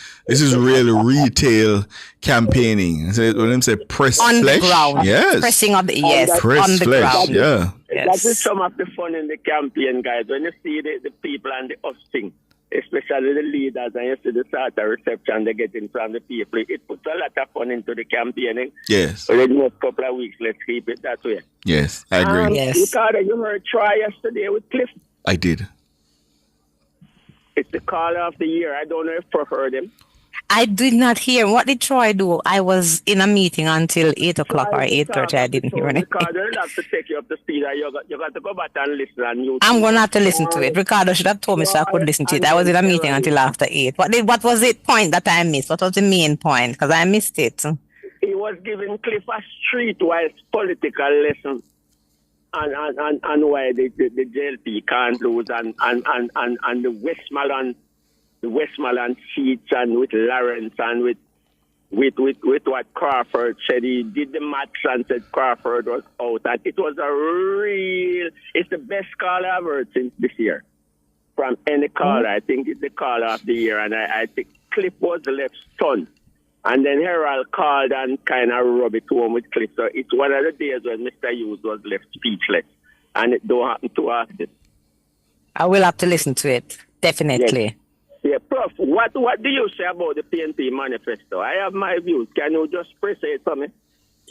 real retail campaigning. When them say press on flesh, the ground. Yes, pressing of the press on the flesh, ground. yeah. Yes. That is some of the fun in the campaign, guys. When you see the people and the us thing, especially the leaders, and you see the sort of reception they get in from the people, it puts a lot of fun into the campaigning. Yes. For the next couple of weeks, let's keep it that way. Yes, I agree. Ricardo, you heard Troy yesterday with Cliff. I did. It's the caller of the year. I don't know if Prof heard him. I did not hear. What did Troy do? I was in a meeting until 8 o'clock or 8:30. I didn't hear anything. Ricardo, they'll have to take you up to speed. You got to go back and listen. And I'm going to have to listen to it. Ricardo should have told me so I could listen to it. I was in a meeting until after 8. What was the point that I missed? What was the main point? Because I missed it. He was giving Cliff a streetwise political lesson. And why the JLP can't lose and the Westmoreland seats and with Lawrence and with what Crawford said. He did the maths and said Crawford was out. And it was it's the best call I've heard since this year. From any caller. I think it's the caller of the year. And I think Cliff was left stunned. And then Herald called and kind of rubbed it home with Cliff. So it's one of the days when Mr. Hughes was left speechless. And it don't happen too often. I will have to listen to it. Definitely. Yeah, Prof, what do you say about the PNP manifesto? I have my views. Can you just say it for me?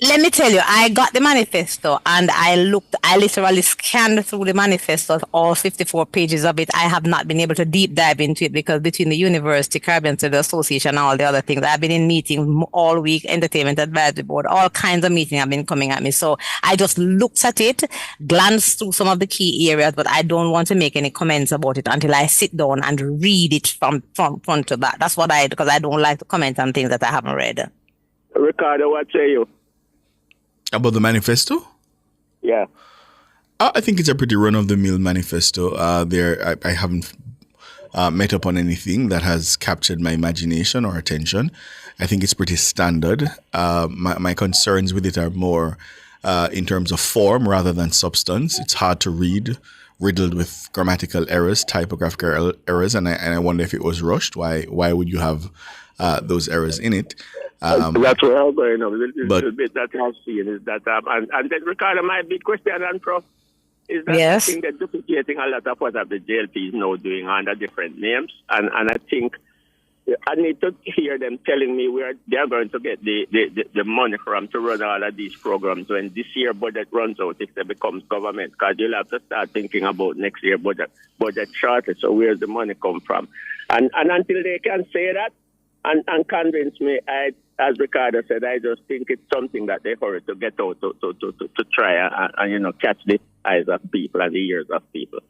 Let me tell you, I got the manifesto and I literally scanned through the manifesto, all 54 pages of it. I have not been able to deep dive into it because between the university, Caribbean Studies Association, and all the other things, I've been in meetings all week, Entertainment Advisory Board, all kinds of meetings have been coming at me. So I just looked at it, glanced through some of the key areas, but I don't want to make any comments about it until I sit down and read it from front to back. That's what because I don't like to comment on things that I haven't read. Ricardo, what say you? About the manifesto? Yeah. I think it's a pretty run-of-the-mill manifesto. I haven't met up on anything that has captured my imagination or attention. I think it's pretty standard. My concerns with it are more in terms of form rather than substance. It's hard to read, riddled with grammatical errors, typographical errors, and I wonder if it was rushed. Why would you have those errors in it? That's where I'm going on. A little bit that I've seen is that, and then Ricardo, my big question, and Prof, is that I think they're duplicating a lot of what the JLP is now doing under different names, and I think I need to hear them telling me where they're going to get the money from to run all of these programs when this year budget runs out if they become government, because you'll have to start thinking about next year budget shortage. So where's the money come from? And until they can say that and convince me, as Ricardo said, I just think it's something that they hurry to get out to try and catch the eyes of people and the ears of people.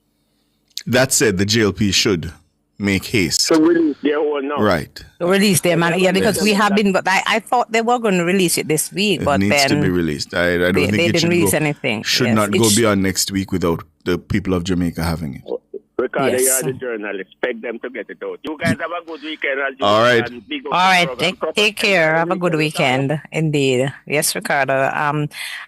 That said, the JLP should make haste to release their own now. Right. To release their money, yeah, because we have been. But I thought they were going to release it this week, It but needs then to be released. I don't think they it didn't should release go, anything. Should Yes, not it go sh- beyond next week without the people of Jamaica having it. Ricardo, Yes. you're the journalist. Beg them to get it out. You guys have a good weekend. All right. All right, take care. Have a good weekend, indeed. Yes, Ricardo.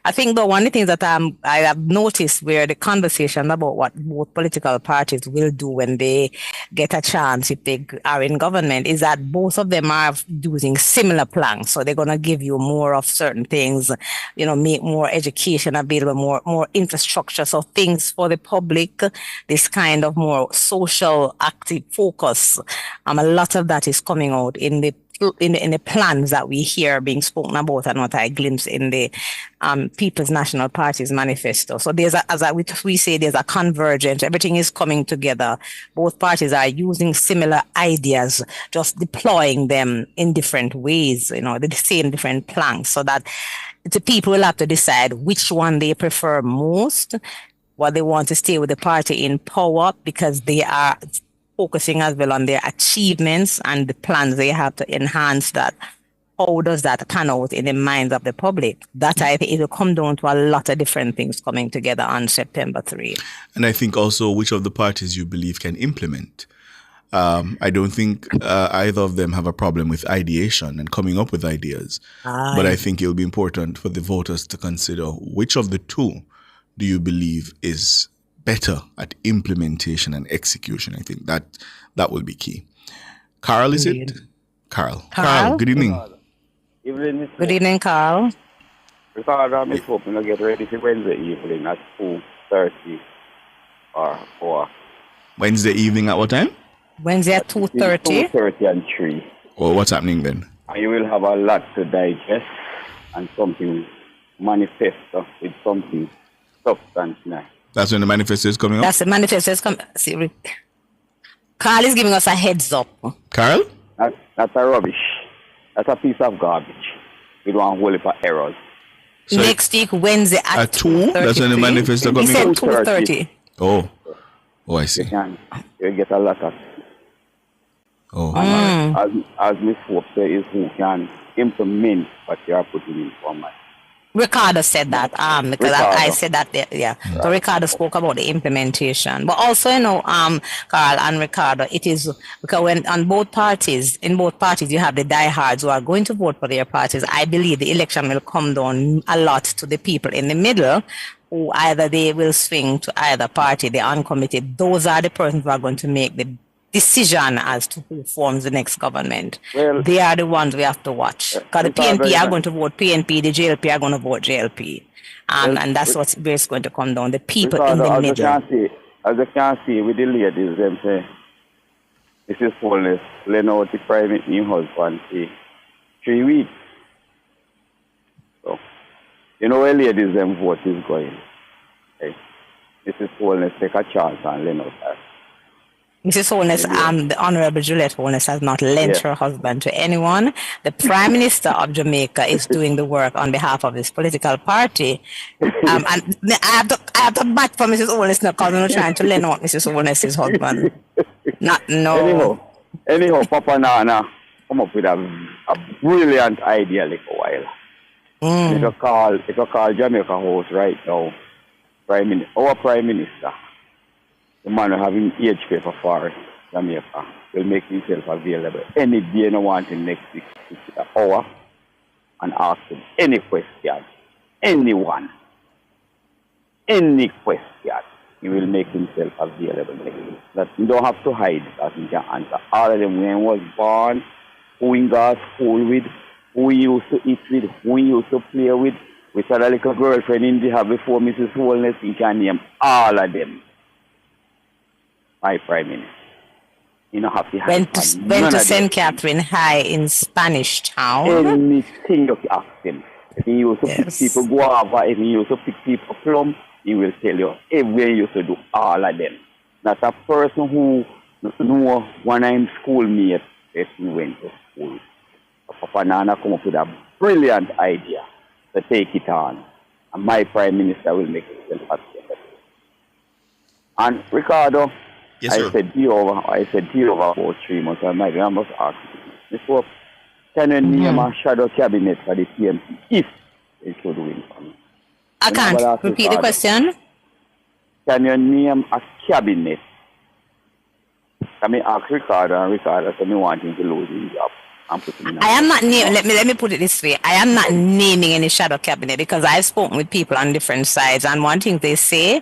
I think the one of the things that I have noticed where the conversation about what both political parties will do when they get a chance, if they are in government, is that both of them are using similar plans. So they're going to give you more of certain things, make more education available, more infrastructure. So things for the public, this kind of more social active focus. A lot of that is coming out in the plans that we hear being spoken about and what I glimpse in the People's National Party's manifesto. So there's we say there's a convergence. Everything is coming together. Both parties are using similar ideas, just deploying them in different ways, the same different plans, so that the people will have to decide which one they prefer most, what they want to stay with the party in power, because they are focusing as well on their achievements and the plans they have to enhance that. How does that pan out in the minds of the public? That I think it will come down to a lot of different things coming together on September 3. And I think also which of the parties you believe can implement. I don't think either of them have a problem with ideation and coming up with ideas. But I think it'll be important for the voters to consider which of the two do you believe is better at implementation and execution. I think that will be key. Carl, is it? Carl, good evening. Good evening, Carl. Ricardo, I'm hoping to get ready for Wednesday evening at 2:30 or 4. Wednesday evening at what time? Wednesday at 2:30. 2:30 and 3. Well, what's happening then? And you will have a lot to digest and something manifesto with something substance now. That's when the manifesto is coming up? That's the manifesto is coming. See, Carl is giving us a heads up. Carl? That's a rubbish. That's a piece of garbage. We don't want whole heap of errors. So next week, Wednesday at 2? That's when the manifesto He coming said out? 2:30. Oh. Oh, I see. You get a lot of. Oh. As Miss Hope said, is who can implement what you are putting in format. Ricardo said that, because Ricardo. I said that, yeah. So Ricardo spoke about the implementation. But also, Carl and Ricardo, it is, because when in both parties, you have the diehards who are going to vote for their parties. I believe the election will come down a lot to the people in the middle, who either they will swing to either party, the uncommitted. Those are the persons who are going to make the decision as to who forms the next government. Well, they are the ones we have to watch. Because the PNP are going to vote PNP, the JLP are going to vote JLP. And that's where it's going to come down, the people in the middle. As you can see, with the ladies, them say, this is fullness, learn out the private new husband, say, 3 weeks. So, you know where ladies, them vote is going. Okay. This is fullness, take a chance and learn out that. Mrs. Holness, the Honorable Juliette Holness has not lent her husband to anyone. The Prime Minister of Jamaica is doing the work on behalf of his political party. And I have to back for Mrs. Holness now because I'm not trying to lend out Mrs. Holness's husband. Anyhow, Papa Nana come up with a brilliant idea like a while. If you call Jamaica House right now, our Prime Minister, the man who having age paper for Jamaica will make himself available any day no want him next week an hour and ask him any question. Anyone. Any question. He will make himself available next week. That you don't have to hide that he can answer. All of them when he was born, who he got school with, who he used to eat with, who he used to play with had a little girlfriend in the house before Mrs. Holness, he can name all of them. My Prime Minister. You know, have to went to St. Catherine High in Spanish Town. Anything you ask him. If he used to pick people guava, if he used to pick people plum, he will tell you everywhere he used to do all of them. That's a person who know one of his schoolmates if he went to school. Papa Nana come up with a brilliant idea to take it on. And my Prime Minister will make it happen. And Ricardo, yes, I said to you over about 3 months, and I must ask you, Mr. Can you name a shadow cabinet for the PMP if it should win for me? I can't. Repeat the question. Can you name a cabinet? Can I ask Ricardo, and Ricardo said me want him to lose his job. I am not naming, let me put it this way. I am not naming any shadow cabinet because I've spoken with people on different sides, and one thing they say,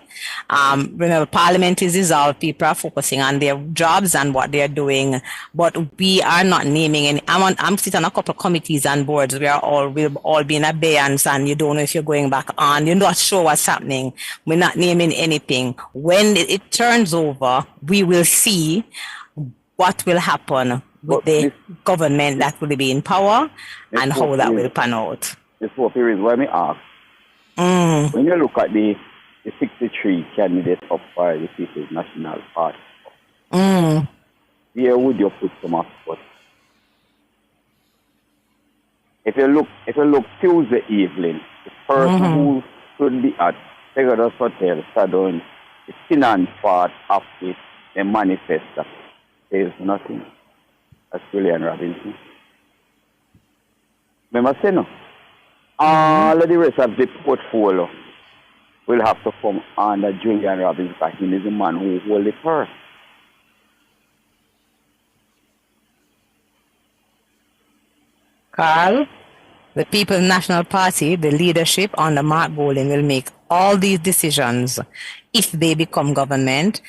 remember, Parliament is dissolved, people are focusing on their jobs and what they're doing, but we are not naming any. I'm sitting on a couple of committees and boards where we'll all be in abeyance and you don't know if you're going back on, you're not sure what's happening. We're not naming anything. When it turns over, we will see what will happen with the government that will be in power and how that will pan out. This is what let me ask. When you look at the 63 candidates up for the People's National Party, where would you put them up? If you look Tuesday evening, the person who should be at Pegasus Hotel, Saddle, the finance part of it, the manifesto, there is nothing. That's Julian Robinson. Remember, say no. All of the rest of the portfolio will have to come under Julian Robinson because he is the man who holds the purse. Carl, the People's National Party, the leadership under Mark Golding will make all these decisions if they become government.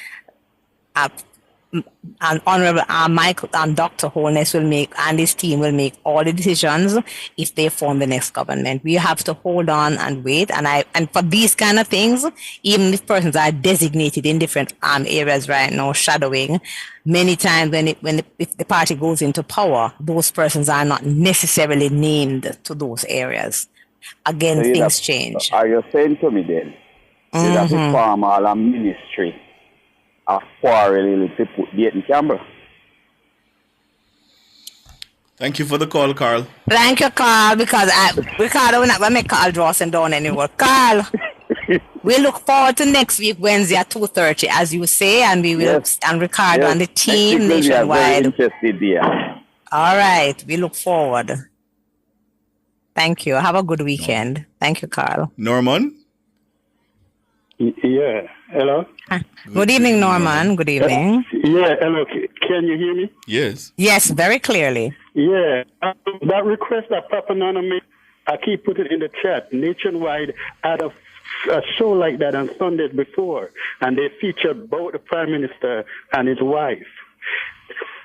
And Honorable Michael and Dr. Holness will make, and his team will make all the decisions if they form the next government. We have to hold on and wait. And for these kind of things, even if persons are designated in different areas right now, shadowing, many times if the party goes into power, those persons are not necessarily named to those areas. Again, So things change. Are you saying to me then, you have to form all a ministry of quarreling to put date in Canberra? Thank you for the call, Carl. Thank you, Carl, because Ricardo, we're not going to make Carl draw us down anymore. Carl, we look forward to next week, Wednesday at 2:30, as you say, and we will, and Ricardo and the team nationwide. Interested, yeah. All right, we look forward. Thank you. Have a good weekend. Thank you, Carl. Norman? Yeah, hello? Good evening, Norman. Good evening. Yeah, hello. Can you hear me? Yes. Yes, very clearly. Yeah, that request that Papa Nana made, I keep putting it in the chat. Nationwide had a show like that on Sundays before, and they featured both the Prime Minister and his wife.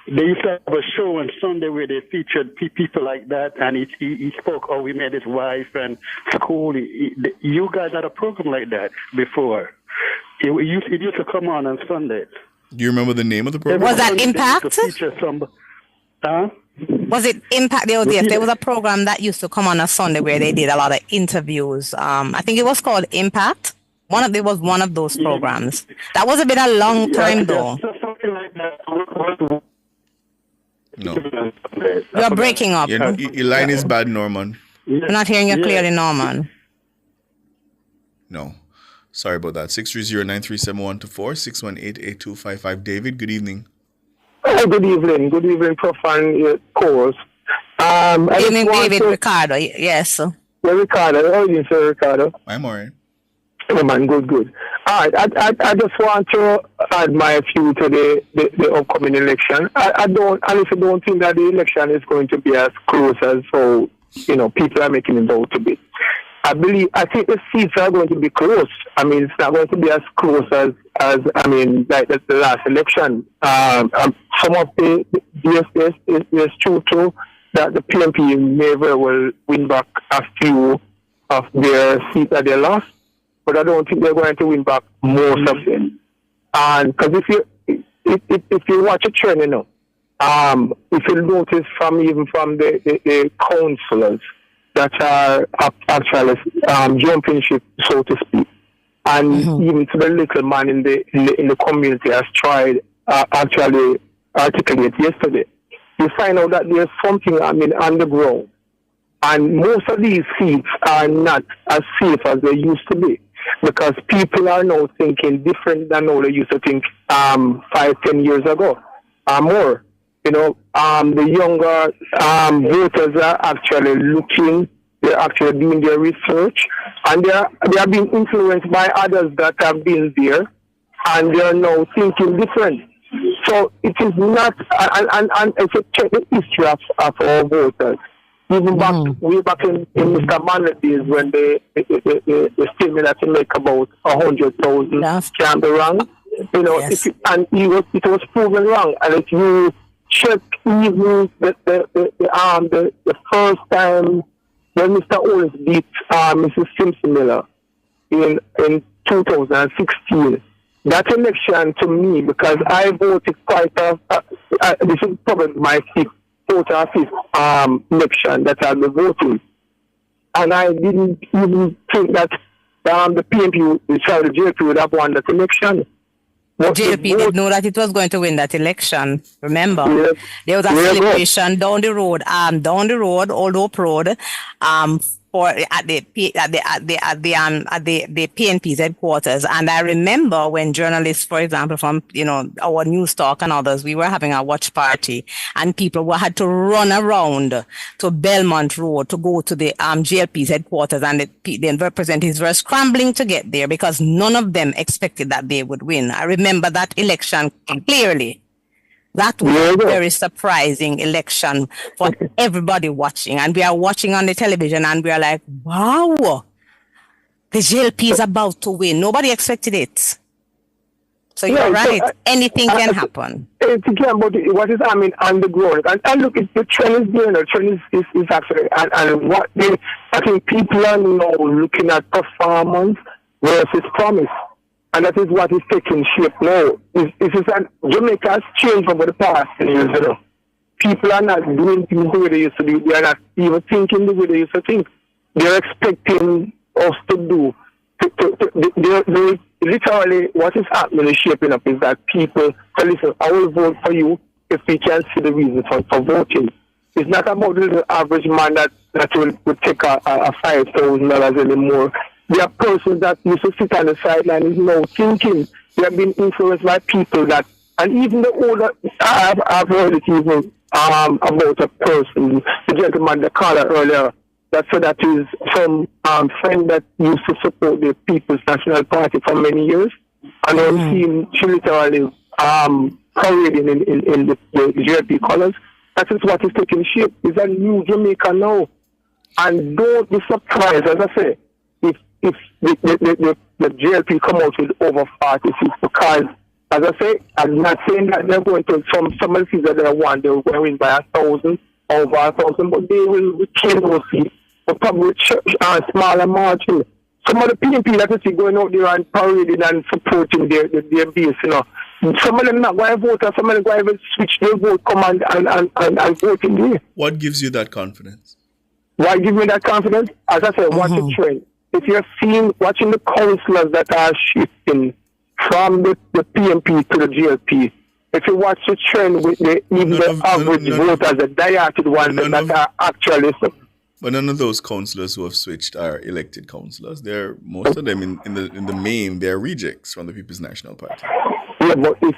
They used to have a show on Sunday where they featured people like that, and he spoke, oh, we met his wife and school. You guys had a program like that before. It used to come on Sundays. Do you remember the name of the program? Was that Impact? Was it Impact? Yes, there was a program that used to come on a Sunday where they did a lot of interviews. I think it was called Impact. It was one of those programs. That was been a long time though. Something like that. No. You're breaking up. Your line is bad, Norman. We're not hearing you clearly, Norman. No. Sorry about that. 630-937-124, 618-8255. David, good evening. Oh, good evening. Good evening, Prof. and Course. Good evening, David. Ricardo, yes. Yeah, Ricardo. How are you, sir, Ricardo? I'm all right. Oh, man, good. All right, I just want to add my view to the upcoming election. I honestly don't think that the election is going to be as close as how, people are making it out to be. I think the seats are going to be close. I mean, it's not going to be as close as like the last election. Some of there's true too that the PNP may very well win back a few of their seats that they lost, but I don't think they're going to win back most of them. And because if you watch a trend, if you notice from the councillors that are actually jumping ship, so to speak, and even to the little man in the community has tried actually articulate yesterday, you find out that there's something on the ground, and most of these seats are not as safe as they used to be, because people are now thinking different than how they used to think 5-10 years ago or more. The younger voters are actually looking, they're actually doing their research, and they are being influenced by others that have been there, and they are now thinking different. So it is not, and if you check the history of our voters, even way back in Mr. Manley days, when the statement that you make about 100,000 can be wrong, it was proven wrong, and if you check even the first time when Mr. Owens beat Mrs. Simpson Miller in 2016. That election to me, because I voted this is probably my fourth or fifth election that I'll be voting. And I didn't even think that the PNP, the JLP would have won that election. JLP did know that it was going to win that election. Remember, there was a celebration down the road, Old Hope Road, at the PNP's headquarters. And I remember when journalists, for example, from our News Talk and others, we were having a watch party, and people had to run around to Belmont Road to go to the JLP's headquarters, and the representatives were scrambling to get there because none of them expected that they would win. I remember that election clearly. That was a very surprising election for everybody watching. And we are watching on the television and we are like, wow, the JLP is about to win. Nobody expected it. So you're right. Anything can happen. Anything can, but what is on the ground? And look, the trend is there. The trend is actually, and what I think people are now looking at performance versus promise. And that is what is taking shape now. Jamaica has changed over the past years. People are not doing things the way they used to do. They are not even thinking the way they used to think. They are expecting us to do. Literally, what is happening is shaping up is that people say, listen, I will vote for you if we can see the reason for voting. It's not about the average man that would take a $5,000 anymore. There are persons that used to sit on the sideline is now thinking. They have been influenced by people that, and even the older, I've heard it even about a person, the gentleman, the caller earlier, that said that is some friend that used to support the People's National Party for many years. And I've seen she literally parading in the GLP colors. That is what is taking shape. It's a new Jamaica now. And don't be surprised, as I say, if the GLP come out with over 40 seats, because, as I say, I'm not saying that they're going to, some of the seats that they want, they're going to win by 1,000, over 1,000, but they will retain those seats, but probably smaller margin. Some of the PNP that you see going out there and parading and supporting their base, you know, some of them not going to vote, and some of them going to switch their vote, come and vote in there. What gives you that confidence? Why give me that confidence? As I said, watch the trend. If you're watching the councillors that are shifting from the PNP to the GLP, if you watch the trend with the average voters, the dieted ones that are actually... But none of those councillors who have switched are elected councillors. Most of them in the main, they're rejects from the People's National Party. Yeah, but if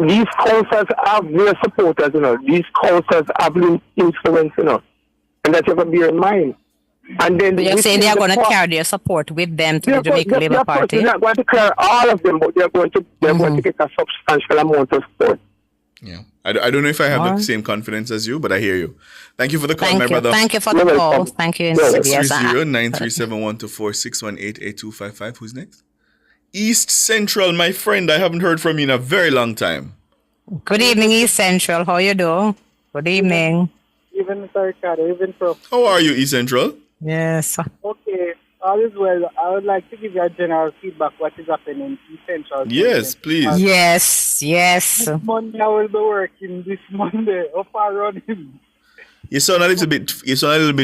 these councillors have their supporters, you know, these councillors have influence, you know, and that you have to bear in mind. And then you're saying they are going to carry their support with them to the Jamaica Labour Party? They're not going to carry all of them, but they're going to get a substantial amount of support. Yeah. I don't know if I have the same confidence as you, but I hear you. Thank you for the call, my brother. Thank you for the call. Thank you. 630-9371-246188-255. Who's next? East Central, my friend. I haven't heard from you in a very long time. Good evening, East Central. How you do? Good evening. Even Ricardo, even Prof. How are you, East Central? Yes. Okay. All is well. I would like to give you a general feedback what is happening in East Central. Yes, please. Yes. This Monday I will be working. This Monday. How far running? You sound a little bit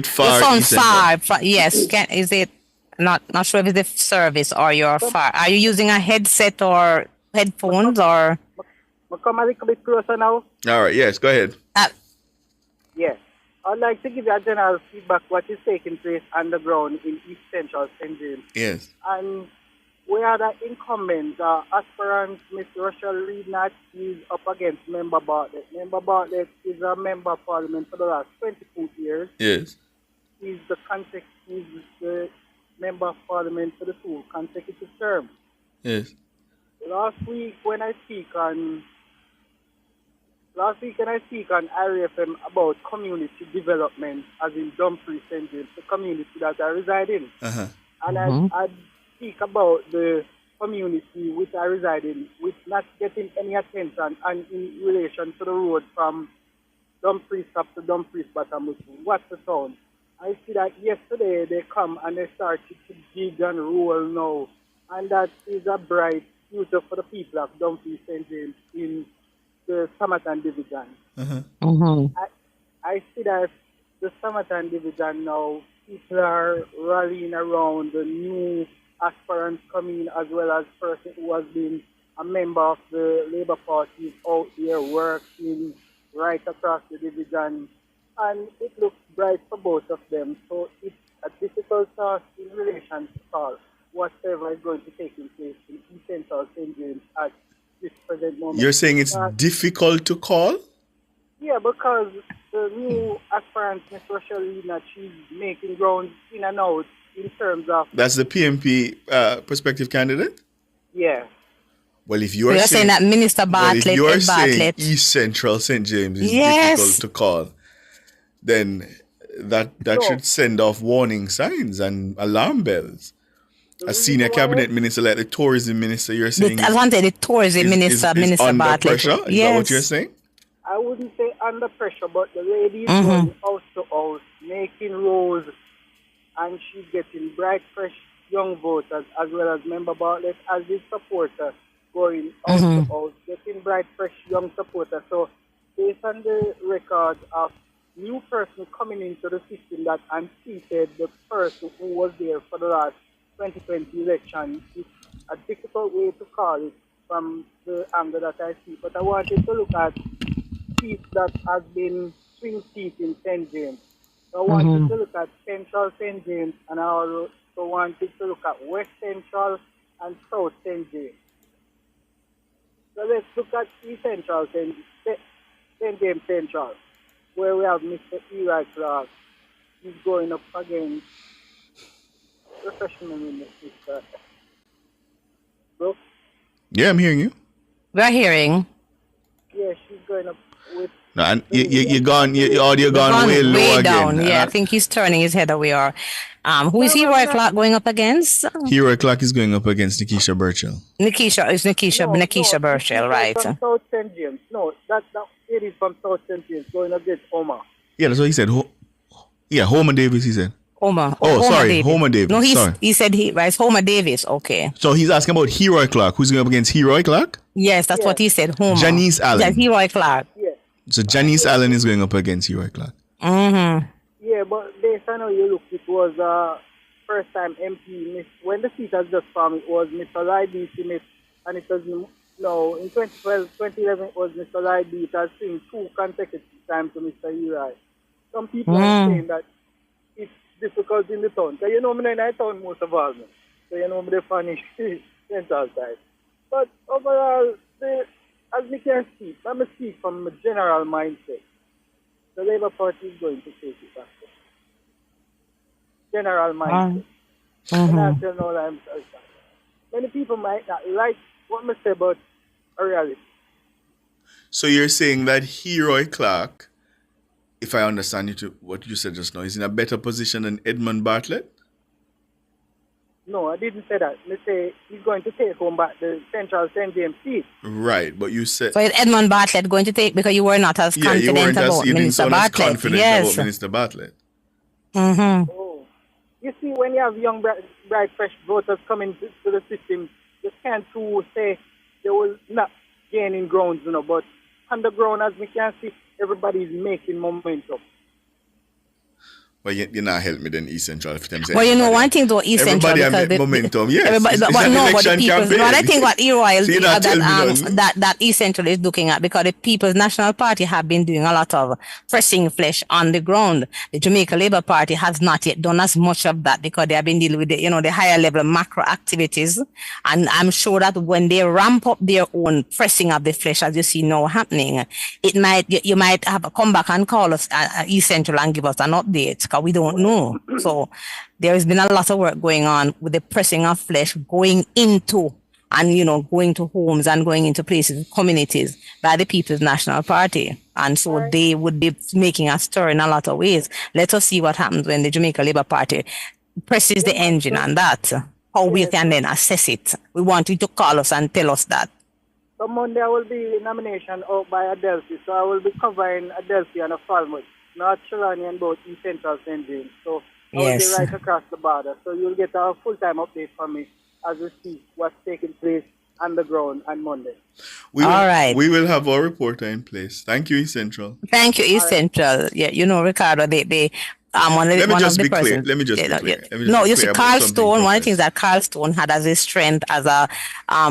far. You sound far. Yes. Is it not sure if it's the service or you're far? Are you using a headset or headphones or? Come a little bit closer now. All right. Yes. Go ahead. Yes. I'd like to give you a general feedback what is taking place underground in East Central St. James. Yes. And we are the incumbents, aspirant Miss Rochelle Reed-Nat is up against Member Bartlett. Member Bartlett is a member of parliament for the last 22 years. Yes. He's the member of parliament for the 2 consecutive terms. Yes. Last week when I speak on RFM about community development, as in Dumfries, St. James, the community that I reside in. And I speak about the community which I reside in, which not getting any attention, and in relation to the road from Dumfries up to Dumfries Bottom, what's the town. I see that yesterday they come and they started to dig and roll now, and that is a bright future for the people of Dumfries, St. James in the Summerton Division. I see that the Summerton Division now, people are rallying around the new aspirants coming, as well as person who has been a member of the Labour Party out there working right across the division. And it looks bright for both of them. So it's a difficult task in relation to call whatever is going to take place in East Central St. James at this present moment. You're saying it's difficult to call? Yeah, because the new aspirant, Ms. Rochelle Reed-Nat, she's making ground in and out in terms of... That's the PNP prospective candidate? Yeah. Well, if you are saying that Minister Bartlett, if you are saying East Central St. James is difficult to call, then that should send off warning signs and alarm bells. A senior cabinet minister like the tourism minister, you're saying... I wanted the tourism minister, Minister under Bartlett. pressure? Is that what you're saying? I wouldn't say under pressure, but the lady is going house to house, making rolls, and she's getting bright, fresh young voters, as well as Member Bartlett as his supporter, going house to house, getting bright, fresh young supporters. So, based on the record of new person coming into the system that unseated the person who was there for the last 2020 election, it's a difficult way to call it from the angle that I see. But I wanted to look at seat that has been swing seat in St. James. So I wanted to look at Central St. James, and I also wanted to look at West Central and South St. James. So let's look at East Central St. James Central, where we have Mr. Eli Clark. He's going up against refreshment Mr. Brooks. Yeah, I'm hearing you. We're hearing. Yeah, she's going up with. No, and you're gone. Your audio gone way low way again. down. Yeah, I think he's turning his head away. Or, who is Heroy Clark going up against? Heroy Clark is going up against Nikisha Burchell. Nikisha Burchell, right? From South St. James. No, that it is from South St. James going against Omar. Yeah, that's what he said. Homer Davis, he said. Homer. Homer Davis. No, sorry. He said it's Homer Davis. Okay. So he's asking about Heroy Clark. Who's going up against Heroy Clark? Yes, that's what he said. Homer. Janice Allen. Yes, Heroy Clark. Yeah. So Janice Allen is going up against Heroy Clark. Mm-hmm. Yeah, but based on how you look, it was first time MP. When the seat has just formed, it was Mr. Lydie Smith, and it was in 2012, 2011, it was Mr. Lydie. It has seen 2 consecutive times to Mr. Heroy. Some people are saying that it's difficult in the town. So you know me in the town most of all. So you know me the funny central side. But overall, as we can see, let me speak from a general mindset. The Labour Party is going to take it back. General mindset. And I tell no I'm sorry. Many people might not like what I say about a reality. So you're saying that Heroy Clark, if I understand you to what you said just now, is in a better position than Edmund Bartlett? No, I didn't say that. Let's say he's going to take home back the Central St. James seat. Right, but you said... So is Edmund Bartlett going to take, because you were not as confident about Minister Bartlett. About Minister Bartlett. Mm-hmm. Oh. You see, when you have young, bright, fresh voters coming to the system, you can't say they will not gain in grounds, but on the ground, as we can see, everybody is making momentum. Well, you're not helping me then, East Central. Well, one thing though, East Central, because the momentum, yes. But the people. But I think what Heroy that East Central is looking at, because the People's National Party have been doing a lot of pressing flesh on the ground. The Jamaica Labour Party has not yet done as much of that, because they have been dealing with the higher level macro activities. And I'm sure that when they ramp up their own pressing of the flesh, as you see now happening, you might have to come back and call us East Central and give us an update. Because we don't know. So there has been a lot of work going on with the pressing of flesh going into and, going to homes and going into places, communities by the People's National Party. And so they would be making a stir in a lot of ways. Let us see what happens when the Jamaica Labour Party presses the engine on that, how we can then assess it. We want you to call us and tell us that. So Monday will be nomination out by Adelphi. So I will be covering Adelphi and a Falmouth. Not Trelawney and both East Central St. James. So I will be right across the border. So you'll get a full-time update from me as we see what's taking place on the ground on Monday. We will have our reporter in place. Thank you, East Central. Thank you, East Central. Yeah, Ricardo, they Let me just be clear. No, you see, Carl Stone, one of the things that Carl Stone had as his strength as a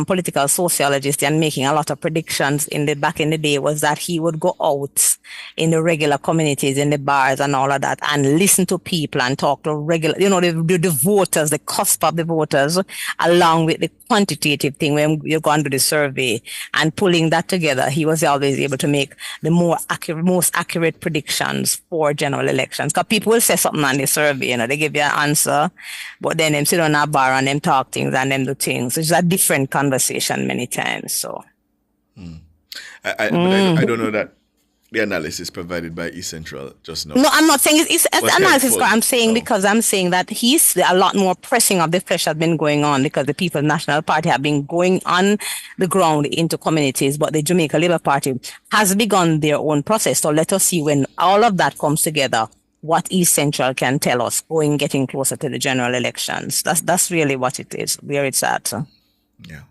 political sociologist and making a lot of predictions back in the day was that he would go out in the regular communities, in the bars and all of that, and listen to people and talk to regular, the voters, the cusp of the voters, along with the quantitative thing when you're going to the survey and pulling that together. He was always able to make the most accurate predictions for general elections. Because people will say something on the survey, they give you an answer, but then them sit on a bar and them talk things and them do things. It's a different conversation many times. So, I don't know that the analysis provided by East Central just now. No, I'm not saying it's analysis. I'm saying because I'm saying that a lot more pressing of the flesh has been going on because the People's National Party have been going on the ground into communities, but the Jamaica Labour Party has begun their own process. So let us see when all of that comes together, what East Central can tell us getting closer to the general elections. That's really what it is, where it's at. Yeah.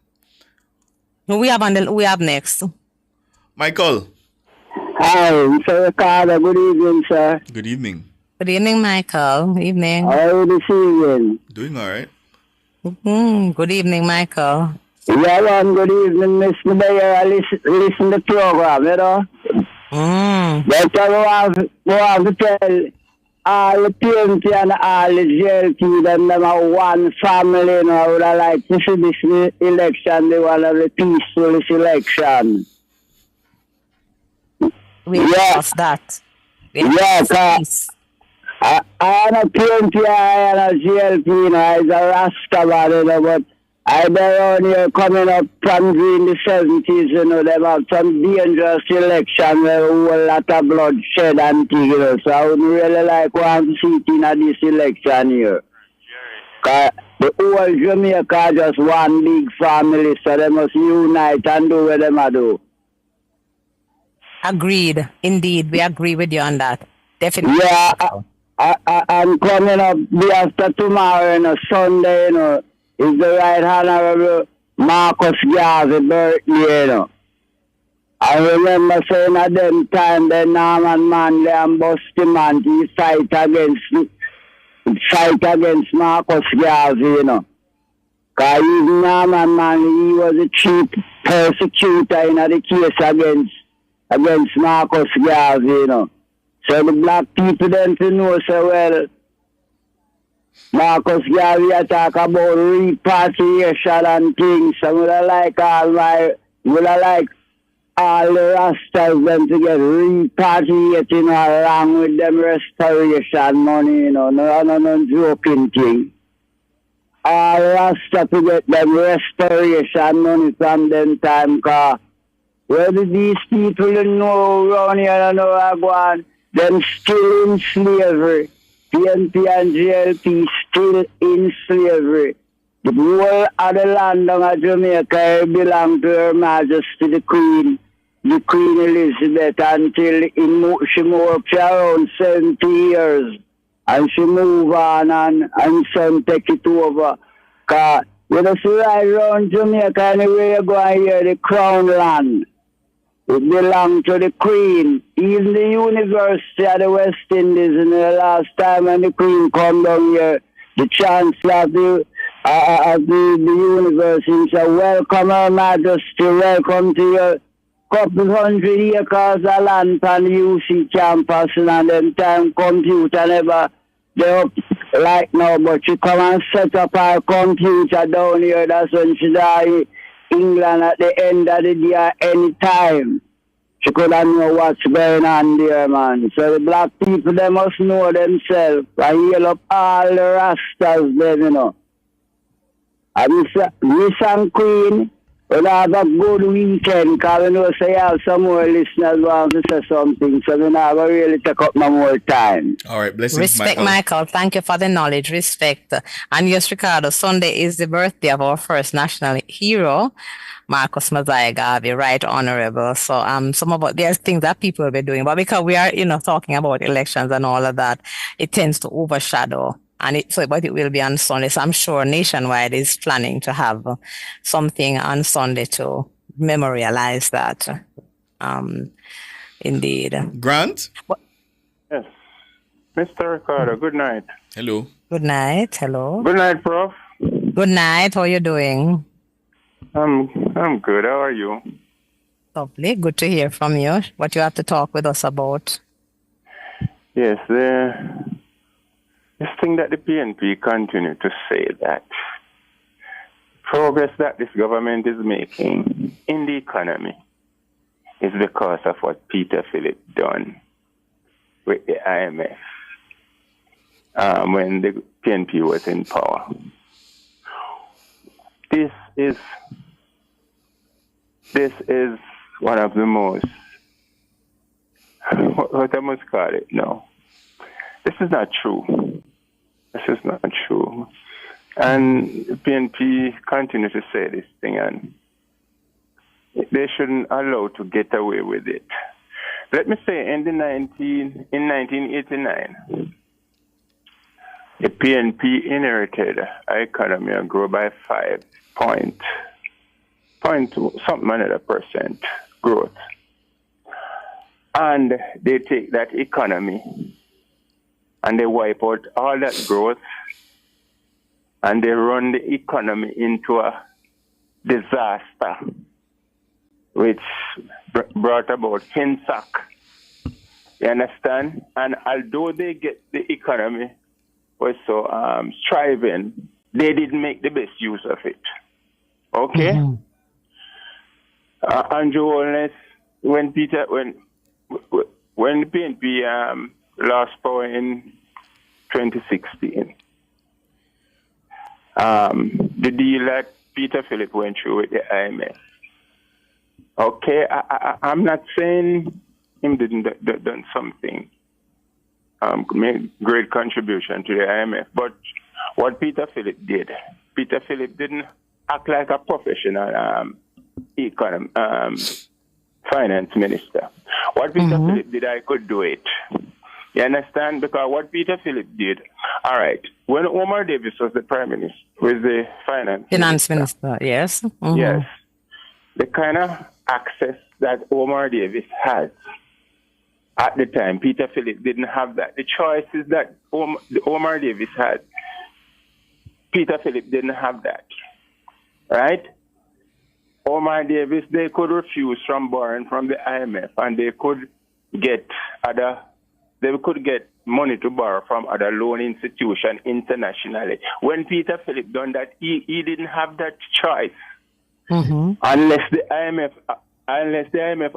Who we have next? Michael. Hi, Mr. Ricardo. Good evening, sir. Good evening. Good evening, Michael. Good evening. How are you this evening? Doing all right. Good evening, Michael. Yeah, good evening, Mr. Mayor. I listen to the program, But we have to tell all the PNP and all the JLP, them are one family, you know. I would have liked to see this election, be one of the peaceful election. We lost that. Yes, I am a PNP, I am a GLP, you know, it's a Rasta man, you know, but I been around here coming up from in the 70s, you know, they have some dangerous election where a whole lot of bloodshed and things, you know, so I would really like one to see it in this election here. Cause the whole Jamaica just one big family, so they must unite and do what they must do. Agreed. Indeed, we agree with you on that. Definitely. Yeah, I'm coming up day after tomorrow, you know, Sunday, you know, is the Right Honorable Marcus Garvey birthday, you know. I remember saying at them time that Norman Manley and Busty Man, he fight against Marcus Garvey, you know. Because Norman Manley, he was a chief persecutor in the case against Marcus Garvey, you know. So the black people then to know so well, Marcus Garvey talk about repatriation and things. So would I like all the Rastas them to get repatriating along with them restoration money, you know, no joking thing. All Rastas to get them restoration money from them time, cause where did these people know around here and know I go on? Them still in slavery. PNP and JLP still in slavery. The whole of the land of Jamaica belong to Her Majesty the Queen Elizabeth, until she moved up to around 70 years. And she moved on and son take it over. Because you know, see right around Jamaica, anywhere you go and hear the crown land. It belonged to the Queen. Even the University of the West Indies, in the last time when the Queen come down here, the Chancellor of the University said, "Welcome, Her Majesty, welcome to your couple hundred acres of land on the UC campus, and then time computer never they up like now, but she come and set up her computer down here, that's when she died. England at the end of the day any time. She could have know what's going on there, man. So the black people, they must know themselves. I heal up all the Rastas, them, you know. And Miss and Queen will have a good weekend, because we know say you have some more listeners want to say something, so we never really take up no more time. All right, blessings, Respect, Michael. Thank you for the knowledge. Respect. And yes, Ricardo, Sunday is the birthday of our first national hero, Marcus Mosiah Garvey, Right Honorable. So there's things that people will be doing, but because we are, talking about elections and all of that, it tends to overshadow. But it will be on Sunday. So I'm sure Nationwide is planning to have something on Sunday to memorialize that. Indeed. Grant? Yes. Mr. Ricardo, good night. Hello. Good night. Hello. Good night, Prof. Good night. How are you doing? I'm good. How are you? Lovely. Good to hear from you. What you have to talk with us about? Yes, this thing that the PNP continue to say, that progress that this government is making in the economy is because of what Peter Philip done with the IMF when the PNP was in power. This is one of the most, what I must call it, no. This is not true. This is not true. And PNP continue to say this thing, and they shouldn't allow to get away with it. Let me say, in 1989, the PNP inherited our economy and grew by 5.something% growth. And they take that economy and they wipe out all that growth and they run the economy into a disaster, which brought about Hinsack You understand? And although they get the economy was so striving, they didn't make the best use of it. Okay? Andrew Holness, when the PNP lost power in 2016, the deal that Peter Philip went through with the IMF. Okay, I'm not saying him didn't done something, made great contribution to the IMF, but what Peter Philip did, Peter Philip didn't act like a professional finance minister. What Peter Philip did, I could do it. You understand? Because what Peter Philip did, all right, when Omar Davis was the prime minister, was the finance minister, yes. Yes. The kind of access that Omar Davis has at the time, Peter Philip didn't have that. The choices that Omar Davis had, Peter Philip didn't have that. Right? Omar Davis, they could refuse from borrowing from the IMF, and they could get money to borrow from other loan institutions internationally. When Peter Philip done that, he didn't have that choice. Unless the IMF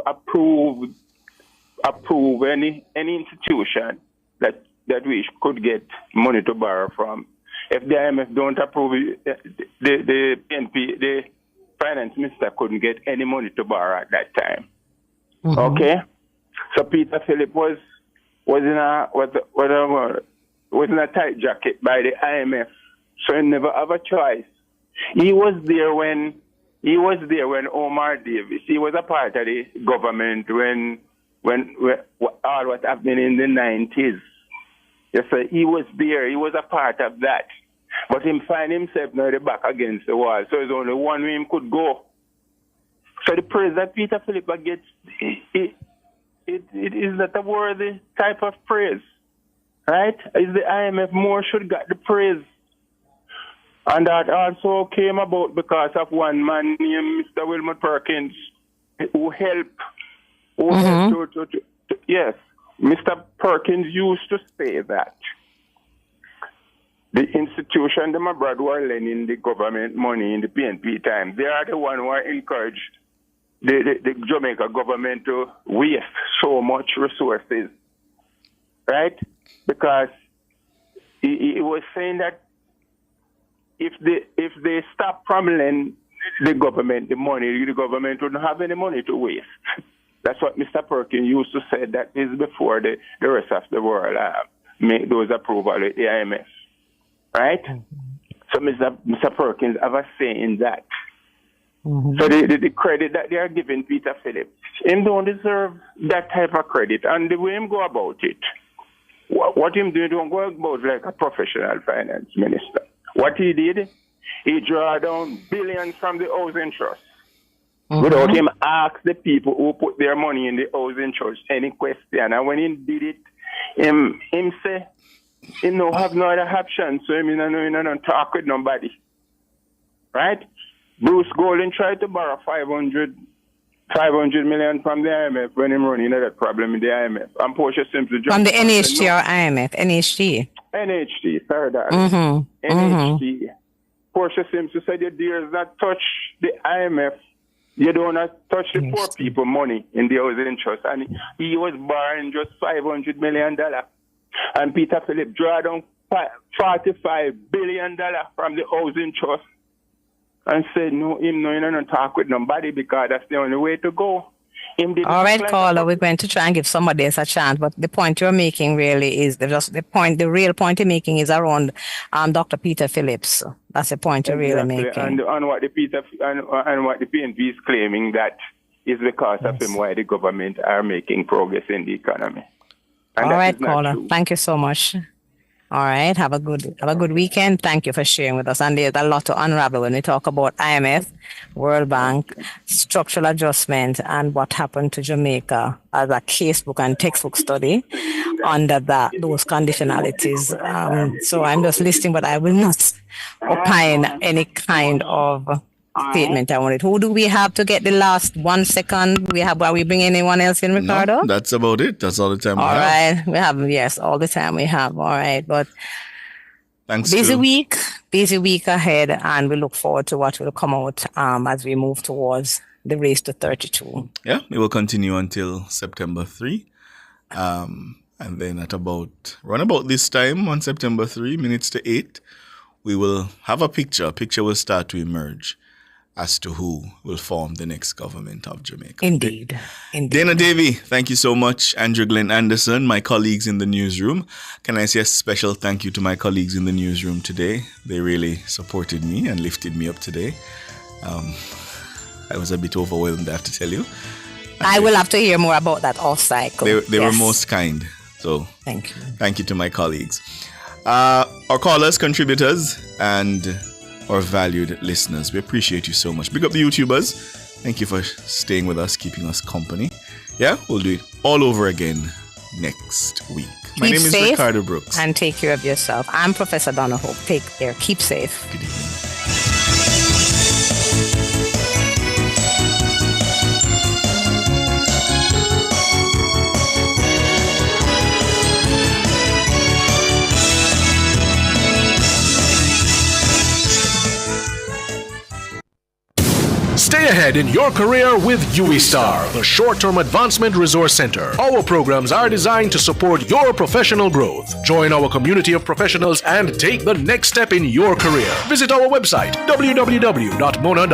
approve any institution that we could get money to borrow from. If the IMF don't approve it, the PNP, the finance minister couldn't get any money to borrow at that time. Okay, so Peter Philip was in a tight jacket by the IMF, so he never have a choice. He was there when Omar Davis. He was a part of the government when all what happened in the 90s. Yes, sir. He was there. He was a part of that. But him find himself now the back against the wall. So there's only one way him could go. So the praise that Peter Philip gets, it is not a worthy type of praise. Right? Is the IMF more should get the praise. And that also came about because of one man named Mr. Wilmot Perkins who helped. Yes. Mr. Perkins used to say that the institution, them abroad, who are lending the government money in the PNP time, they are the one who are encouraged the Jamaica government to waste so much resources, right? Because he was saying that if they stop from lending the government the money, the government wouldn't have any money to waste. That's what Mr. Perkins used to say. That is before the rest of the world make those approvals with the IMF. Right? So Mr. Perkins have a say in that. So the credit that they are giving Peter Philip, him don't deserve that type of credit. And the way him go about it, what him do, don't go about like a professional finance minister. What he did, he draw down billions from the housing trust. Without him ask the people who put their money in the housing trust any question. And when he did it, him say, he no have no other option, so he don't talk with nobody. Right? Bruce Golding tried to borrow 500 million from the IMF when him running into that problem in the IMF. And Portia Simpson from the NHT or IMF? NHT, sorry, darling. NHT. Portia Simpson said, you dare not touch the IMF. You don't touch the poor people money in the housing trust. And he was borrowing just $500 million. And Peter Philip draw down $45 billion from the housing trust and said, no, you don't talk with nobody because that's the only way to go. All right, caller, we're going to try and give somebody else a chance, but the point you're making really is the real point you're making is around Dr. Peter Phillips. That's the point you're really making. And what the PNP is claiming that is because of him why the government are making progress in the economy. And all right, caller. Thank you so much. All right. Have a good weekend. Thank you for sharing with us. And there's a lot to unravel when we talk about IMF, World Bank, structural adjustment, and what happened to Jamaica as a casebook and textbook study under those conditionalities. So I'm just listing, but I will not opine any kind of statement on it. Who do we have to get the last 1 second? Are we bringing anyone else in, Ricardo? No, that's about it. That's all the time we have. All right. We have, yes, all the time we have. All right. But busy week ahead, and we look forward to what will come out as we move towards the race to 32. Yeah, it will continue until September 3. And then at around about this time on September 3, minutes to 8, we will have a picture. A picture will start to emerge as to who will form the next government of Jamaica. Indeed. Dana Davey, thank you so much. Andrew Glenn Anderson, my colleagues in the newsroom. Can I say a special thank you to my colleagues in the newsroom today? They really supported me and lifted me up today. I was a bit overwhelmed, I have to tell you. I will have to hear more about that off cycle. They were most kind. So thank you. Thank you to my colleagues. Our callers, contributors, and our valued listeners. We appreciate you so much. Big up the YouTubers. Thank you for staying with us, keeping us company. Yeah, we'll do it all over again next week. My name is Ricardo Brooks. And take care of yourself. I'm Professor Donna Hope. Take care. Keep safe. Good evening. Stay ahead in your career with UWI-STAR, the short-term advancement resource center. Our programs are designed to support your professional growth. Join our community of professionals and take the next step in your career. Visit our website, www.mona.com.